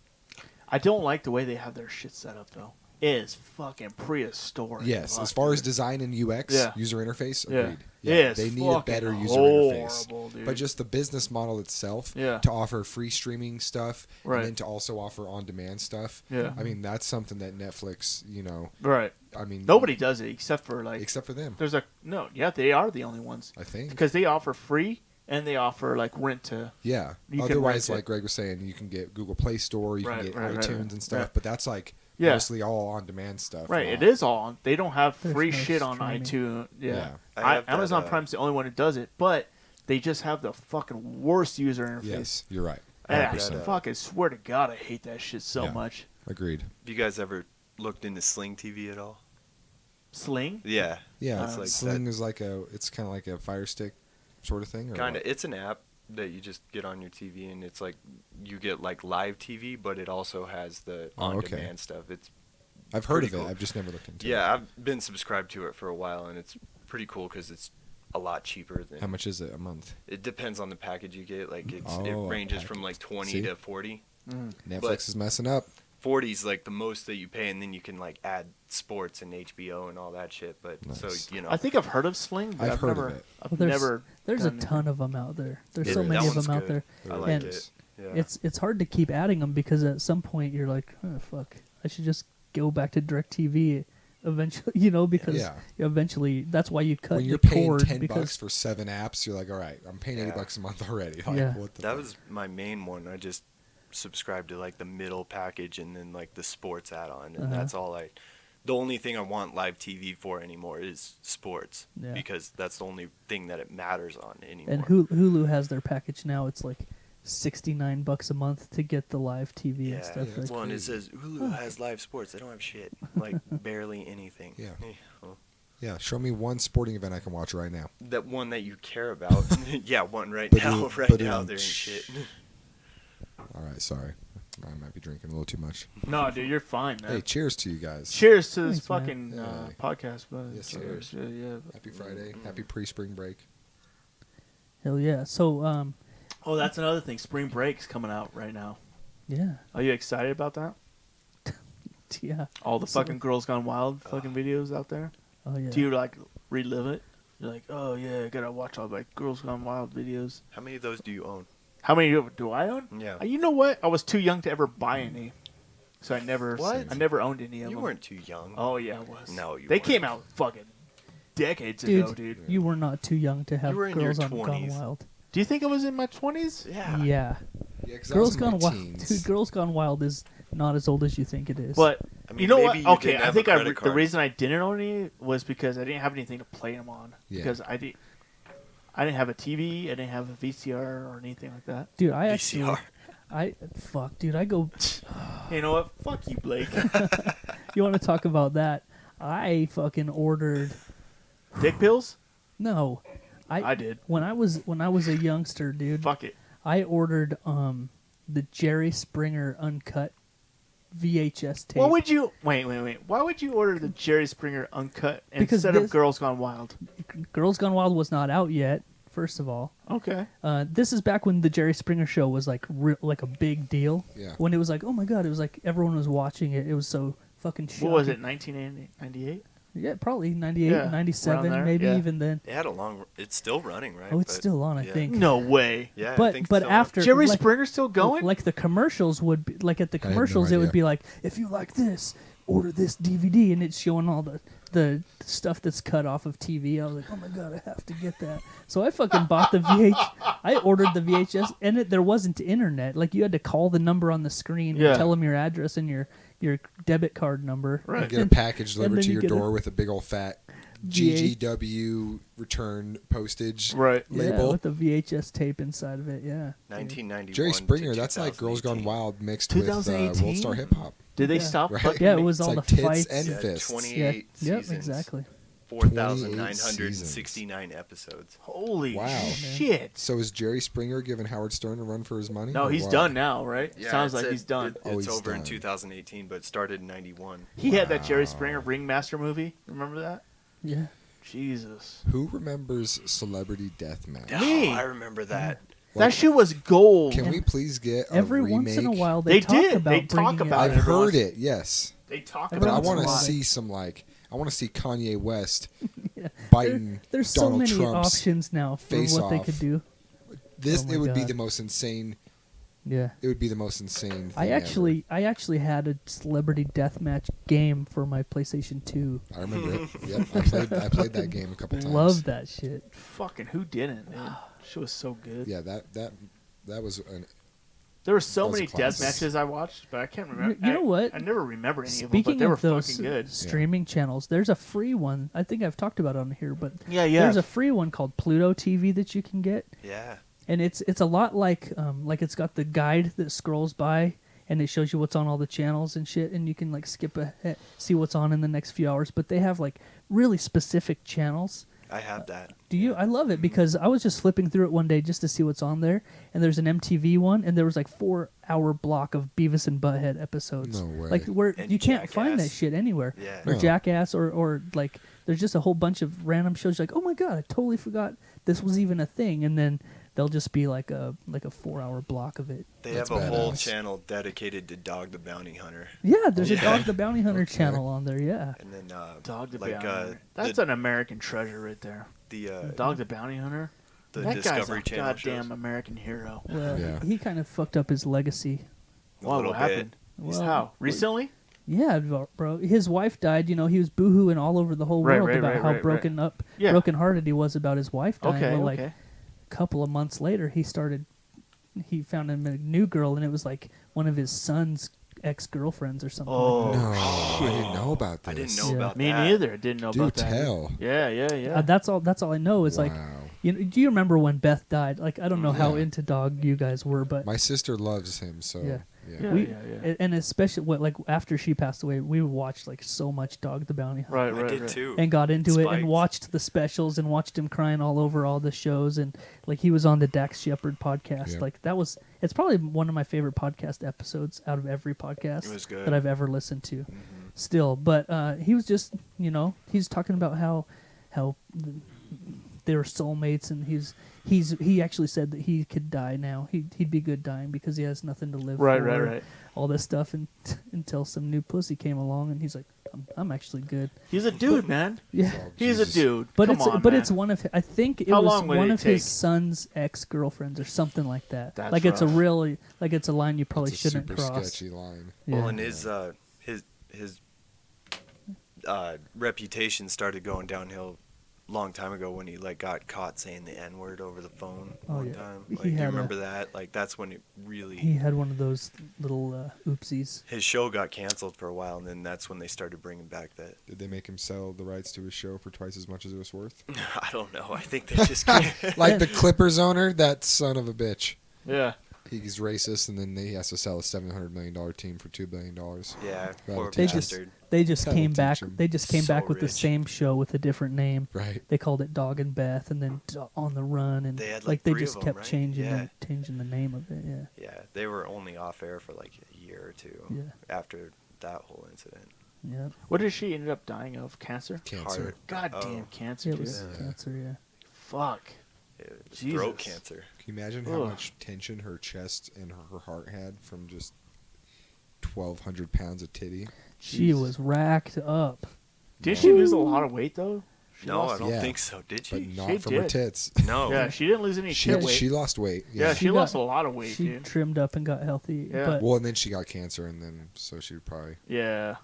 I don't like the way they have their shit set up, though. It is fucking prehistoric. Yes, Fuck, as far as dude. design and UX, Yeah. user interface, Yeah. agreed. Yeah, it's they need a fucking better user interface. horrible, dude. But just the business model itself, Yeah. to offer free streaming stuff, Right. and then to also offer on-demand stuff. Yeah. I mean, that's something that Netflix, Right. I mean, Nobody does it except for like. except for them, There's a no. Yeah, they are the only ones I think. because they offer free and they offer like rent to. Yeah. You can Otherwise, rent it. like Greg was saying, you can get Google Play Store, you Right, can get right, right, iTunes right. and stuff, Yeah. but that's like Yeah. mostly all on-demand stuff. Right. not- It is all. On. They don't have There's free no shit on streaming. iTunes. Yeah. Yeah. I have that, Amazon Prime's the only one who does it, but they just have the fucking worst user interface. Yes, you're right. And I 100%. fucking swear to God, I hate that shit so Yeah. much. Agreed. Have you guys ever looked into Sling TV at all? Sling? Yeah. Yeah, It's like Sling that- is like it's kind of like a Fire Stick sort of thing. Or Kind of. what? It's an app that you just get on your TV, and it's like you get like live TV, but it also has the Oh, okay. on-demand stuff. It's I've heard of pretty it. cool. I've just never looked into it. yeah. I've been subscribed to it for a while, and it's pretty cool because it's a lot cheaper than. How much is it a month? It depends on the package you get. Like it Oh, ranges package. from like 20 See? to 40. Netflix But- is messing up. 40 is like the most that you pay, and then you can like add sports and HBO and all that shit. But Nice. so you know, I think I've heard of Sling, but I've I've, heard of never. it. I've Well, never. There's a done ton of them out there. There's It so is. many That of them one's out good. there. There I really like And it. Yeah. It's hard to keep adding them because at some point you're like, oh, fuck, I should just go back to DirecTV eventually, because Yeah. eventually that's why you cut When you're the paying cord $10 because for 7 apps, you're like, all right, I'm paying Yeah. $80 a month already. Like, Yeah. what the That fuck? was my main one. I just subscribed to like the middle package and then like the sports add-on, and Uh-huh. that's all I. The only thing I want live TV for anymore is sports Yeah. because that's the only thing that it matters on anymore. and Hulu has their package now. It's like $69 a month to get the live TV yeah, and stuff. Yeah, Like, well, and it crazy. says Hulu has live sports. They don't have shit, like barely anything. Yeah. Well, Yeah, show me one sporting event I can watch right now. that one that you care about. Yeah, one right But now. it- Right but now, it- there ain't shit. All right, sorry. I might be drinking a little too much. No, dude, you're fine, man. Hey, cheers to you guys. Cheers to this Thanks, man. fucking Yeah. podcast, bud. Yes, sir. Cheers. Yeah. Happy Friday. Happy pre-spring break. hell yeah. So, Oh, that's another thing. Spring Break's coming out right now. yeah, Are you excited about that? yeah. All the So- fucking Girls Gone Wild fucking videos out there. Oh yeah. Do you like relive it? You're like, oh yeah, I gotta watch all like Girls Gone Wild videos. How many of those do you own? How many do I own? Yeah. You know what? I was too young to ever buy any. So I never What? I never owned any of You them. weren't too young. Oh yeah, I was. No, you They weren't. came out fucking decades ago, Dude, dude. you were not too young to have You were in Girls your Gone 20s. Wild. Do you think I was in my 20s? Yeah. Yeah. Yeah, 'cause I Girls was in my Gone Wild. teens. Dude, Girls Gone Wild is not as old as you think it is. But I mean, you know maybe what? you Okay, didn't I have think a credit the card. reason I didn't own any was because I didn't have anything to play them on. Yeah. Because I didn't have a TV, I didn't have a VCR or anything like that. dude, I actually, VCR. fuck, dude, I go. You know what? Fuck you, Blake. You want to talk about that? I fucking ordered. Dick pills? No, I did. when I was a youngster, dude. Fuck it. I ordered the Jerry Springer uncut VHS tape. What would you wait? Why would you order the Jerry Springer uncut Because instead of this- Girls Gone Wild? Girls Gone Wild was not out yet. First of all, Okay. this is back when the Jerry Springer show was like like a big deal. Yeah. When it was like, oh my god, it was like everyone was watching it. It was so fucking shocking. What was it? 1998? Yeah, probably 98, Yeah, 97, around there, maybe yeah. even then. It had a long. It's still running, right? Oh, it's But- still on, I yeah. think. No way. Yeah, I But think but so. after Jerry like, Springer's still going? like the commercials would be like at the I had no commercials it would idea. be like, if you like this, order this DVD, and it's showing all the stuff that's cut off of TV. I was like, oh my god, I have to get that. So I fucking bought the I ordered the VHS, and there wasn't internet. Like you had to call the number on the screen Yeah. and tell them your address and your debit card number. Right. You get a package And delivered then to you your get door with a big old fat GGW return postage Right. Yeah, label. with the VHS tape inside of it. Yeah. 1991. Jerry to Springer, that's like Girls Gone 2018. Wild mixed with 2018? World Star Hip Hop. Did they Yeah. stop? Right. fucking Yeah, it ma- was It's all like the tits fights. and Yeah, fists. 28 Yep, seasons. exactly. 4,969 episodes. Holy Wow. shit. So is Jerry Springer giving Howard Stern a run for his money? No, or he's what? done now, right? Yeah, Sounds it like said he's done. Oh, it's he's over in done. 2018, but it started in 91. He had that Jerry Springer Ringmaster movie. Remember that? Yeah. Jesus. Who remembers Celebrity Deathmatch? Me. Oh, I remember that. That shit was gold. Can we please get a Every remake? once in a while, They they talk did. about They talk bringing it about out. I've it. heard it, yes. They talk Every But I about once in want a to while. see some I want to see Kanye West Yeah. biting There's so Donald many Trump's options now for face what they off. could do. This Oh my it would be God. the most insane. Yeah. It would be the most insane. Thing I actually had a celebrity deathmatch game for my PlayStation 2. ever. I remember it. Yep, I played that game a couple times. Love that shit. Fucking who didn't, man? Shit was so good. Yeah, that was an. There were so That was a many death classic. matches I watched, but I can't remember. You know what? I never remember any of them, but Speaking they were of those fucking good. streaming channels, there's a free one. I think I've talked about it on here, but Yeah, yeah. there's a free one called Pluto TV that you can get. Yeah. And it's a lot like it's got the guide that scrolls by and it shows you what's on all the channels and shit, and you can like skip ahead, see what's on in the next few hours. But they have like really specific channels. I have that. Do you? I love it because I was just flipping through it one day just to see what's on there, and there's an MTV one, and there was like 4-hour block of Beavis and Butthead episodes. No way. Like where And you can't find that Jackass. shit anywhere. Yeah. Or No. Jackass, or like there's just a whole bunch of random shows. You're like, oh my god, I totally forgot this was even a thing, and then they'll just be like a 4-hour block of it. They That's have a whole badass. channel dedicated to Dog the Bounty Hunter. Yeah, there's a Yeah. Dog the Bounty Hunter Okay. channel on there. Yeah. And then Dog the like Bounty Hunter. That's the, an American treasure right there. Dog the Bounty Hunter. the That Discovery guy's a Channel goddamn shows. American hero. Well, Yeah. he kind of fucked up his legacy. A Wow, little what bit. happened? Well, How? Recently? Yeah, bro. His wife died. You know, he was boohooing all over the whole Right, world right, about right, how right, broken hearted he was about his wife dying. Okay, Well, like okay. a couple of months later, he found him a new girl, and it was like one of his son's ex-girlfriends or something. Oh, No, I didn't know about this. I didn't know Yeah. about me that. neither. Didn't know Do about that. tell. Yeah, yeah, yeah. That's all I know is like, Wow. do you remember when Beth died? Like, I don't know how Yeah. into Dog you guys were, but My sister loves him, so Yeah. Yeah, we, yeah. and especially like after she passed away, we watched like so much Dog the Bounty Hunter. Right, I right, did right. too. And got into it Spiked. and watched the specials and watched him crying all over all the shows, and like he was on the Dax Shepard podcast. Yeah. Like it's probably one of my favorite podcast episodes out of every podcast It was good. that I've ever listened to. Mhm. Still, but he was just he's talking about how they were soulmates, and he actually said that he could die now. He'd be good dying because he has nothing to live Right, for. right. All this stuff, and until some new pussy came along, and he's like, I'm actually good. He's a dude, man. Yeah. Oh, He's a Jesus. dude. But Come on, man. it's one of, I think it How was long would one it of his take? son's ex-girlfriends or something like that. That's like it's a rough. really, like it's a line you probably It's a shouldn't super cross. sketchy line. Yeah. Well, and his reputation started going downhill long time ago when he like got caught saying the N-word over the phone Oh, one yeah. time. He Like, do you had remember that? Like that's when it really He had one of those little oopsies. his show got canceled for a while, and then that's when they started bringing back that. Did they make him sell the rights to his show for twice as much as it was worth? I don't know. I think they just can't. Like the Clippers owner, that son of a bitch. Yeah. He's racist, and then he has to sell a $700 million team for $2 billion. Yeah, Right. poor They bastard. They just That'll came teach back. him. They just came So back with the rich. same show with a different name. Right. They called it Dog and Beth, and then On the Run, and They had, like like, they 3 just of 'em, kept right? changing Yeah. changing the name of it. Yeah. Yeah, they were only off air for like a year or two Yeah. after that whole incident. Yeah. What did she ended up dying of? Cancer? Cancer. Heart. God Oh. damn cancer, It dude. was Yeah. cancer. Yeah. Fuck. It was Jesus. throat cancer. Can you imagine how Ugh. much tension her chest and her heart had from just 1,200 pounds of titty? She was racked up. Did she lose a lot of weight though? She No, I lost- don't Yeah. think so. Did But she? not She from her did. tits. No. Yeah, she didn't lose any She, tit weight. she lost weight. yeah, She she got- lost a lot of weight, She dude. trimmed up and got healthy. Yeah. But Well, and then she got cancer, and then so she would probably Yeah.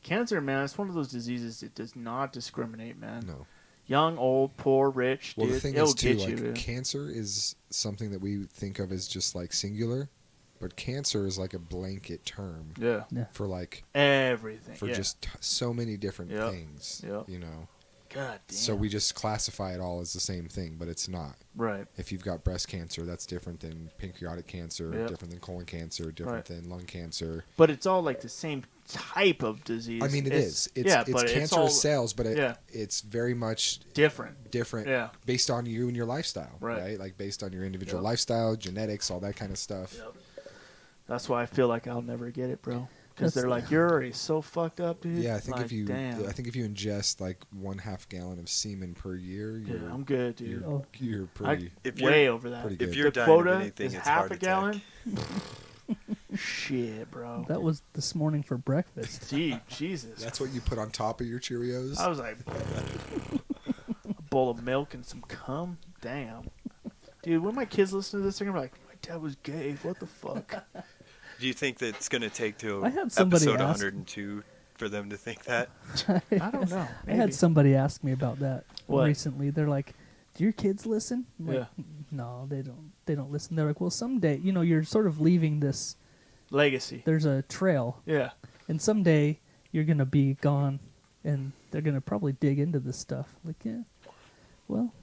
Cancer, man, it's one of those diseases that does not discriminate, man. no. Young, old, poor, rich, Well, dude. the thing It'll is too, get you, like dude. cancer is something that we think of as just like singular, but cancer is like a blanket term Yeah. for like Everything. for yeah. just so many different Yep. things. Yep. You know. God damn. So we just classify it all as the same thing, but it's not. Right. If you've got breast cancer, that's different than pancreatic cancer, Yep. different than colon cancer, different Right. than lung cancer. But it's all like the same type of disease. I mean, It's it's yeah, it's but cancerous it's all cells, but yeah. it's very much different. different Yeah. based on you and your lifestyle, Right. right? Like based on your individual Yep. lifestyle, genetics, all that kind of stuff. Yep. That's why I feel like I'll never get it, bro. Because That's- they're like, you're already so fucked up, dude. Yeah, I think like, if you damn. I think if you ingest like 1/2 gallon of semen per year, yeah, you're I'm good, dude. you're, Oh. you're pretty. If Way you're over that. pretty if good. you're The dying quota of anything, is it's half heart a attack. gallon. Shit, bro. that was this morning for breakfast. Gee, Jesus. That's what you put on top of your Cheerios. I was like, a bowl of milk and some cum. Damn, dude. When my kids listen to this, they're gonna be like, my dad was gay. What the fuck? Do you think that it's going to take to I had somebody episode ask- 102 for them to think that? I don't know. I had Maybe. somebody ask me about that What? recently. They're like, "Do your kids listen?" I'm like, Yeah. No, they don't. They don't listen. They're like, "Well, someday, you're sort of leaving this. Legacy. There's a trail, Yeah. and someday you're gonna be gone, and they're gonna probably dig into this stuff." Like, yeah, well,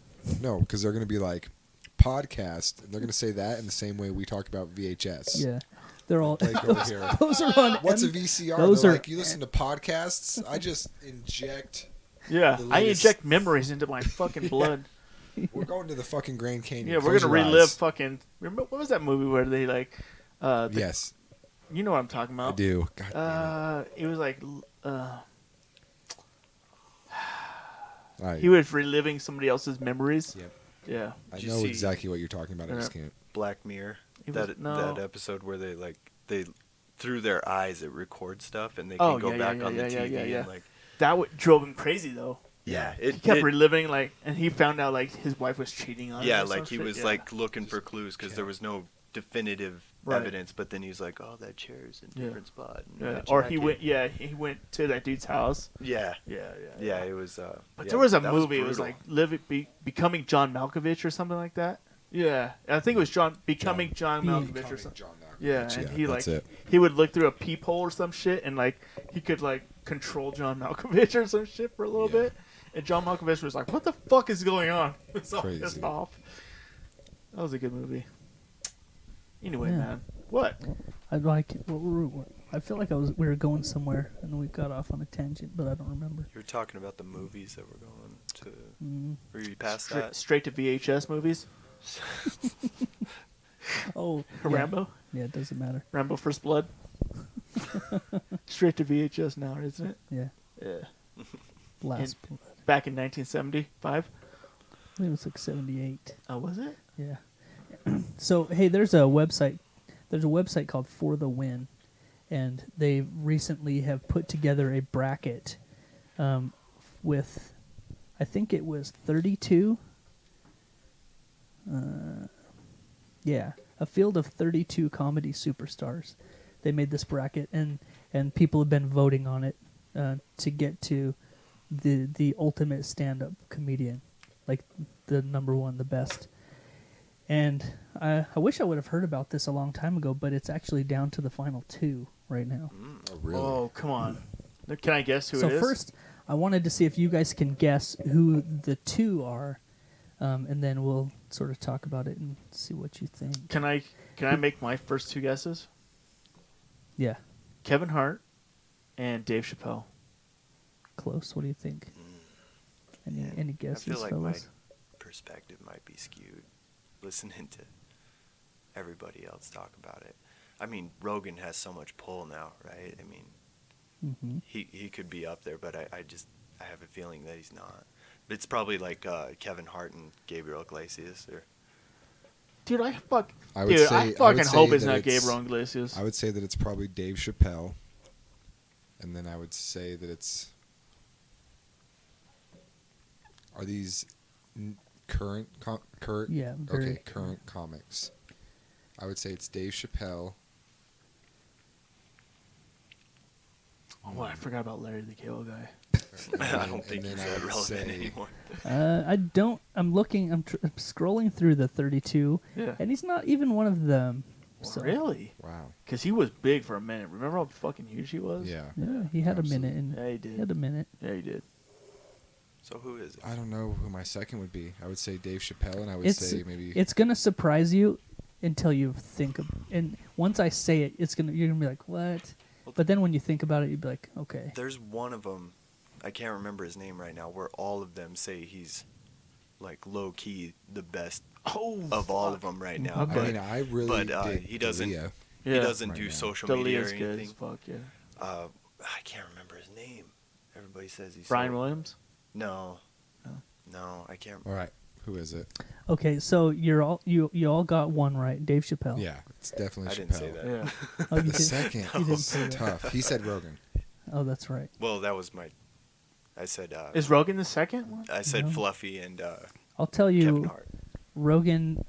No, because they're going to be like podcast, and they're going to say that in the same way we talk about VHS. yeah, they're all. Like over here. Those are on. What's a VCR? those They're are- like, you listen to podcasts? I just inject. Yeah. The I latest- inject memories into my fucking blood. We're going to the fucking Grand Canyon. Yeah, we're Close gonna your relive eyes. fucking. Remember what was that movie where they like? Yes, You know what I'm talking I about. do. God damn It was like it. he was reliving somebody else's memories. Yep. Yeah. I Did you know see- exactly what you're talking about. I just Yeah. can't. Black Mirror. It was- That no. that episode where they through their eyes it records stuff and they Oh, can go yeah, back yeah, on yeah, the yeah, TV yeah, yeah. and like That drove him crazy though. yeah, He kept reliving like, and he found out like his wife was cheating on him. yeah, or like some he shit. was Yeah. like looking for clues because there was no definitive Right. evidence. But then he was like, "Oh, that chair's in a Yeah. different spot." and Yeah. that Or he jacket- went. Yeah, he went to that dude's house. Yeah, Yeah. yeah, it was. But yeah, there was a that movie. It was brutal. like becoming John Malkovich or something like that. Yeah, I think it was becoming John Malkovich or something. John Malkovich. Yeah, and he that's like it. he would look through a peephole or some shit, and like he could like control John Malkovich or some shit for a little Yeah. bit. And John Malkovich was like, "What the fuck is going on?" It's all Crazy. pissed off. That was a good movie. Anyway, Yeah. man, what? I'd like. I feel like we were going somewhere, and we got off on a tangent, but I don't remember. You were talking about the movies that were going to. Mm. Were you past that? Straight to VHS movies. Oh, Rambo. Yeah, it doesn't matter. Rambo First Blood. Straight to VHS now, isn't it? Yeah, Yeah. last blood. Back in 1975. I think it was like 78. Oh, was it? Yeah. So hey, there's a website. There's a website called For the Win, and they recently have put together a bracket with, I think it was 32. Yeah, a field of 32 comedy superstars. They made this bracket, and people have been voting on it to get to the ultimate stand-up comedian, like the number one, the best. And I wish I would have heard about this a long time ago, but it's actually down to the final 2 right now. Oh, really? Oh, come on. Can I guess who So it is? first, I wanted to see if you guys can guess who the 2 are, and then we'll sort of talk about it and see what you think. Can I make my first 2 guesses? Yeah, Kevin Hart and Dave Chappelle. close. What do you think? Any guesses, I feel like fellas? my perspective might be skewed listening to everybody else talk about it. I mean, Rogan has so much pull now, right? I mean, Mm-hmm. he could be up there, but I have a feeling that he's not. But it's probably like Kevin Hart and Gabriel Iglesias. Or Dude, I fucking would hope say it's that not Gabriel Iglesias. I would say that it's probably Dave Chappelle, and then I would say that it's. Are these current? Yeah, very Okay, current comics. I would say it's Dave Chappelle. Oh, I forgot about Larry the Cable Guy. I don't think and he's then I that would relevant say- anymore. I don't. I'm looking. I'm scrolling through the 32, Yeah. and he's not even one of them. So, Really? Wow. Because he was big for a minute. Remember how fucking huge he was? Yeah. Yeah, he had Absolutely. a minute, and Yeah, he he did. had a minute. Yeah, he did. So who is it? I don't know who my second would be. I would say Dave Chappelle, and I would It's say maybe. it's gonna surprise you until you think of. And once I say it, you're gonna be like, what? But then when you think about it, you'd be like, okay. There's one of them, I can't remember his name right now, where all of them say he's like low key the best of all of them right now. Okay. I mean, I really But, dig he doesn't- D'Elia. Yeah. He doesn't Right do now. social media or Delia's good as anything. fuck, yeah. I can't remember his name. Everybody says he's Brian Williams? No. No. No, I can't. All right, who is it? Okay, so you all got one right. Dave Chappelle. Yeah, it's definitely I Chappelle. didn't say that. Yeah. Oh, you The did- second you didn't say that. tough. He said Rogan. Oh, that's right. Well, that was my. I said. Is Rogan the second one? I said No. Fluffy and I'll tell Kevin you, Hart. Rogan.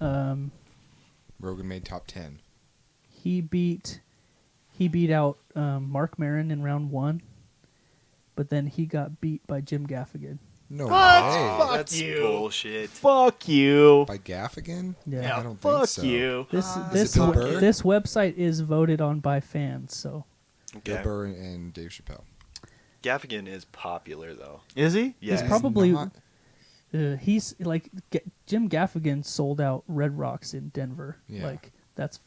Rogan made top 10. He beat out Mark Maron in round 1, but then he got beat by Jim Gaffigan. No What? way. Fuck That's you. bullshit. Fuck you. By Gaffigan? Yeah. I don't Fuck think so. you. This Bill Burr? this website is voted on by fans, so Bill Okay. Burr and Dave Chappelle. Gaffigan is popular though. Is he? Yeah. he's probably not- he's like Jim Gaffigan sold out Red Rocks in Denver. Yeah. Like that's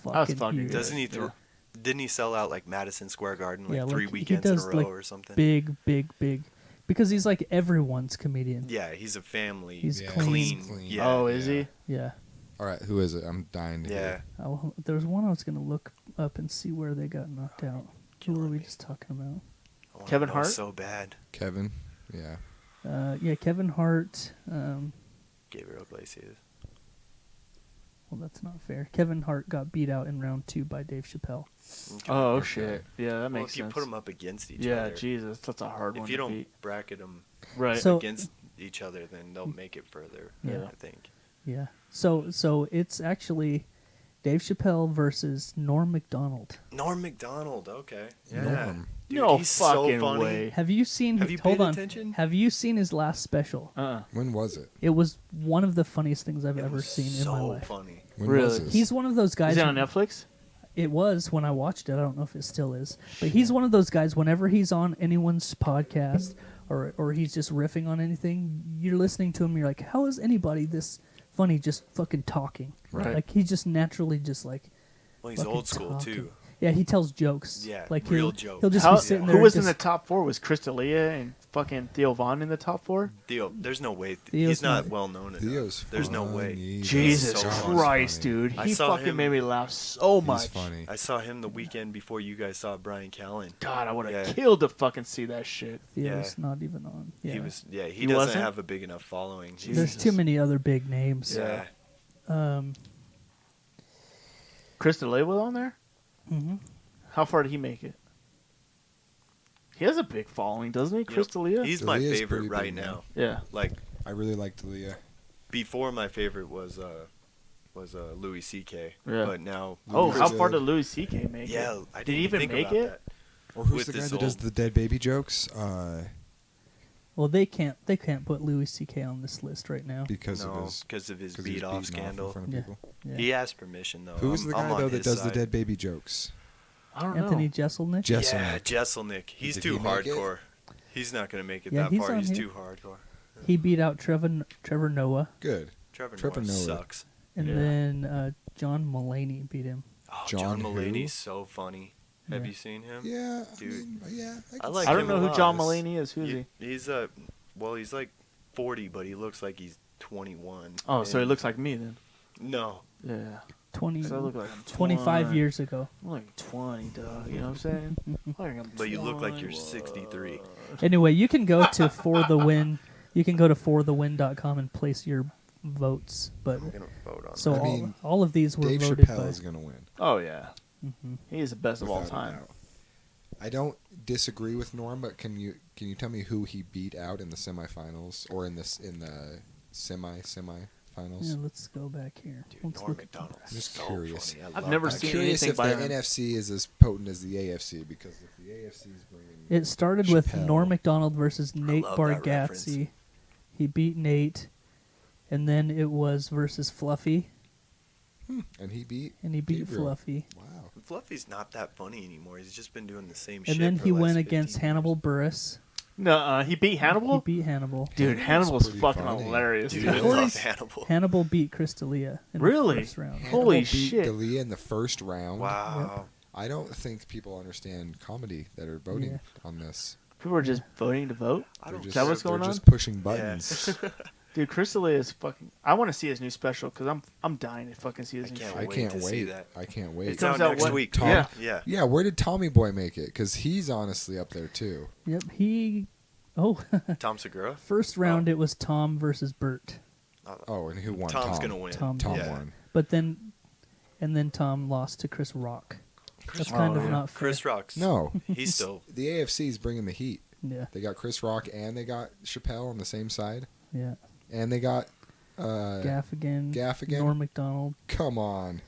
That's fucking fucking huge. good. Doesn't he? Yeah. Didn't he sell out like Madison Square Garden like Yeah, 3 like, he weekends in a does, row like, or something? Big, because he's like everyone's comedian. Yeah, he's a family. He's Yeah, clean. he's clean. Yeah. Oh, is he? Yeah. All right, who is it? I'm dying to Yeah. hear. There was one I was gonna look up and see where they got knocked out. Who were Killing we me. just talking about? I wanna Kevin know Hart? so bad. Kevin? Yeah. Yeah, Kevin Hart. Gabriel Iglesias. Well, that's not fair. Kevin Hart got beat out in round 2 by Dave Chappelle. Okay. Oh, Okay. shit. Yeah, that Well, makes if you sense. put them up against each yeah, other, Jesus. That's a hard one if you to don't beat. bracket them Right. So- against each other, then they'll make it further. Yeah. I think. Yeah. So it's actually Dave Chappelle versus Norm Macdonald. Norm Macdonald. Okay. Yeah. Norm. Dude, no he's fucking so funny. way. Have you seen? Have you hold paid on. attention? Have you seen his last special? When was it? It was one of the funniest things I've It ever was seen in so my life. funny. When Really? was this? He's one of those guys. Is it on Netflix? It was when I watched it. I don't know if it still is, but he's one of those guys. Whenever he's on anyone's podcast or he's just riffing on anything, you're listening to him. You're like, how is anybody this funny just fucking talking? Right. Like he's just naturally just like. Well, he's fucking old school talking. too. Yeah, he tells jokes. Yeah, like real he'll, jokes. He'll just How, be sitting there. who was just, in the top 4? Was Chris D'Elia and fucking Theo Vaughn in the top 4? Theo, there's no way. Theo's He's not not- well known enough. Theo's There's no way. funny. Jesus so funny. Christ, Funny. dude. I He saw fucking him- made me laugh so much. He's funny. I saw him the weekend before you guys saw Brian Callen. God, I would have Yeah. killed to fucking see that shit. Theo's not even on. Yeah. He was. Yeah, he He doesn't wasn't? have a big enough following. He's There's just- too many other big names. Yeah. Chris D'Elia was on there? hmm How far did he make it? He has a big following, doesn't he, Chris D'Elia? He's my D'Elia's favorite pretty right big, man. now. Yeah. Like I really liked Leah. before, my favorite was Louis C.K. Yeah. But now, Oh, Louis how is far good. did Louis C.K. make it? yeah, I Did didn't he even think make about it? that. Or who's With the guy this that does old- the dead baby jokes? Well, they can't put Louis C.K. on this list right now. Because No, of his because of his 'cause he was beat off beaten scandal. in front of Yeah. people. Yeah. He asked permission though. Who's the I'm guy on though that his does the side. dead baby jokes? I don't Anthony know. Jeselnik. Yeah, Jeselnik. Jeselnik. He's Did too he make it? hardcore. He's not gonna make it Yeah, that he's far. on He's here. too hardcore. He beat out Trevor Noah, Good. Trevor Noah. Noah sucks. and Yeah. then John Mulaney beat him. Oh, John John who? Mulaney's so funny. Have Yeah. you seen him? Yeah, Dude. I I like I don't him know a who lot. John Mulaney is. Who is he? He's he's like 40, but he looks like he's 21. Oh, so he And- looks like me then. No. Yeah. 20, So I look like I'm 25 20. years ago. I'm like 20, dog. You know what I'm saying? Like I'm But you look like you're 20. 63. Anyway, you can go to For the Win. You can go to forthewin.com and place your votes. But I'm gonna vote on so I all, mean, all of these were Dave voted Chappelle by. is gonna win. Oh, yeah. Mhm. He is the best of all without a time. doubt. I don't disagree with Norm, but can you tell me who he beat out in the semifinals or in the semifinals? Yeah, let's go back here. Dude, Let's Norm look at Macdonald's I'm just so curious. funny. I I've love never that I'm seen guy. curious anything if by the him. NFC is as potent as the AFC, because if the AFC is bringing It started with Chappelle. Norm Macdonald versus Nate love that reference. Bargatze. He beat Nate, and then it was versus Fluffy, and he beat and he beat Gabriel. Fluffy. Wow. Fluffy's not that funny anymore. He's just been doing the same shit. And then for he the last went 15 against years. Hannibal Buress. No, he beat Hannibal? He beat Hannibal. Dude, Hannibal's Hannibal's pretty fucking funny. hilarious, Dude, dude. I Holy love s- Hannibal. Hannibal beat Chris D'Elia in Really? the first round. Holy Hannibal beat shit. D'Elia in the first round. Wow. I don't think people understand comedy that are voting Yeah. on this. People are just voting to vote? I They're don't just, that what's going they're on? just pushing buttons. Dude, Chris D'Elia is fucking... I want to see his new special because I'm dying to fucking see his I new can't show. I wait can't to see wait. that. I can't It wait. comes comes out out next what- week. Tom- Yeah. Yeah. Yeah, where did Tommy Boy make it? Because he's honestly up there too. Yep, he. Oh, Tom Segura. first round it was Tom versus Bert, Oh, and who won? Tom's Tom. gonna win. Tom Yeah. won. but then Tom lost to Chris Rock. That's Oh, kind of yeah. not fair. Chris Rock's. No, He's still. the AFC's bringing the heat. Yeah, They got Chris Rock and they got Chappelle on the same side, yeah. and they got Gaffigan, Gaffigan? Norm Macdonald. Come on,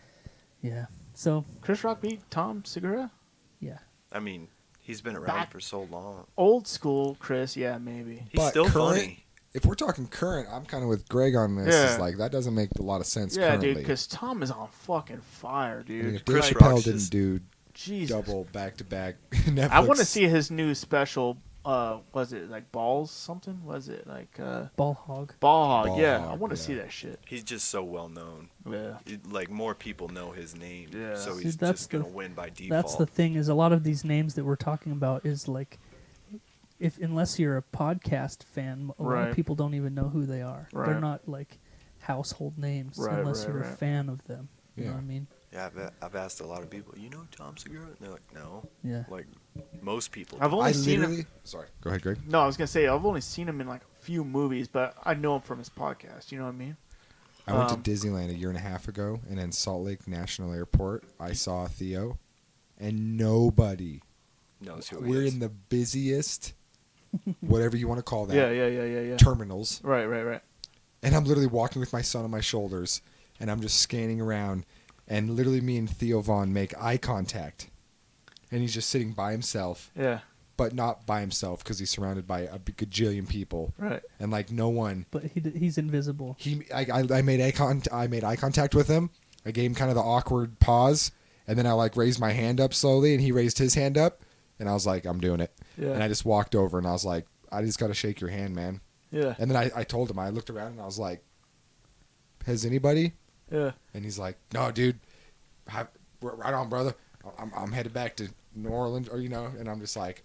Yeah. So Chris Rock beat Tom Segura? yeah, I mean, he's been around Back- for so long. Old school Chris, yeah, maybe. He's But still current- funny. if we're talking current, I'm kind of with Greg on this. Yeah. It's like that doesn't make a lot of sense. Yeah, currently. dude, because Tom is on fucking fire, I dude. mean, if Dave Chris Chappelle Rock's didn't just- do Jesus. double back to back Netflix, I want to see his new special. Was it like Balls something? Was it like Ball Hog. Ball Hog? Ball Yeah, Hog, I want to yeah. see that shit. He's just so well known. Yeah. Like more people know his name. Yeah. So See, he's that's just gonna the- win by default. That's the thing, is a lot of these names that we're talking about is like, if unless you're a podcast fan, a lot Right. of people don't even know who they are. They're Right. not like household names Right, unless right, you're a right. fan of them. You know Yeah. what I mean? Yeah, I've asked a lot of people. You know Tom Segura? And they're like, no. Yeah. Like most people. I've don't. only I seen literally. him. Sorry, go ahead, Greg. No, I was gonna say I've only seen him in like a few movies, but I know him from his podcast. You know what I mean? I went to Disneyland a year and a half ago, and in Salt Lake National Airport, I saw Theo, and nobody. knows who he We're is. in the busiest, whatever you want to call that, Yeah. terminals, Right. and I'm literally walking with my son on my shoulders, and I'm just scanning around, and literally me and Theo Vaughn make eye contact, and he's just sitting by himself, Yeah. but not by himself because he's surrounded by a gajillion people, Right. and like no one. But he's invisible. I made eye contact with him. I gave him kind of the awkward pause, and then I like raised my hand up slowly, and he raised his hand up, and I was like, "I'm doing it." Yeah. And I just walked over, and I was like, "I just got to shake your hand, man." Yeah. And then I told him, I looked around, and I was like, "Has anybody?" Yeah. And he's like, "No, dude, right on, brother. I'm headed back to New Orleans, or and I'm just like,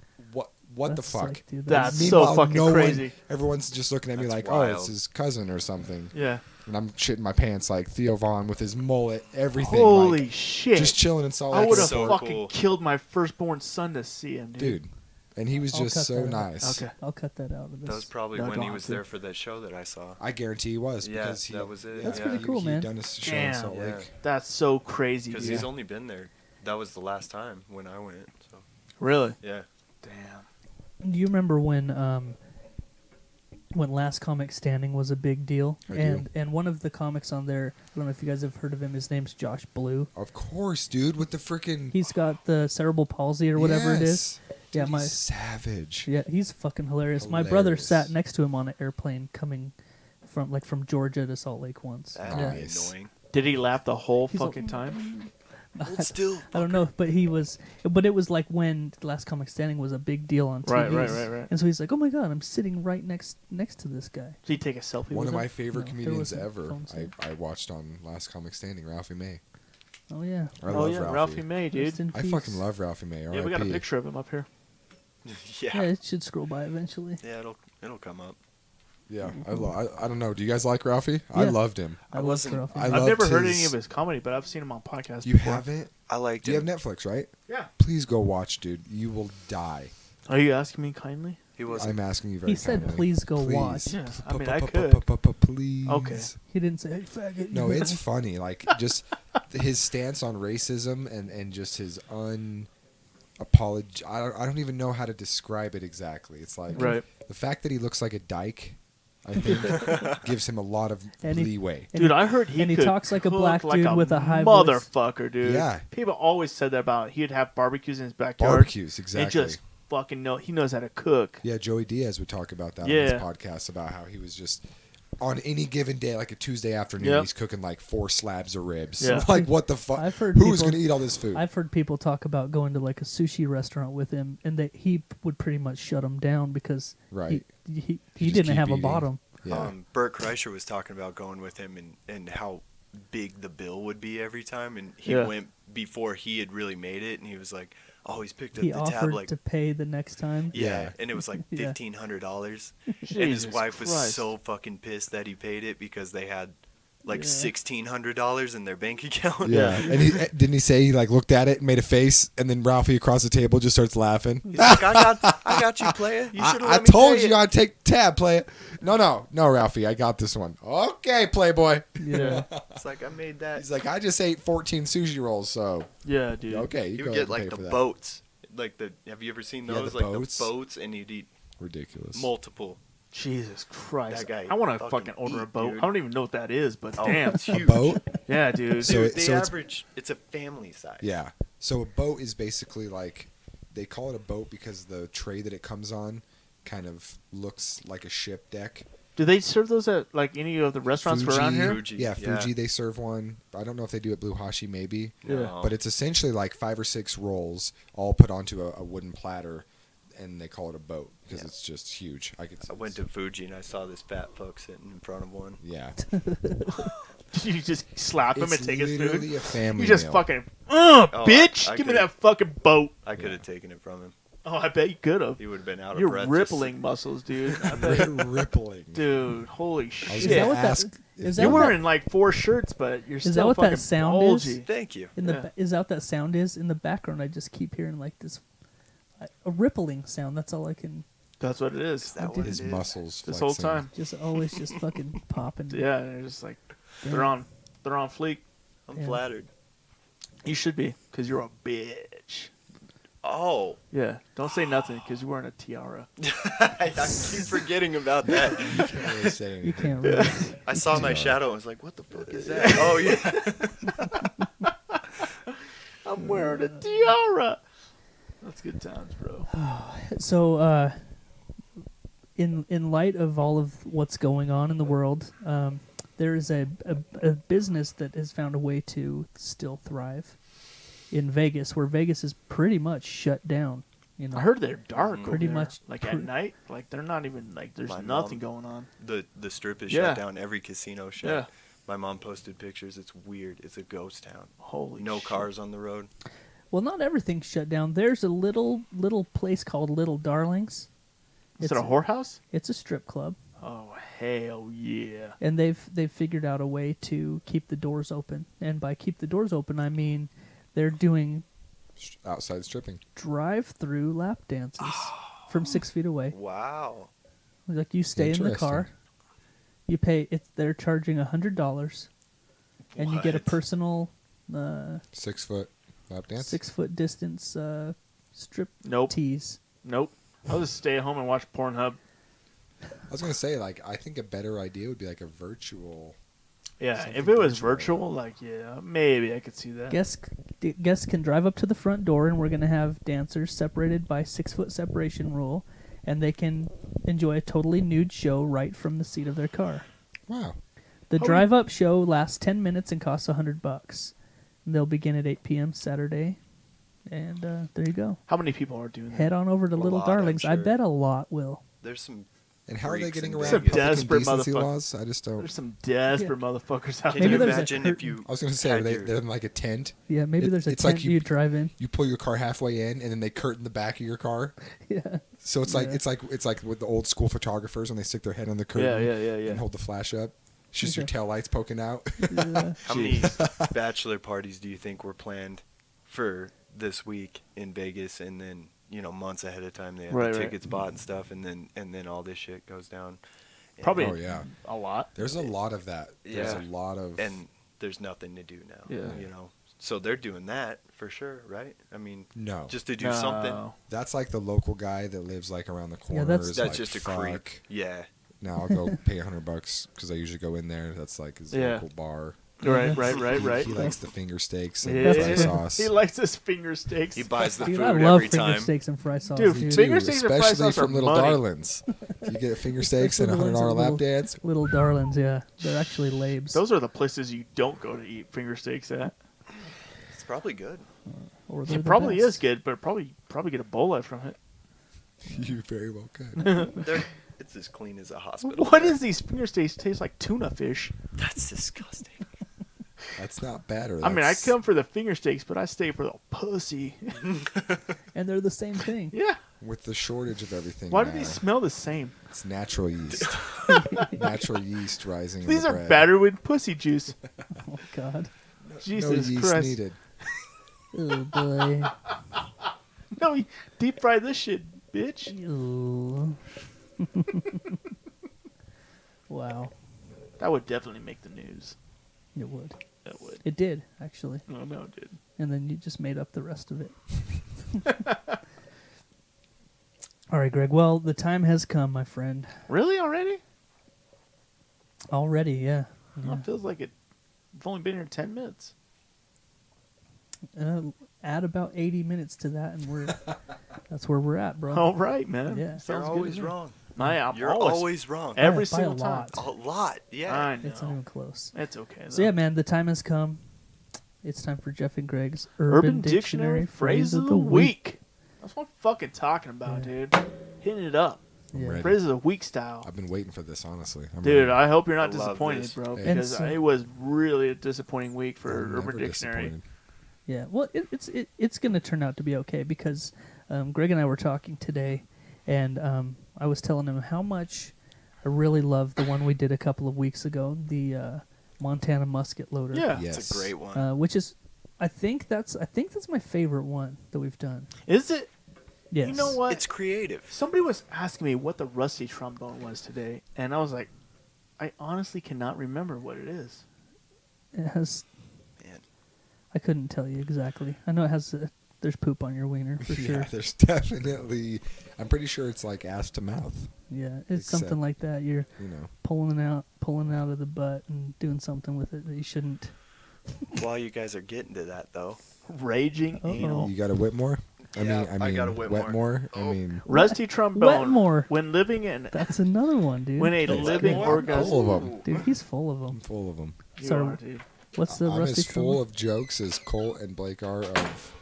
What the That's fuck? sick, dude. That's That's- so Meanwhile, fucking no one- crazy. everyone's just looking at me That's like, oh, it's wild. his cousin or something. Yeah. And I'm shitting my pants like Theo Vaughn with his mullet, everything. Holy like, shit. just chilling in Salt I Lake. would have so fucking cool. killed my firstborn son to see him, dude. Dude. And he was I'll just cut so that out. nice. Okay. I'll cut that out of this. That was probably No, when don't he have was to. there for that show that I saw. I guarantee he was. Yeah, because he, that was it. That's yeah. pretty cool, man. He'd done a show in Damn. Salt Yeah. Lake. That's so crazy, Because dude. he's only been there. That was the last time when I went. So Really? yeah. Damn. Do you remember when Last Comic Standing was a big deal? I do. And one of the comics on there, I don't know if you guys have heard of him. His name's Josh Blue. Of course, dude, with the freaking He's got the cerebral palsy or whatever it is. Yeah, Dude, my he's savage. yeah, he's fucking hilarious. My brother Hilarious. sat next to him on an airplane coming from Georgia to Salt Lake once. That'd Yeah. be Nice. annoying. Did he laugh the whole He's fucking time? Hold still. I don't know, but it was like when Last Comic Standing was a big deal on TV. Right. And so he's like, "Oh my god, I'm sitting right next to this guy." Did he take a selfie One with of him? my favorite No, there comedians wasn't ever. phones then. I watched on Last Comic Standing, Ralphie May. Oh yeah. I Oh love yeah, Ralphie. Ralphie May, dude. Rest in I peace. fucking love Ralphie May. Yeah, we got a RIP. picture of him up here. Yeah, it should scroll by eventually. Yeah, it'll come up. Yeah, I don't know. Do you guys like Ralphie? I Yeah. loved him. I wasn't- love Ralphie. I I've loved never heard his- any of his comedy, but I've seen him on podcasts You before. haven't? I liked Do you him. have Netflix, right? Yeah. Please go watch, dude. You will die. Are you asking me kindly? He wasn't. I'm asking you very He said, kindly. "Please go watch." Yeah, I mean, I could. Please. Okay. He didn't say, "Hey, faggot." No, it's funny. Like, just his stance on racism and just his I don't even know how to describe it exactly. It's like Right. the fact that he looks like a dyke, I think, gives him a lot of And he- leeway. And Dude, he- I heard he and he could talks like a cook black like dude a with a high voice. motherfucker, dude. Yeah. People always said that about he'd have barbecues in his backyard. Barbecues, And exactly. just fucking he knows how to cook. Yeah, Joey Diaz would talk about that on Yeah. his podcast about how he was just on any given day, like a Tuesday afternoon, Yep. he's cooking like 4 slabs of ribs. Yeah. Like, what the fuck? I've heard Who's people- going to eat all this food? I've heard people talk about going to like a sushi restaurant with him, and that he would pretty much shut them down because Right. he just didn't keep have a eating. bottom. Yeah. Bert Kreischer was talking about going with him and how big the bill would be every time, and he Yeah. went before he had really made it, and he was like, "Oh, he's picked up He the tab offered like to pay the next time. yeah," and it was like Yeah. $1,500, and his Jesus wife was Christ. so fucking pissed that he paid it because they had like Yeah. $1,600 in their bank account. Yeah, and didn't he say he like looked at it and made a face, and then Ralphie across the table just starts laughing. He's like, I got you, player. You should have I let me told pay you it." I'd take tab, play it. No, Ralphie, I got this one. Okay, Playboy. Yeah. It's like I made that. He's like, I just ate 14 sushi rolls, so Yeah, dude. okay, you He go would ahead get and like pay the for that. boats. Like have you ever seen Yeah, those? the Like boats. the boats, and he'd eat Ridiculous. multiple. Jesus Christ. That guy I want to fucking fucking order a eat, boat. dude. I don't even know what that is, but Oh, damn. it's huge. boat? Yeah, dude. So Dude, it- they so it's- average. It's a family size. Yeah. So a boat is basically like they call it a boat because the tray that it comes on kind of looks like a ship deck. Do they serve those at like any of the restaurants around here? Fuji, Yeah, yeah. Fuji they serve one. I don't know if they do at Blue Hashi maybe. No. But it's essentially like 5 or 6 rolls all put onto a wooden platter, and they call it a boat because Yeah. it's just huge. I went to Fuji and I saw this fat fuck sitting in front of one. Yeah. You just slap him It's and take his literally food. a family You just meal. fucking, Oh, bitch, I give me could've- that fucking boat. I could have taken it from him. Oh, I bet you could have. He would have been out of You're breath. rippling muscles, dude. I bet. rippling. Dude, holy I was shit. that gonna what that- ask if is they that You're what wearing like 4 shirts, but you're that still what that fucking sound bulgy. is? Thank you. In the Yeah. is that what that sound is in the background? I just keep hearing like this, a rippling sound. That's all I can. That's what it is. Is that what his it is? muscles This whole flexing. time. Just always just fucking popping. Yeah, they're just like they're on fleek. I'm Yeah. flattered. You should be, because you're a bitch. Oh, Yeah, don't say nothing, because you're wearing a tiara. I keep forgetting about that. Can't really say You anything. can't really. I saw my shadow and was like, "What the fuck is that?" Oh yeah. I'm wearing a tiara. That's good times, bro. So, in light of all of what's going on in the world, there is a business that has found a way to still thrive in Vegas, where Vegas is pretty much shut down. You know, I heard they're dark. over Pretty there. much like at night. Like they're not even like there's My nothing mom- going on. The strip is Yeah. shut down. Every casino shut. Yeah. My mom posted pictures. It's weird. It's a ghost town. Holy No shit. cars on the road. Well, not everything's shut down. There's a little place called Little Darlings. Is it a whorehouse? It's a strip club, Oh hell yeah! and they've figured out a way to keep the doors open. And by keep the doors open, I mean they're doing Outside stripping. drive-through lap dances from 6 feet away. Wow. Like you stay in the car, Interesting. you pay. They're charging $100, and you get a What? personal 6 foot lap dance. 6 foot distance strip Nope. tease. Nope. I'll just stay at home and watch Pornhub. I was gonna say, like, I think a better idea would be like a virtual. Yeah, Something if it was virtual. virtual, like yeah, maybe I could see that. Guests can drive up to the front door, and we're going to have dancers separated by 6 foot separation rule, and they can enjoy a totally nude show right from the seat of their car. Wow. The Oh, yeah. drive up show lasts 10 minutes and costs $100. They'll begin at 8 p.m. Saturday, and there you go. How many people are doing that? Head on over to A Little lot, I'm Darlings. I sure. bet a lot will. There's some. And how are they freaks getting in around Some public desperate indecency motherfucker- laws? I just don't. There's some desperate motherfuckers out Can Maybe you there. there's a imagine if curtain. you? I was gonna say, are had they, your- they're in like a tent. Yeah, maybe there's a it's tent like you drive in. You pull your car halfway in, and then they curtain the back of your car. Yeah. So it's like Yeah. it's like with the old school photographers when they stick their head on the curtain. Yeah. And hold the flash up. It's just your Okay. tail lights poking out. Yeah. How many bachelor parties do you think were planned for this week in Vegas, and then months ahead of time they have Right, the right. tickets bought and stuff, and then all this shit goes down. And- Probably Oh, yeah. a lot. There's a lot of that. There's Yeah. a lot of. and there's nothing to do now. Yeah. So they're doing that for sure, right? I mean, No. just to do something. No. That's like the local guy that lives like around the corner. that's- is That's like, just a fuck. creep. Yeah. Now I'll go pay $100 because I usually go in there. That's like his Yeah. local bar. Right. He likes the finger steaks and Yeah. fry sauce. He likes his finger steaks. He buys the Dude, food I love every finger time. steaks and fry sauce. Dude, dude. finger steaks and fry especially sauce are from Little money. Darlings. You get finger steaks and a Those are the $100 ones lap that dance. Little Darlings, yeah. They're actually labes. Those are the places you don't go to eat finger steaks at. It's probably good. Or they're It the probably best. is good, but probably get a bola from it. You very well could. It's as clean as a hospital. What is these finger steaks taste like tuna fish? That's disgusting. That's not bad. Or I mean, I that's- come for the finger steaks, but I stay for the pussy. And they're the same thing. Yeah. with the shortage of everything. Why do now, they smell the same? It's natural yeast. Natural yeast rising. in These the are bread. battered with pussy juice. Oh, God. Jesus no yeast Christ. needed. Oh, boy. No, you deep fry this shit, bitch. Ew. Wow. That would definitely make the news. It would. That would. It did, actually. No, it did. And then you just made up the rest of it. All right, Greg. Well, the time has come, my friend. Really already? Already, yeah. Well, it feels like it's only been here 10 minutes. Add about 80 minutes to that, and that's where we're at, bro. All right, man. Yeah. You're Sounds good always to me. wrong. I'm You're always always wrong. every By a single time. lot. A lot. Yeah. I It's not know. even close. It's okay. So yeah, man, the time has come. It's time for Jeff and Greg's Urban Dictionary Phrase of the Week. That's what I'm fucking talking about, dude. Hitting it up. Yeah. Ready. Phrase of the Week style. I've been waiting for this, honestly. I'm Dude, ready. I hope you're not I love disappointed, this. bro, And because so- it was really a disappointing week for I'm Urban never Dictionary. disappointed. Yeah, well, it's going to turn out to be okay because Greg and I were talking today, and I was telling him how much I really love the one we did a couple of weeks ago, the Montana musket loader. Yeah. Yes. It's a great one. which is, I think that's my favorite one that we've done. Is it? Yes. You know what? It's creative. Somebody was asking me what the rusty trombone was today, and I was like, I honestly cannot remember what it is. It has. Man. I couldn't tell you exactly. I know it has. There's poop on your wiener for sure. Yeah, there's definitely. I'm pretty sure it's like ass to mouth. Yeah, it's Except- something like that. You're You know. pulling out of the butt and doing something with it that you shouldn't. While you guys are getting to that, though, Raging Uh-oh. anal. You got a Whitmore? Yeah, I got a Whitmore. Wetmore? I Oh. mean, Rusty trombone. Wetmore. When living in That's another one, dude. when a That's living good. orgasm. Full of 'em. Dude, he's full of I'm them. full of them. You So- are, dude. What's the I'm rusty as full trombone? of jokes as Colt and Blake are of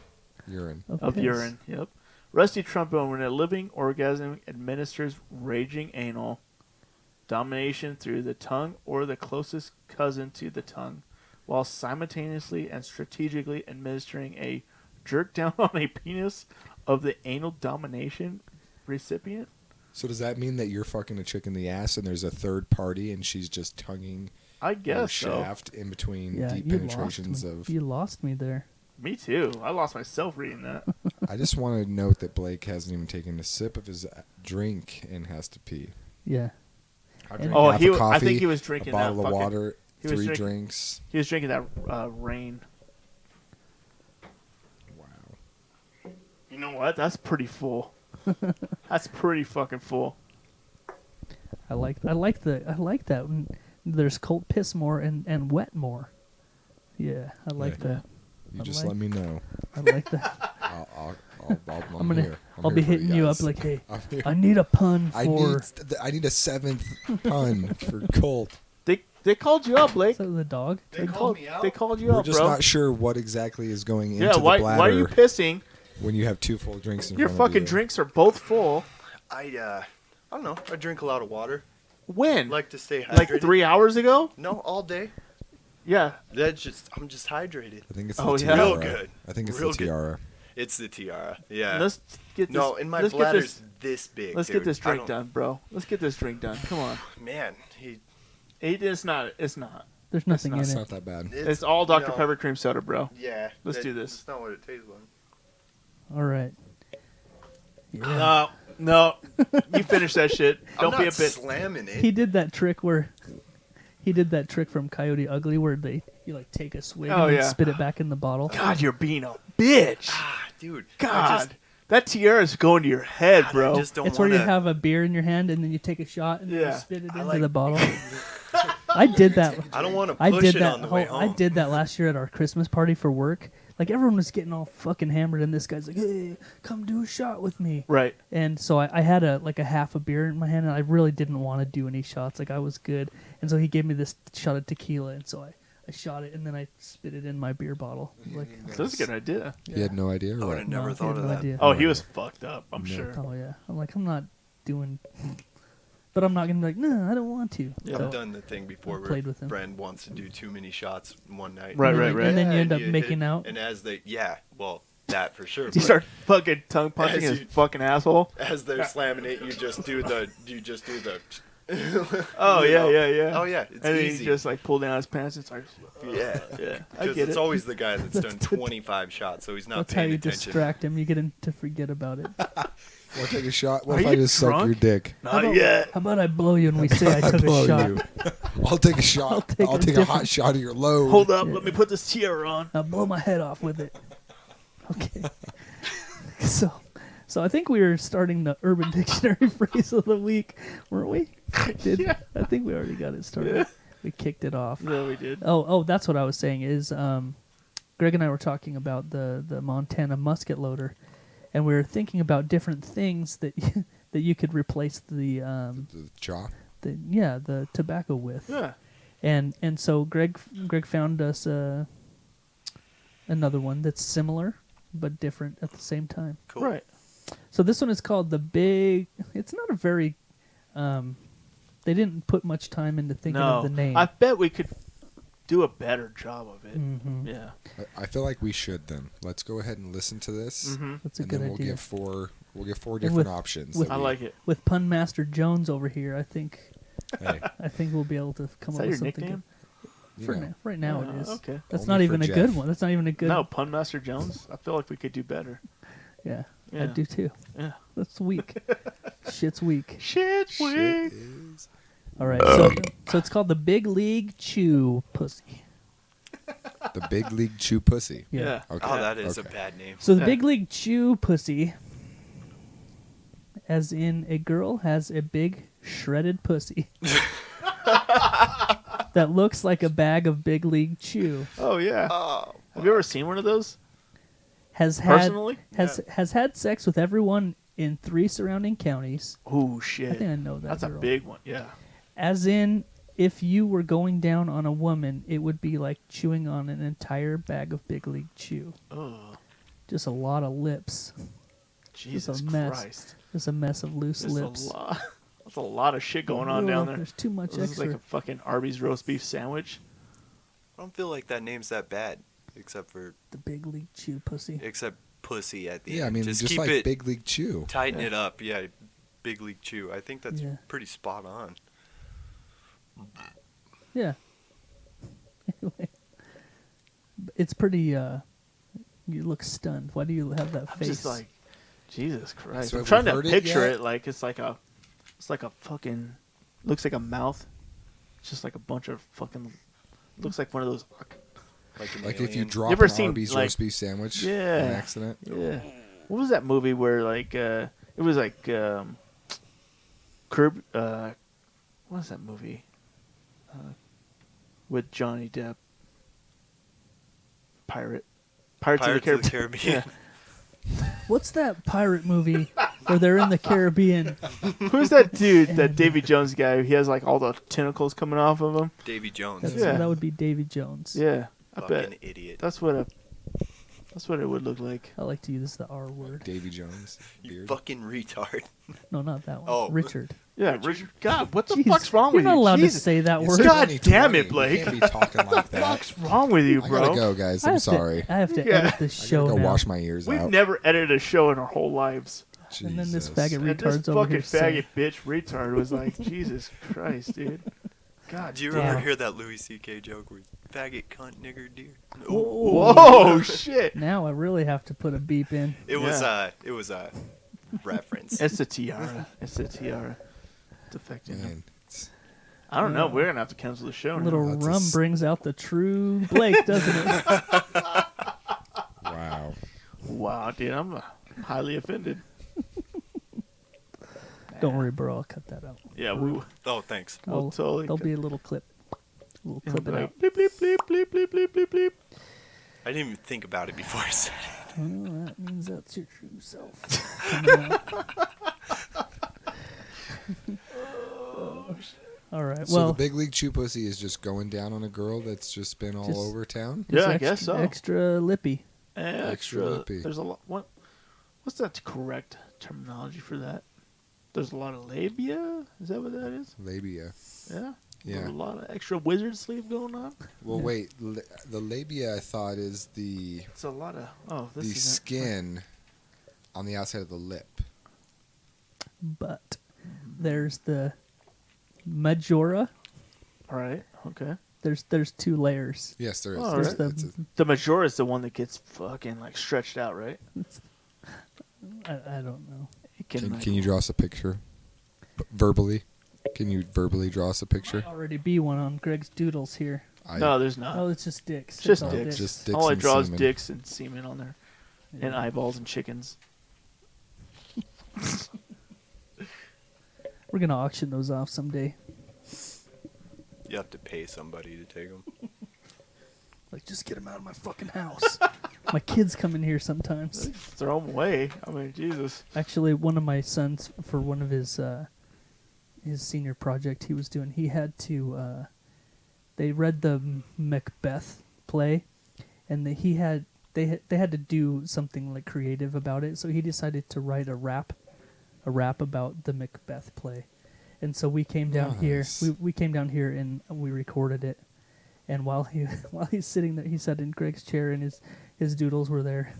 urine. Of piss. urine. Yep. Rusty trombone when a living orgasm administers raging anal domination through the tongue or the closest cousin to the tongue, while simultaneously and strategically administering a jerk down on a penis of the anal domination recipient? So does that mean that you're fucking a chick in the ass and there's a third party and she's just tonguing I your guess so. shaft in between Yeah, deep you lost penetrations me. of... You lost me there. Me too. I lost myself reading that. I just want to note that Blake hasn't even taken a sip of his drink and has to pee. Yeah. I And- drank Oh, half he a was- I coffee, think he was a drinking bottle that of fucking- water, he was 3 drinking- drinks. He was drinking that rain. Wow. You know what? That's pretty full. That's pretty fucking full. I like that. When there's cold piss more and wet more. Yeah, I like Yeah. that. You I just like- let me know. I like that. I'm here. I'll be here for hitting you up guys. like, hey, I'm here. I need a pun I for. need a 7th pun for Colt. They called you up, Blake. Is that the dog? They called you We're up, just bro. not sure what exactly is going into Yeah, the why bladder are you pissing? when you have 2 full drinks in Your front of fucking you. drinks are both full. I don't know. I drink a lot of water. When? Like to stay hydrated. Like 3 hours ago? No, all day. Yeah. I'm just hydrated. I think it's Oh, the yeah? tiara. Real good. I think it's Real the good. tiara. It's the tiara. Yeah. Let's get this. No, and my let's get bladder's this- this big. Let's dude. get this I drink don't- done, bro. Let's get this drink done. Come on. Man, There's It's not. nothing in It's it. not that bad. It's all Dr. no. Pepper cream soda, bro. Yeah. Let's do this. That's not what it tastes like. All right. Yeah. No. You finish that shit. I'm Don't be a not bit. slamming it. He did that trick where he did that trick from Coyote Ugly where you like take a swig Oh, and then yeah. spit it back in the bottle. God, you're being a bitch. Dude. God. That tiara is going to your head, bro. I just don't It's where wanna, you have a beer in your hand and then you take a shot and then Yeah. you spit it I into like- the bottle. I did that. I don't want to I push did it that. on the way home. I did that last year at our Christmas party for work. Like everyone was getting all fucking hammered, and this guy's like, "Hey, come do a shot with me." Right. And so I had a half a beer in my hand, and I really didn't want to do any shots. Like I was good, and so he gave me this shot of tequila, and so I shot it, and then I spit it in my beer bottle. Like, That's a good idea. You had no idea? I Or would what? have never no, thought he had of no that. idea. Oh, he was fucked up, I'm Yeah. sure. Oh yeah, I'm like, I'm not doing, but I'm not gonna be like, no, I don't want to. Yeah. So- I've done the thing before I where played with him. Brand wants to do too many shots in one night. Right, And right, then- right. And then you end up hit making it, out. And as they, well, that for sure. You but start fucking tongue punching As his you- fucking asshole. as they're slamming it, you just do the. Oh, you yeah, know? yeah, yeah. Oh yeah, it's And then easy. he just like pull down his pants and starts. yeah, Yeah, I because get it's it. always the guy that's done 25 shots, so he's not That's how paying you attention. distract him. You get him to forget about it. Want to take a shot? What Are if I you just suck drunk? your dick? Not yet. How about I blow you and we say I took blow a shot? you. I'll take a shot. I'll take a a different- hot shot of your load. Hold up, let me put this tiara on. I'll blow my head off with it. Okay. So I think we were starting the Urban Dictionary phrase of the week, weren't we? Yeah. I think we already got it started. Yeah. We kicked it off. Yeah, we did. Oh, that's what I was saying is Greg and I were talking about the Montana musket loader, and we were thinking about different things that that you could replace the The jaw. the tobacco with. Yeah. And so Greg found us another one that's similar but different at the same time. Cool. Right. So this one is called the Big. It's not a very. They didn't put much time into thinking No, of the name. I bet we could do a better job of it. Mhm. Yeah. I feel like we should then. Let's go ahead and listen to this. Mm-hmm. That's a And good then we'll idea. give four And different with- options. with- that I we- like it. With Pun Master Jones over here, I think Hey, we'll be able to come Is up that with your something nickname? you good. For know. now, right now Oh, it is. okay. That's Only not for even a Jeff. good one. That's not even a good. No, Pun Master Jones. I feel like we could do better. Yeah, I Yeah. do too. Yeah. That's weak. Shit's weak. Shit, Shit we. is- All right, so it's called the Big League Chew Pussy. The Big League Chew Pussy. Yeah. Okay. Oh, that is okay. a bad name. So the Yeah. Big League Chew Pussy, as in a girl has a big shredded pussy that looks like a bag of Big League Chew. Oh yeah. Oh, Have you ever seen one of those? Has had Personally? has had sex with everyone in 3 surrounding counties. Oh I shit. think I know that. That's a girl. big one. Yeah. As in, if you were going down on a woman, it would be like chewing on an entire bag of Big League Chew. Oh, Just a lot of lips. Jesus mess. Christ. Just a mess of loose That's lips. a lot. That's a lot of shit going on down there. There's too much This is extra. like a fucking Arby's roast beef sandwich. I don't feel like that name's that bad. except for The Big League Chew pussy. pussy at the Yeah, I end. mean, just just keep like it, Big League Chew. tighten it up. Yeah, Big League Chew. I think that's Yeah. pretty spot on. Yeah. Anyway, it's pretty. You look stunned. Why do you have that I'm face? just like, Jesus Christ. So I'm have trying we to heard it picture yet? it like it's like a fucking, looks like a mouth. It's just like a bunch of fucking, looks like one of those. Like an Like if you alien. drop ever an seen, Arby's like- roast beef sandwich Yeah. on accident. Yeah. What was that movie where like it was like Curb? What was that movie? With Johnny Depp. Pirates Pirates of the of the Caribbean. Caribbean. What's that pirate movie where they're in the Caribbean? Who's that dude? That Davy Jones guy? He has like all the tentacles coming off of him. Davy Jones. That would be Davy Jones. Yeah, I Fucking bet idiot. that's what it would look like. I like to use the R word. Davy Jones. You Beard. fucking retard. No, not that one. Oh. Richard. Yeah, Richard. God, what the Jeez, fuck's wrong you're with not you? allowed to Jesus. say that It's word. God 2020. damn it, Blake. You can't be talking like What the that. fuck's wrong with you, I bro? gotta go, guys. I'm sorry. I have to Yeah. edit this I show gotta go now. wash my ears We've out. never edited a show in our whole lives. And then this Jesus. faggot And this retard's over fucking here saying, faggot bitch retard was like, Jesus Christ, dude. God Do you damn. ever hear that Louis C.K. joke where faggot, cunt, nigger, deer? Whoa, shit. now I really have to put a beep in. It was Yeah. a reference. It's the tiara. It's the tiara. It's affecting him. Man, it's- I don't know. We're going to have to cancel the show now. Little That's a rum s- brings out the true Blake, doesn't it? wow. Wow, dude. I'm highly offended. Don't worry, bro. I'll cut that out. Yeah, we Oh, thanks. We'll totally There'll cut- be a little clip. A little clip it out. like, bleep, bleep, bleep, bleep, bleep, bleep, bleep, bleep. I didn't even think about it before I said it. Well, that means that's your true self. coming out. All right. So Well, the Big League Chew pussy is just going down on a girl that's just been all Just- over town. Yeah, it's I guess so. Extra lippy. Extra. lippy. There's a lot. What's that correct terminology for that? There's a lot of labia. Is that what that is? Labia. Yeah. Yeah. A lot of extra wizard sleeve going on. Well, wait. The labia, I thought, is the It's a lot of. This the is skin on the outside of the lip. But there's the majora. All right. Okay. There's two layers. Yes, there is. Oh, There's right. the It's a- The majora is the one that gets fucking like stretched out, right? I don't know. It can you draw us a picture? Verbally? Can you verbally draw us a picture? Already be one on Greg's doodles here. No, there's not. Oh, it's just dicks. Just all dicks. Just dicks All I and draw is semen. dicks and semen on there, and Yeah. eyeballs and chickens. We're gonna auction those off someday. You have to pay somebody to take them. Like, just get them out of my fucking house. My kids come in here sometimes. Throw them away. I mean, Jesus. Actually, one of my sons, for one of his senior project he was doing, he had to. They read the Macbeth play, and they had to do something like creative about it. So he decided to write a rap about the Macbeth play, and so we came down here. Nice. We came down here and we recorded it. And while he's sitting there, he sat in Greg's chair, and his doodles were there,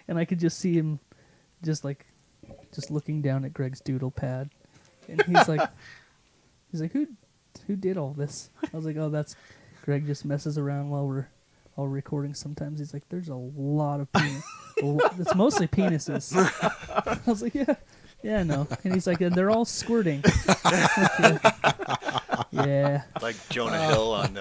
and I could just see him, just looking down at Greg's doodle pad, and he's like, who did all this? I was like, oh, that's Greg. Just messes around while we're all recording. Sometimes he's like, there's a lot of penis. It's mostly penises. I was like, yeah, I know. And he's like, and they're all squirting. Yeah, Like Jonah Hill on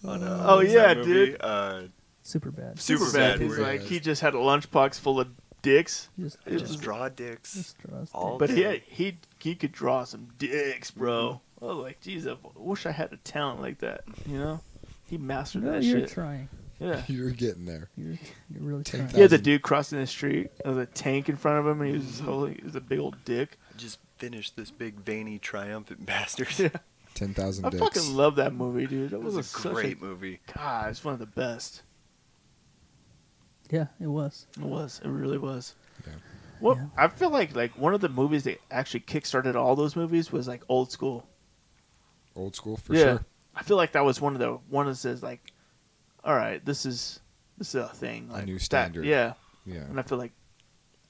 Oh, what's yeah, that movie? dude. super bad. Superbad. He's where like, he just had a lunchbox full of dicks. Just, he just draw dicks. just draws all dicks. But day. he could draw some dicks, bro. I was like, geez, I wish I had a talent like that. You know, he mastered No, that you're shit. trying. Yeah. You're getting there. You're really Take trying. that. He had the dude crossing the street. There was a tank in front of him, and he was holding. He was a big old dick. Just finished this big veiny triumphant bastard. Yeah. 10,000 I dicks. fucking love that movie, dude. That It was a such great movie. God, it's one of the best. Yeah, it was. It was. It really was. Yeah. Well, Yeah. I feel like one of the movies that actually kickstarted all those movies was like Old School. Old school for Yeah. sure. I feel like that was one that says like, all right, this is This is a thing. Like, new standard. Yeah. Yeah. And I feel like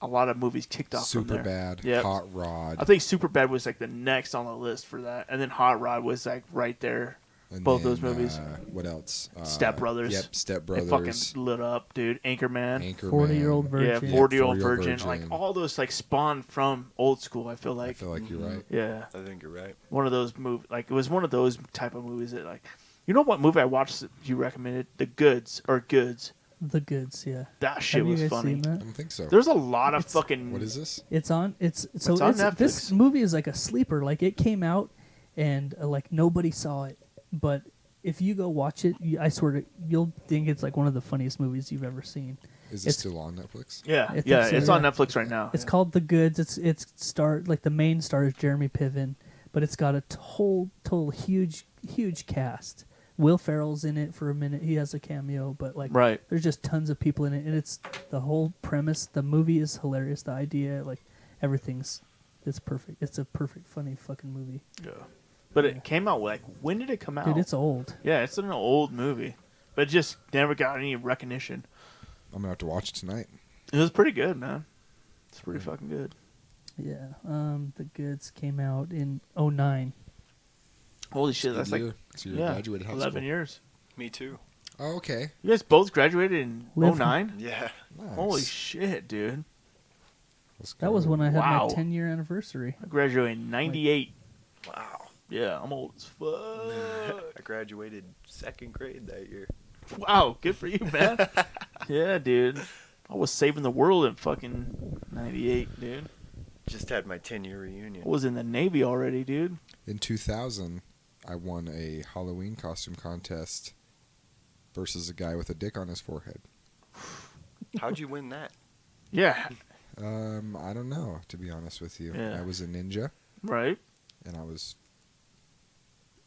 a lot of movies kicked off from there. Superbad, Yep. Hot Rod. I think Superbad was like the next on the list for that, and then Hot Rod was like right there. And both then, those movies. What else? Step Brothers. Yep, Step It Brothers. fucking lit up, dude. Anchorman. 40-year-old virgin. Yeah, 40-year-old 40-year-old virgin. virgin. Like all those like spawned from old school. I feel like. I feel like you're right. Yeah, I think you're right. one of those movies. Like it was one of those type of movies that like, you know what movie I watched that you recommended? The Goods. The Goods, yeah. That shit Have you was guys funny. seen that? I don't think so. There's a lot of fucking. What is this? It's on. It's so It's on it's Netflix. this movie is like a sleeper. Like it came out, and like nobody saw it. But if you go watch it, I swear to, you'll think it's like one of the funniest movies you've ever seen. Is It's- this still on Netflix? Yeah, I think yeah, so, it's yeah. on Netflix right now. It's Yeah. called The Goods. It's like the main star is Jeremy Piven, but it's got a total huge cast. Will Ferrell's in it for a minute. He has a cameo, but like Right. there's just tons of people in it, and it's the whole premise. The movie is hilarious. The idea, like it's perfect. It's a perfect, funny fucking movie. Yeah. But it came out like when did it come out? Dude, it's old. Yeah, it's an old movie, but it just never got any recognition. I'm gonna have to watch it tonight. It was pretty good, man. It's pretty fucking good. Yeah. The Goods came out in 2009. Holy shit, that's Good like year. So you yeah, graduated high 11 school. years. Me too. Oh, okay. You guys both graduated in Live- 09? Yeah. Nice. Holy shit, dude. Let's That go. was when I had Wow. my 10-year anniversary. I graduated in 98. Wow. Yeah, I'm old as fuck. I graduated second grade that year. Wow, good for you, man. Yeah, dude. I was saving the world in fucking 98, dude. Just had my 10-year reunion. I was in the Navy already, dude. In 2000, I won a Halloween costume contest versus a guy with a dick on his forehead. How'd you win that? Yeah, I don't know, to be honest with you. Yeah. I was a ninja, right? and I was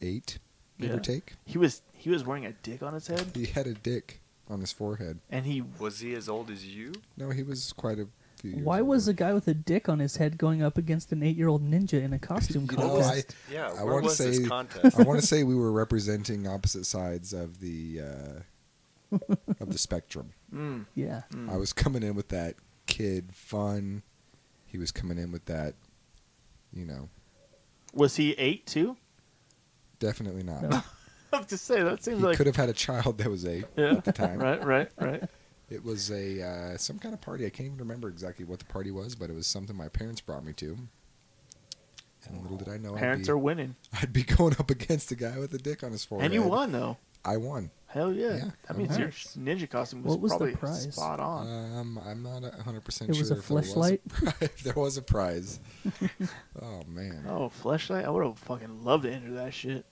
8, give Yeah. or take. He was wearing a dick on his head, He had a dick on his forehead. and he Was he as old as you? No, he was quite a few years Why was older. a guy with a dick on his head going up against an 8-year-old ninja in a costume You know, contest? Yeah, I where wanna was this say- contest? I want to say we were representing opposite sides of the spectrum. Yeah. I was coming in with that kid fun. He was coming in with that, was he 8 too? definitely not. No. I'm just saying that seems He like could have had a child that was 8 yeah, at the time. right. It was a some kind of party. I can't even remember exactly what the party was, but it was something my parents brought me to. And little did I know Parents are winning, I'd be going up against a guy with a dick on his forehead. and you won though. I won. Hell yeah! Yeah, That means your ninja costume was, What was the probably prize? spot on. I'm not 100% It sure was a if there was fleshlight? if there was a prize. Oh man. Oh, fleshlight! I would have fucking loved to enter that shit.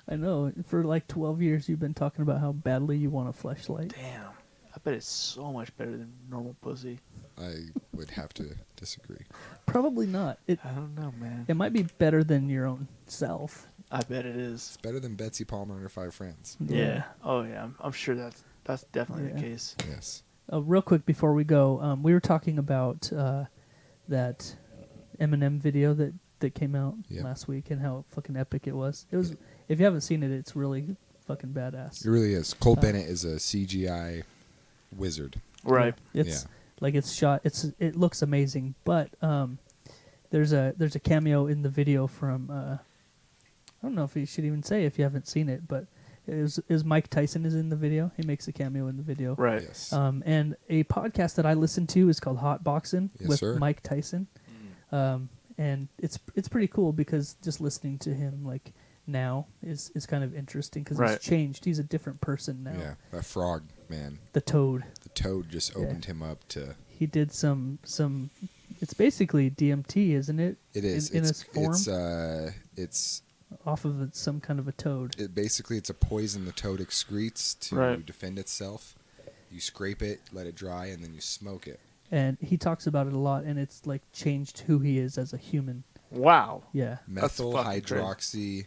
I know. For like 12 years, you've been talking about how badly you want a fleshlight. Damn, I bet it's so much better than normal pussy. I would have to disagree. Probably not. I don't know, man. It might be better than your own self. I bet it is. It's better than Betsy Palmer and her 5 friends. Yeah. Oh yeah. I'm sure that's definitely Yeah. the case. Yes. Real quick before we go, we were talking about that Eminem video that came out Yeah. last week and how fucking epic it was. It was. If you haven't seen it, it's really fucking badass. It really is. Cole Bennett is a CGI wizard. Right. It's Yeah. like it's shot. It looks amazing, but there's a cameo in the video from I don't know if you should even say if you haven't seen it, but is Mike Tyson is in the video. He makes a cameo in the video. Right. Yes. And a podcast that I listen to is called Hot Boxing Yes, with sir. Mike Tyson. And it's pretty cool because just listening to him like now is kind of interesting because Right. he's changed. He's a different person now. Yeah. That frog, man. The Toad. The toad just Yeah. opened him up to. He did some. It's basically DMT, isn't it? It is. in it's its form it's off of some kind of a toad. basically it's a poison the toad excretes to Right. defend itself. You scrape it, let it dry, and then you smoke it. And he talks about it a lot, and it's like changed who he is as a human. Wow. Yeah. That's Methyl fucking crazy. hydroxy.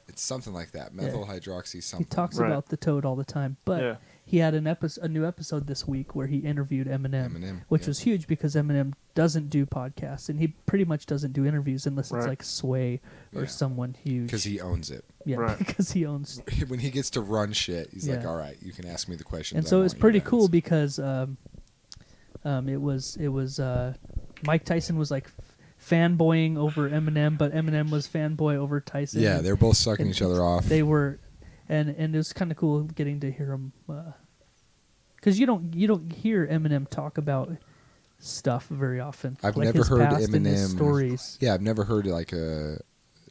It's something like that. Methyl hydroxy He something. talks Right. about the toad all the time, but Yeah. he had a new episode this week where he interviewed Eminem, which yeah. was huge because Eminem doesn't do podcasts and he pretty much doesn't do interviews unless it's Right. like Sway or Yeah. someone huge. Because he owns it. yeah, Right. because he owns. When he gets to run shit, he's like, Yeah. all right, you can ask me the questions. And I so it's want you pretty to cool ask." because it was Mike Tyson was like fanboying over Eminem, but Eminem was fanboy over Tyson. Yeah, they're both sucking and each other off. They were, and it was kind of cool getting to hear him, because you don't hear Eminem talk about stuff very often. I've like never his heard past and his Eminem stories. Yeah, I've never heard like an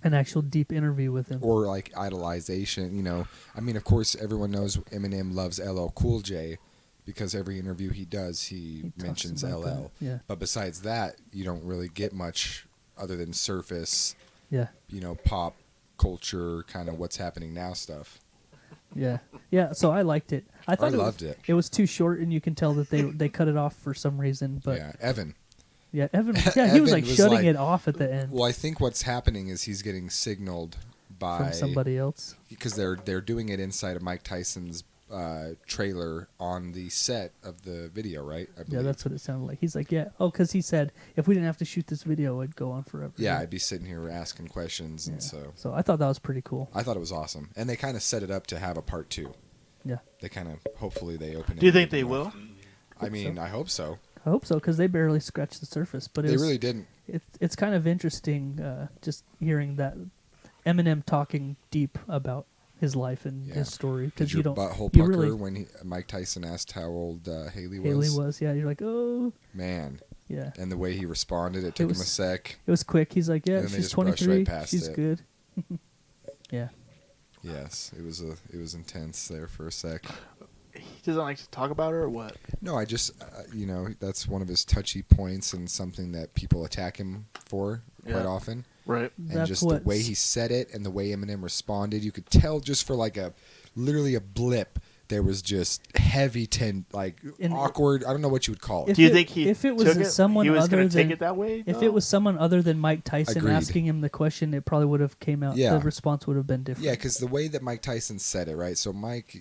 Actual deep interview with him. or like idolization. You know, I mean, of course, everyone knows Eminem loves LL Cool J because every interview he does, he talks mentions about LL. that. Yeah, But besides that, you don't really get much other than surface, yeah, you know, pop culture, kind of what's happening now stuff. yeah, yeah. So I liked it. I thought loved it. It was too short, and you can tell that they cut it off for some reason. But Yeah, Evan. yeah, Evan. Yeah, he was Evan like was shutting like- it off at the end Well, I think what's happening is he's getting signaled by from somebody else. because they're doing it inside of Mike Tyson's trailer on the set of the video, right? I Yeah, believe. that's what it sounded like. He's like, yeah. Oh, because he said if we didn't have to shoot this video, it'd go on forever. Yeah, I'd be sitting here asking questions, Yeah. and so So I thought that was pretty cool. I thought it was awesome, and they kind of set it up to have a part 2. Yeah, They kind of hopefully they open it. Do you think big they enough. will? I mean, I hope so. I hope so because they barely scratched the surface. But They really didn't. it's kind of interesting just hearing that Eminem talking deep about his life and Yeah. his story Did because your you don't. butthole you pucker really, when Mike Tyson asked how old Haley was? Haley was. Yeah, you're like, oh, Man, yeah. and the way he responded, it took him a was- sec. It was quick. He's like, yeah, And then they she's just brushed 23. right past She's it. good. Yeah. Yes, it was intense there for a sec. He doesn't like to talk about her or what? No, I just you know, that's one of his touchy points and something that people attack him for quite Yeah. often. Right. And That's just the what's- way he said it and the way Eminem responded, you could tell just for like literally a blip, there was just heavy And- awkward. I don't know what you would call it. If Do you it- think he if it was took someone he was other gonna take than- it that way? If though? it was someone other than Mike Tyson Agreed. asking him the question, it probably would have came out. Yeah. The response would have been different. Yeah, because the way that Mike Tyson said it, right? So Mike,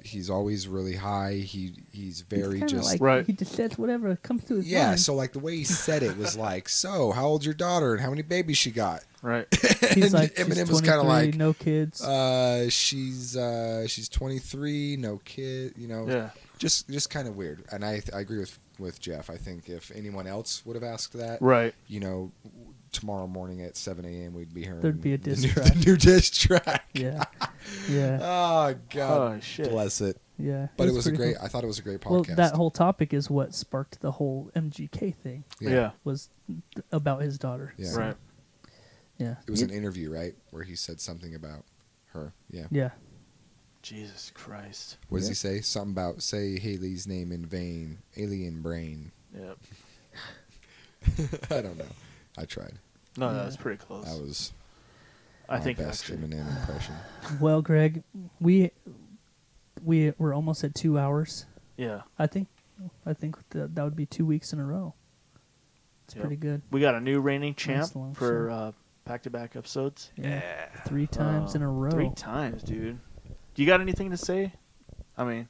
he's always really high. He's very Kinda just like, Right. He just says whatever comes to his yeah. mind. So like the way he said it was like, so how old's your daughter and how many babies she got? right. He's and like, Eminem she's was kind of 23, like, no kids. she's 23, no kid. You know, Yeah. just kind of weird. And I agree with Jeff. I think if anyone else would have asked that, Right. you know, tomorrow morning at 7 a.m. we'd be hearing There'd be a diss the new, track. the new diss track. yeah, yeah, Oh God, Oh shit. bless it. yeah. But it was a pretty great. cool. I thought it was a great Well, podcast. that whole topic is what sparked the whole MGK thing. Yeah. Was about his daughter. Yeah. Right. Yeah. It was an interview, right, where he said something about her. Yeah. Yeah. Jesus Christ. What does Yeah. he say? Something about say Haley's name in vain. Alien brain. Yep. I don't know. I tried. No, Yeah. that was pretty close. That was I my think best actually. Eminem impression. Well, Greg, we're almost at 2 hours. Yeah. I think that would be 2 weeks in a row. It's Yep. pretty good. We got a new reigning champ Nice long for back-to-back episodes. Yeah. 3 times in a row. 3 times, dude. Do you got anything to say? I mean,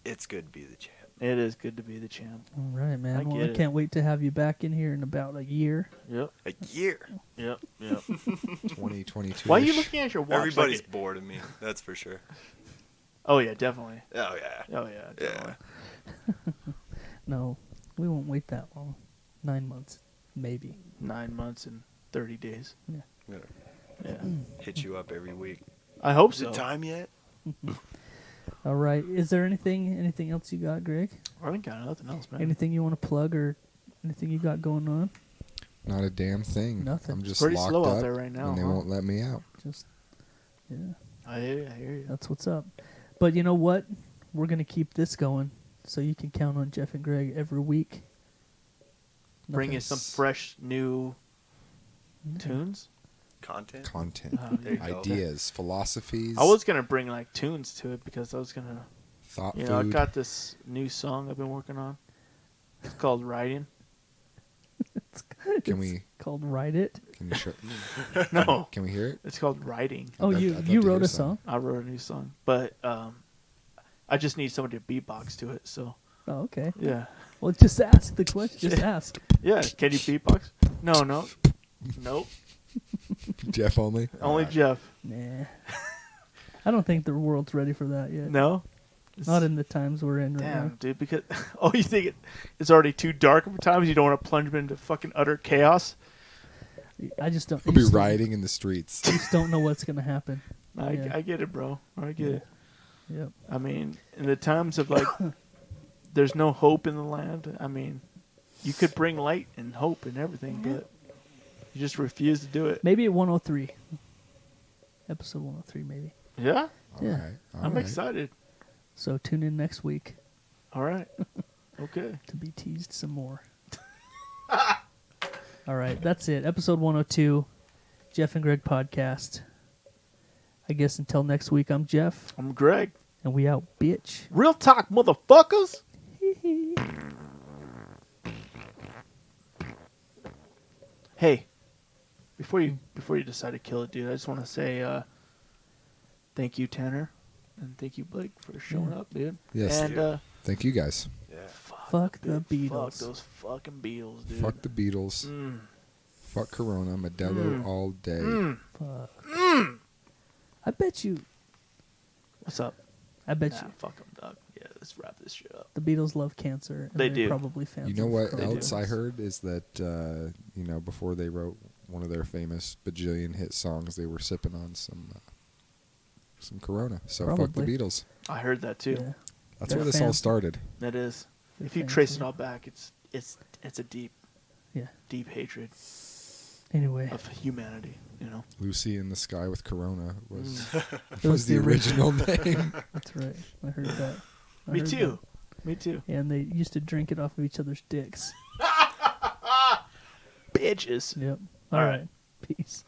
It's good to be the champ. it is good to be the champ. All right, man. I Well, get I it. can't wait to have you back in here in about a year. Yep. A year. Yep. Yep. 2022. Why are you looking at your watch? Everybody's like bored of me. That's for sure. oh yeah, definitely. Oh yeah. Oh yeah, definitely. No, we won't wait that long. 9 months, maybe. 9 months and 30 days. I'm gonna Yeah. hit you up every week. I hope Is so. it time yet? All right. Is there anything else you got, Greg? I ain't got nothing else, man. Anything you want to plug or anything you got going on? Not a damn thing. Nothing. I'm just Pretty locked slow up, out there right now, and they huh? won't let me out. Just yeah, I hear you. I hear you. that's what's up. But you know what? We're gonna keep this going, so you can count on Jeff and Greg every week. Bring you some Nothing's- fresh new tunes. Content. Content, There you go. ideas, philosophies. I was gonna bring like tunes to it because I was gonna, thought you know, I food. got this new song I've been working on. It's called Riding. Can we? Called Write It. Can you show? No, Can we hear it? it's called Riding. Oh, I'd you love to you hear wrote a a song. song? I wrote a new song, but I just need somebody to beatbox to it. So Oh, okay. yeah, Well, just ask the question. Just ask. yeah. Can you beatbox? No, nope. Jeff only. Only Alright. Jeff. Nah. I don't think the world's ready for that yet. No. Not in the times we're in right Damn, now. dude. Because you think it's already too dark of times. You don't want to plunge them into fucking utter chaos. I just don't. We'll be rioting in the streets. I just don't know what's gonna happen. Yeah. I get it, bro. I get it. Yep. I mean, in the times of like, there's no hope in the land. I mean, you could bring light and hope and everything, but you just refuse to do it. Maybe at 103. Episode 103, maybe. Yeah, All Yeah. right. All I'm right. excited. So tune in next week All right. Okay. to be teased some more. All right, that's it. Episode 102, Jeff and Greg podcast. I guess until next week, I'm Jeff, I'm Greg. and we out, bitch. Real talk, motherfuckers. Hey, before you decide to kill it, dude, I just want to say thank you, Tanner, and thank you, Blake, for showing up, dude. Yes. And Thank you guys. Yeah. Fuck the dude, Beatles. Fuck those fucking Beatles, dude. Fuck the Beatles. Mm. Fuck Corona. Modelo all day. Fuck. I bet you. What's up? I bet Nah, you fuck them, dog. Yeah, let's wrap this shit up. the Beatles love cancer. And They they're do. Probably fans. You know of what Coke. else I heard is that before they wrote one of their famous bajillion hit songs, they were sipping on some Corona. So fuck the Probably. Beatles. I heard that too. Yeah. That's They're where this all fans. started. That is. They're If you fans trace of it all back, it's a deep Yeah. hatred Anyway, of humanity. You know. Lucy in the Sky with Corona was it was the original name. That's right. I heard that. I Me heard too. Me too. that. And they used to drink it off of each other's dicks. Bitches. Yep. All All right. right. Peace.